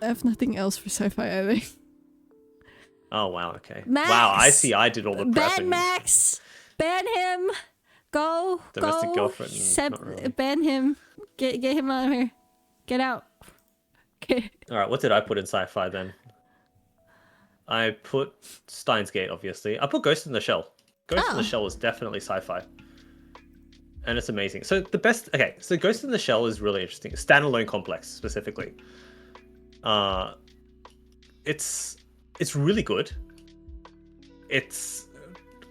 I have nothing else for sci-fi either. Oh wow, okay. Max! Wow, I see. I did all the Ban prepping. Max! Ban him! Go! Domestic go! girlfriend, not really. Ban him! Get him out of here! Get out! Okay. All right, what did I put in sci-fi then? I put Steins Gate, obviously. I put Ghost in the Shell. Ghost in the Shell is definitely sci-fi. And it's amazing. So so Ghost in the Shell is really interesting. Standalone complex, specifically. It's really good. it's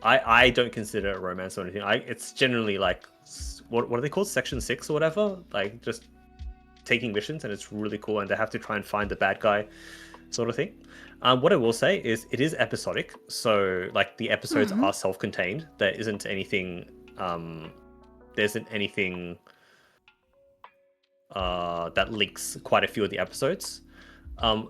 I don't consider it romance or anything. It's generally like what are they called, section 6 or whatever, like just taking missions, and it's really cool, and they have to try and find the bad guy sort of thing. What I will say is it is episodic, so like the episodes are self-contained. There isn't anything that links quite a few of the episodes,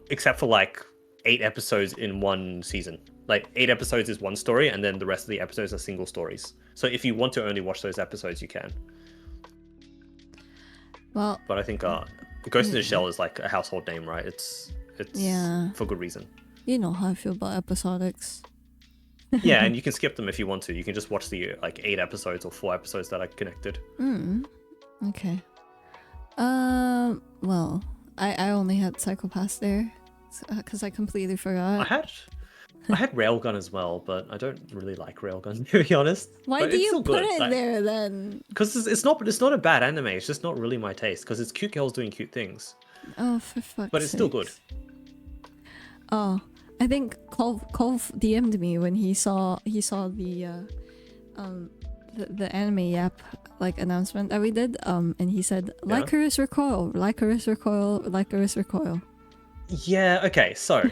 except for like 8 episodes in one season. Like 8 episodes is one story, and then the rest of the episodes are single stories. So if you want to only watch those episodes, you can. Well, but I think Ghost in the Shell is like a household name, right? It's for good reason. You know how I feel about episodics. Yeah, and you can skip them if you want to. You can just watch the like 8 episodes or 4 episodes that are connected. Okay. Well, I only had Psychopaths there because I completely forgot. I had Railgun as well, but I don't really like Railgun, to be honest. Why but do it's you still put good. it there then? Because it's not a bad anime. It's just not really my taste. Because it's cute girls doing cute things. Oh, for fuck's sake. But it's still good. Oh, I think Cole DM'd me when he saw the anime Yap like announcement that we did. And he said Lycoris Recoil, Lycoris Recoil, Lycoris Recoil. Yeah. Okay. So.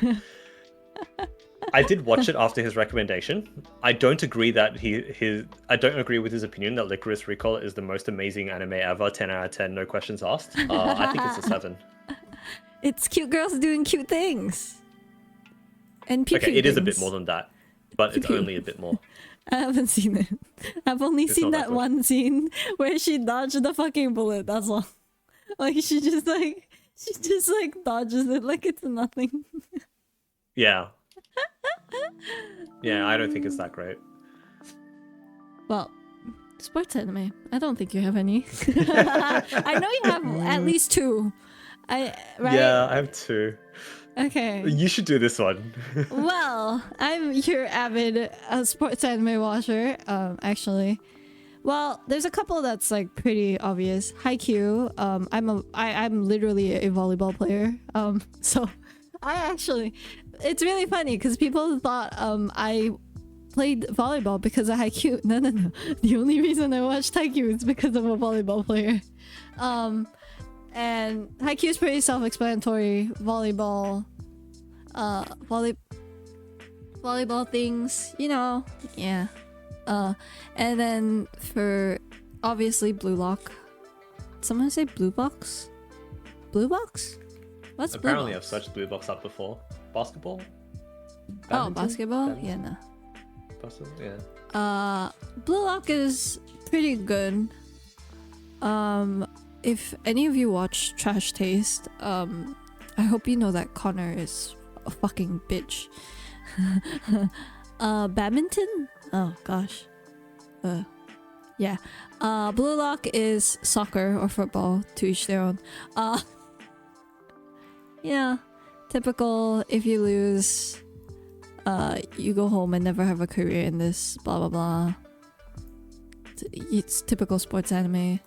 I did watch it after his recommendation. I don't agree that I don't agree with his opinion that Licorice Recall is the most amazing anime ever. 10 out of 10, no questions asked. I think it's a 7. It's cute girls doing cute things. And pew okay, it is a bit more than that, but it's only a bit more. I haven't seen it. I've only seen that one scene where she dodged the fucking bullet. That's all. Like she just dodges it like it's nothing. Yeah. Yeah, I don't think it's that great. Well, sports anime. I don't think you have any. I know you have at least 2. Right? Yeah, I have 2. Okay. You should do this one. Well, I'm your avid sports anime watcher. Actually, well, there's a couple that's like pretty obvious. Haikyuu. I'm literally a volleyball player. So it's really funny because people thought I played volleyball because of Haikyuu. No. The only reason I watched Haikyuu is because I'm a volleyball player. And Haikyuu is pretty self-explanatory. Volleyball things, you know. Yeah. And then for obviously Blue Lock. Someone say Blue Box? Blue Box? What's Apparently Blue Box? I've searched Blue Box up before. Basketball? Oh, basketball? Badminton? Yeah, no. Basketball? Yeah. Blue Lock is pretty good. If any of you watch Trash Taste, I hope you know that Connor is a fucking bitch. Badminton? Oh gosh. Yeah. Blue Lock is soccer or football, to each their own. Yeah. Typical, if you lose, you go home and never have a career in this, blah blah blah. It's typical sports anime.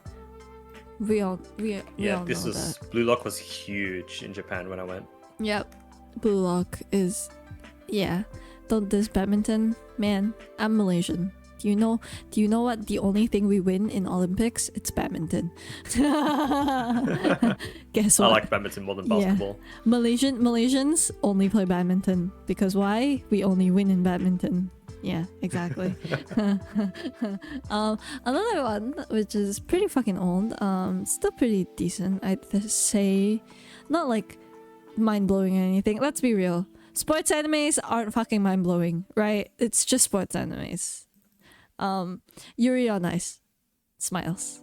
We all know that. Blue Lock was huge in Japan when I went. Yep. Blue Lock is, yeah. Don't diss badminton, man. I'm Malaysian. Do you know what the only thing we win in Olympics? It's badminton. Guess what? I like badminton more than basketball. Yeah. Malaysians only play badminton because why? We only win in badminton. Yeah, exactly. Another one which is pretty fucking old, still pretty decent, I'd say. Not like mind-blowing or anything. Let's be real. Sports animes aren't fucking mind-blowing, right? It's just sports animes. Yuri on Ice. Smiles.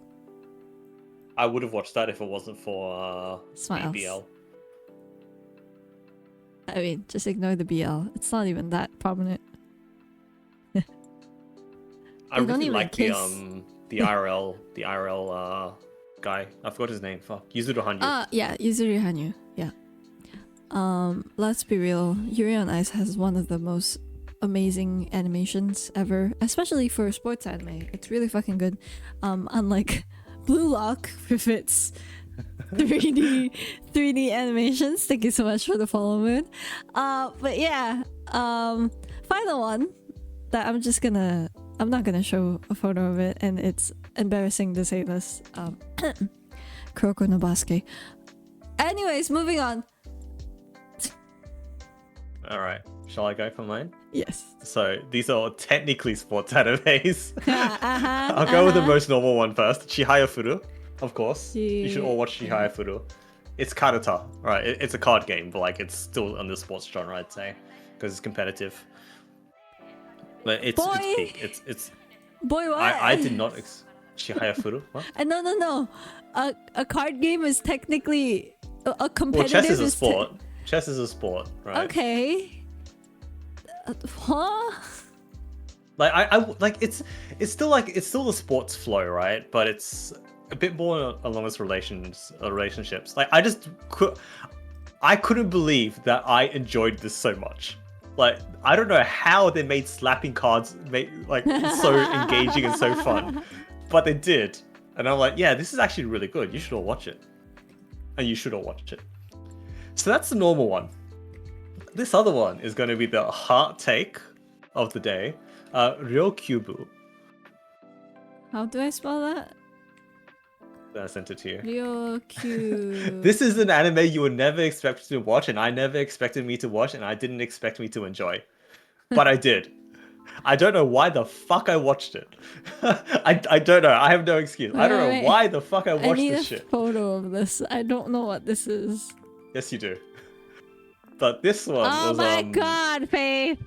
I would have watched that if it wasn't for Smiles. BBL. I mean, just ignore the BL. It's not even that prominent. I really like the IRL guy. I forgot his name. Fuck. Yuzuru Hanyu. Yeah, Yuzuru Hanyu. Yeah. Let's be real. Yuri on Ice has one of the most amazing animations ever, especially for sports anime. It's really fucking good. Unlike Blue Lock with its 3D animations. Thank you so much for the follow, Moon. But yeah. Final one. that I'm not gonna show a photo of it, and it's embarrassing to say this. Kuroko no Basuke. Anyways, moving on. All right, shall I go for mine? Yes. So these are technically sports animes. I'll go with the most normal one first. Chihaya Furu, of course. You should all watch Chihaya Furu. It's Karata, right? It's a card game, but like it's still in the sports genre, I'd say, because it's competitive. But it's peak. It's. Boy, what? I did not. Chihaya Furu. What? No. A card game is technically a competitive. Well, chess is a sport. Chess is a sport, right? Okay. Huh? Like I like it's still the sports flow, right? But it's a bit more along its relationships. Like I couldn't believe that I enjoyed this so much. Like I don't know how they made slapping cards so engaging and so fun, but they did, and I'm like, yeah, this is actually really good. You should all watch it, and you should all watch it. So that's the normal one. This other one is going to be the heart take of the day. Ro-Kyu-Bu. How do I spell that? I sent it to you. Ro-Kyu. This is an anime you would never expect to watch, and I never expected me to watch, and I didn't expect me to enjoy. But I did. I don't know why the fuck I watched it. I don't know. I have no excuse. I don't know why the fuck I watched this shit. I need a photo of this. I don't know what this is. Yes, you do. But this one was... Oh my god, Faith!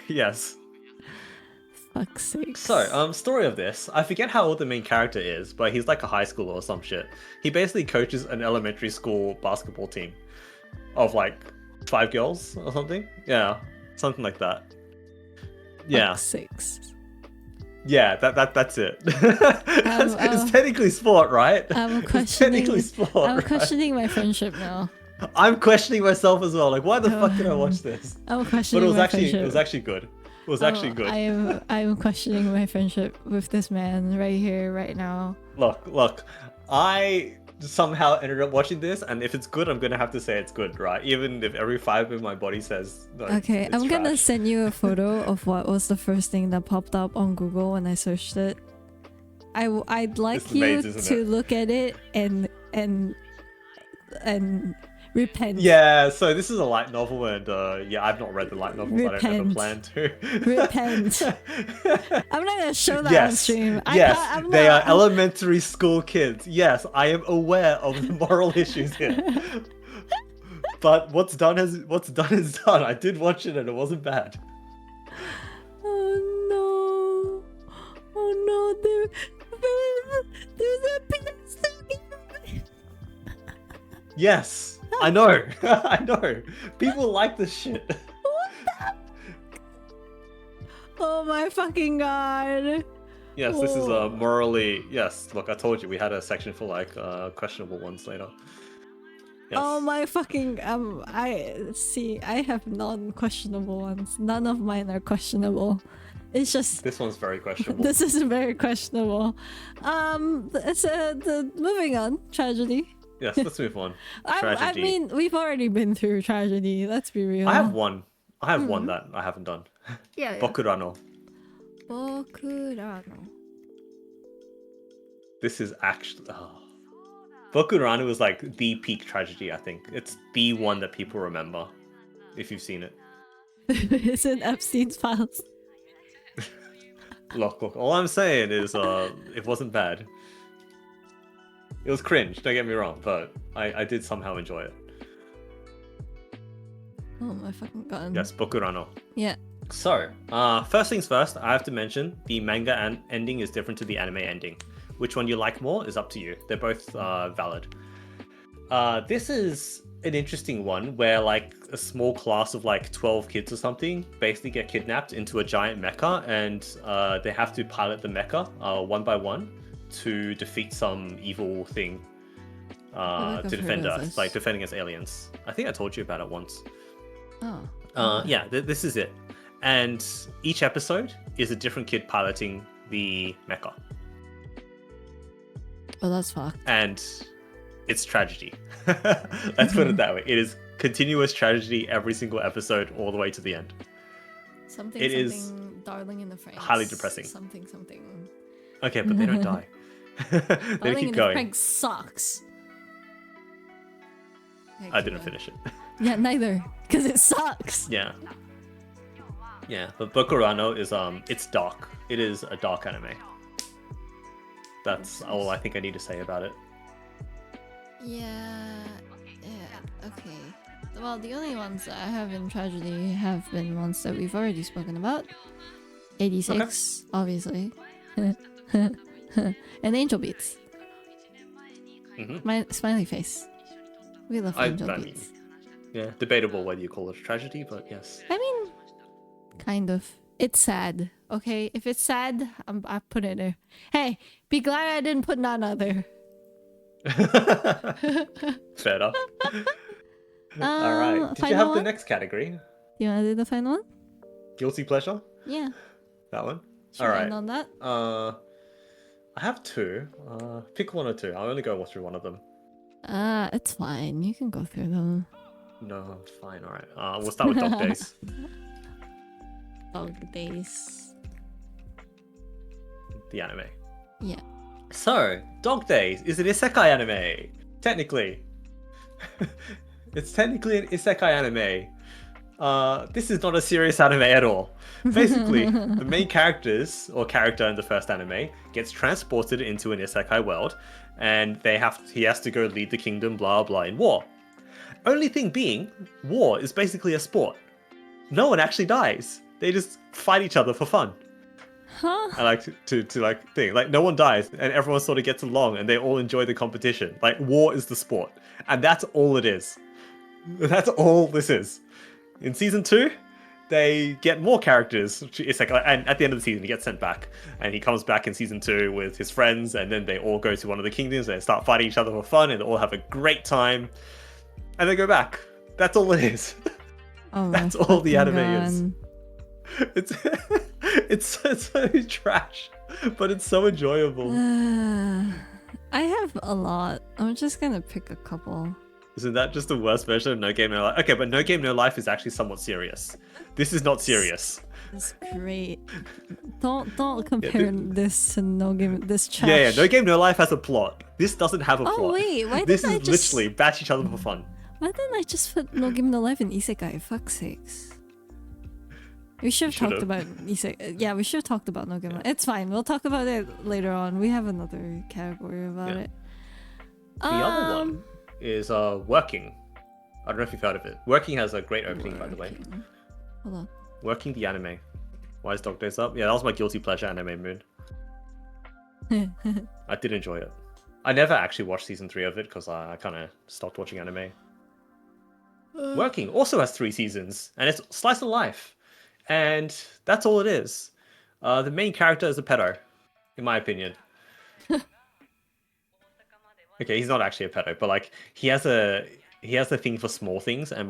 Yes. Fuck's sake. So, story of this. I forget how old the main character is, but he's like a high schooler or some shit. He basically coaches an elementary school basketball team of like 5 girls or something. Yeah, something like that. Yeah. Fuck's sakes. Yeah, that's it. It's technically sport, right? It's technically sport. I'm questioning my friendship now. I'm questioning myself as well. Like, why the fuck did I watch this? I'm questioning my friendship. It was actually good. It was actually good. I'm questioning my friendship with this man right here, right now. Look. I somehow ended up watching this, and if it's good, I'm gonna have to say it's good, right? Even if every fiber in my body says no. Okay, I'm gonna trash. send you a photo of what was the first thing that popped up on Google when I searched it. I'd like you to look at it and repent. Yeah, so this is a light novel, and yeah, I've not read the light novels. I don't ever plan to. Repent. I'm not gonna show that on stream. Yes, they are elementary school kids. Yes, I am aware of the moral issues here. But what's done is done. I did watch it, and it wasn't bad. Oh no, there's a penis. Yes. I know. I know. People like this shit. What the? Oh my fucking god. Yes, this is morally... Yes, look, I told you we had a section for like questionable ones later. Yes. Oh my fucking... I have non-questionable ones. None of mine are questionable. It's just... This one's very questionable. This is very questionable. Moving on. Tragedy. Yes, let's move on. Tragedy. I mean, we've already been through tragedy. Let's be real. I have one. One that I haven't done. Yeah. Bokurano. Bokurano. This is actually... Oh. Bokurano was like the peak tragedy, I think. It's the one that people remember, if you've seen it. It's in Epstein's files. Look, all I'm saying is it wasn't bad. It was cringe, don't get me wrong, but I did somehow enjoy it. Oh my fucking god. Yes, Bokurano. Yeah. So, first things first, I have to mention the manga ending is different to the anime ending. Which one you like more is up to you. They're both valid. This is an interesting one where like a small class of like 12 kids or something basically get kidnapped into a giant mecha, and they have to pilot the mecha one by one to defeat some evil thing to defend Earth, like defend against aliens. I think I told you about it once. Oh. Yeah, this is it. And each episode is a different kid piloting the mecha. Oh, that's fucked. And it's tragedy. Let's put it that way. It is continuous tragedy every single episode all the way to the end. Something, It something, is Darling in the Franxx. highly depressing. Something, something. Okay, but they don't die. They Darling keep in going. the Franxx sucks. Okay, I keep didn't going. finish it. Yeah, neither. Because it sucks. Yeah. Yeah, but Bokurano is it's dark. It is a dark anime. That's all I think I need to say about it. Yeah, okay. Well, the only ones that I have in Tragedy have been ones that we've already spoken about. 86, obviously. And Angel Beats. My smiley face. We love Angel I mean, Beats. yeah, debatable whether you call it a tragedy, but yes. I mean, kind of. It's sad, okay? If it's sad, I put it there. Hey, be glad I didn't put Nana there. Fair enough. All right. Did you have the next category? Do you want to do the final one? Guilty pleasure? Yeah. That one? Should All we right. end on that? I have two. Pick one or two. I'll only go through one of them. It's fine. You can go through them. No, it's fine. All right. We'll start with Dog Days. Dog Days. The anime. Yeah. So, Dog Days is an isekai anime. Technically. It's technically an isekai anime. This is not a serious anime at all. Basically, the main character in the first anime gets transported into an isekai world, and he has to go lead the kingdom, blah blah, in war. Only thing being, war is basically a sport. No one actually dies. They just fight each other for fun. Huh? I like to think like no one dies and everyone sort of gets along and they all enjoy the competition. Like war is the sport, and that's all it is. That's all this is. In season 2, they get more characters. It's like, and at the end of the season, he gets sent back, and he comes back in season 2 with his friends, and then they all go to one of the kingdoms. They start fighting each other for fun, and they all have a great time, and they go back. That's all it is. Oh, that's all the anime is. It's so trash, but it's so enjoyable. I have a lot. I'm just gonna pick a couple. Isn't that just the worst version of No Game No Life? Okay, but No Game No Life is actually somewhat serious. This is not serious. It's great. Don't compare this to No Game. This trash. Yeah, No Game No Life has a plot. This doesn't have a plot. Oh wait, why this didn't I is just literally bash each other for fun. Why didn't I just put No Game No Life in Isekai? Fuck's sakes. We should have talked about Isekai. Yeah, we should have talked about No Game No Life. It's fine. We'll talk about it later on. We have another category about it. The other one is Working. I don't know if you've heard of it. Working has a great opening, by the way. Hold on. Working the anime. Why is Dog Days up? Yeah, that was my guilty pleasure anime, Moon. I did enjoy it. I never actually watched season 3 of it because I kind of stopped watching anime. Working also has 3 seasons, and it's slice of life. And that's all it is. The main character is a pedo, in my opinion. Okay, he's not actually a pedo, but like he has a thing for small things, and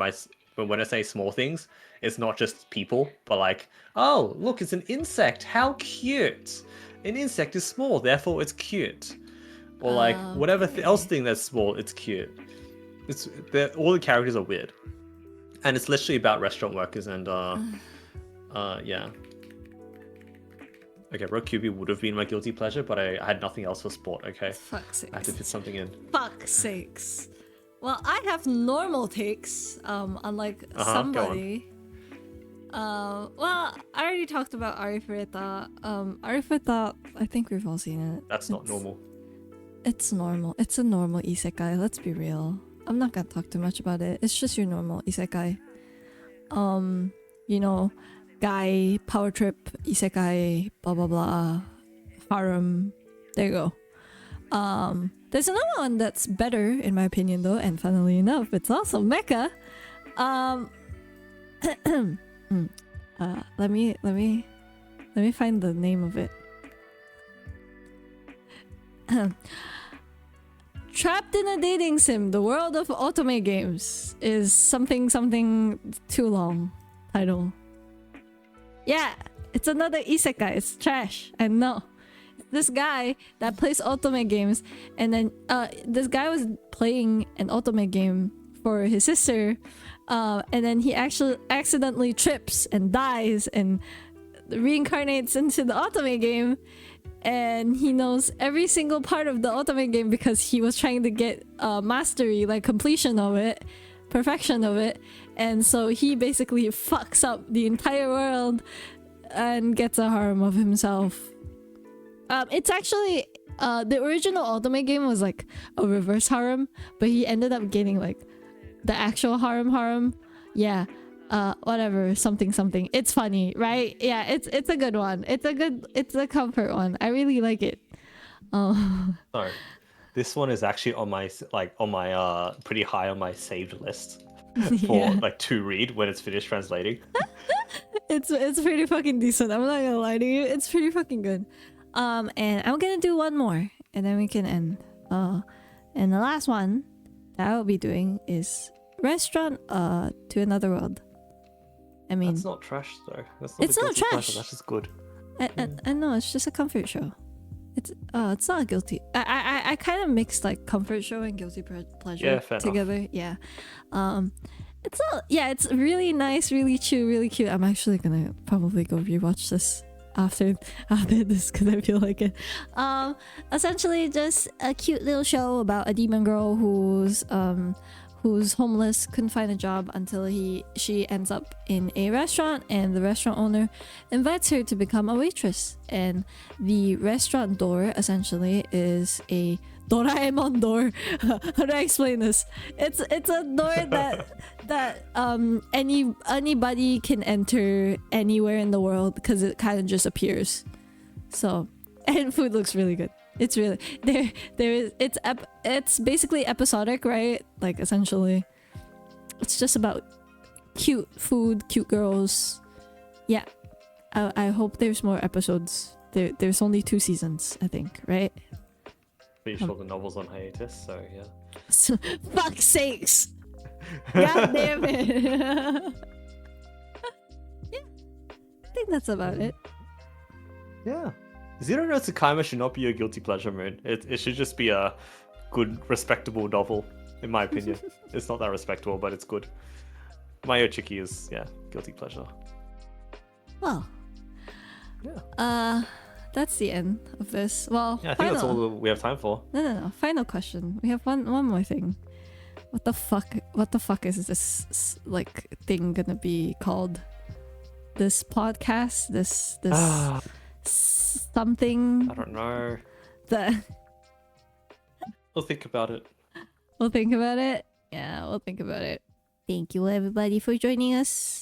when I say small things, it's not just people, but like, oh look, it's an insect. How cute! An insect is small, therefore it's cute. Or like whatever else thing that's small, it's cute. All the characters are weird, and it's literally about restaurant workers and yeah. Okay, Ro-Kyu-Bu would have been my guilty pleasure, but I had nothing else for sport, okay? Fuck's sakes. I had to fit something in. Fuck's sakes. Well, I have normal takes, unlike somebody. Well, I already talked about Arifureta. Arifureta, I think we've all seen it. That's not normal. It's normal. It's a normal isekai, let's be real. I'm not gonna talk too much about it. It's just your normal isekai. You know, guy, power trip, isekai, blah blah blah, harem. There you go. There's another one that's better in my opinion though, and funnily enough, it's also mecha. Let me find the name of it. Trapped in a dating sim, the world of otome games is something too long title. Yeah, it's another isekai. It's trash. I know. This guy that plays otome games, and then this guy was playing an otome game for his sister, and then he actually accidentally trips and dies and reincarnates into the otome game, and he knows every single part of the otome game because he was trying to get mastery, like completion of it, perfection of it, and so he basically fucks up the entire world and gets a harem of himself. It's actually the original otome game was like a reverse harem, but he ended up getting like the actual harem. Yeah. Whatever, something. It's funny, right? Yeah, it's a good one. It's a comfort one. I really like it. No, this one is actually on my pretty high on my saved list for Yeah. like to read when it's finished translating. It's pretty fucking decent. I'm not gonna lie to you. It's pretty fucking good. And I'm gonna do one more, and then we can end. And the last one that I'll be doing is Restaurant to Another World. I mean, That's not trash though. It's not guilty trash. pleasure, That's just good. I know it's just a comfort show. It's not a guilty. I kind of mixed like comfort show and guilty pleasure together. Enough. Yeah. It's really nice, really chill, really cute. I'm actually gonna probably go rewatch this after this because I feel like it. Essentially just a cute little show about a demon girl who's homeless, couldn't find a job until she ends up in a restaurant, and the restaurant owner invites her to become a waitress. And the restaurant door essentially is a Doraemon door. How do I explain this? It's a door that anybody can enter anywhere in the world because it kind of just appears. So, and food looks really good. It's really it's basically episodic, right? Like essentially it's just about cute food, cute girls. Yeah. I hope there's more episodes. There's only 2 seasons, I think, right? Pretty sure the novel's on hiatus, so yeah. So, fuck's sakes. God damn it. Yeah. I think that's about it. Yeah. Zero no Tsukaima should not be a guilty pleasure, Moon. It should just be a good, respectable novel, in my opinion. It's not that respectable, but it's good. Mayo Chiki is, guilty pleasure. Well. Yeah. That's the end of this. Well, yeah, I think that's all we have time for. No. Final question. We have one more thing. What the fuck is this like thing gonna be called? This podcast? This something? I don't know. The We'll think about it. We'll think about it. Yeah, we'll think about it. Thank you everybody for joining us.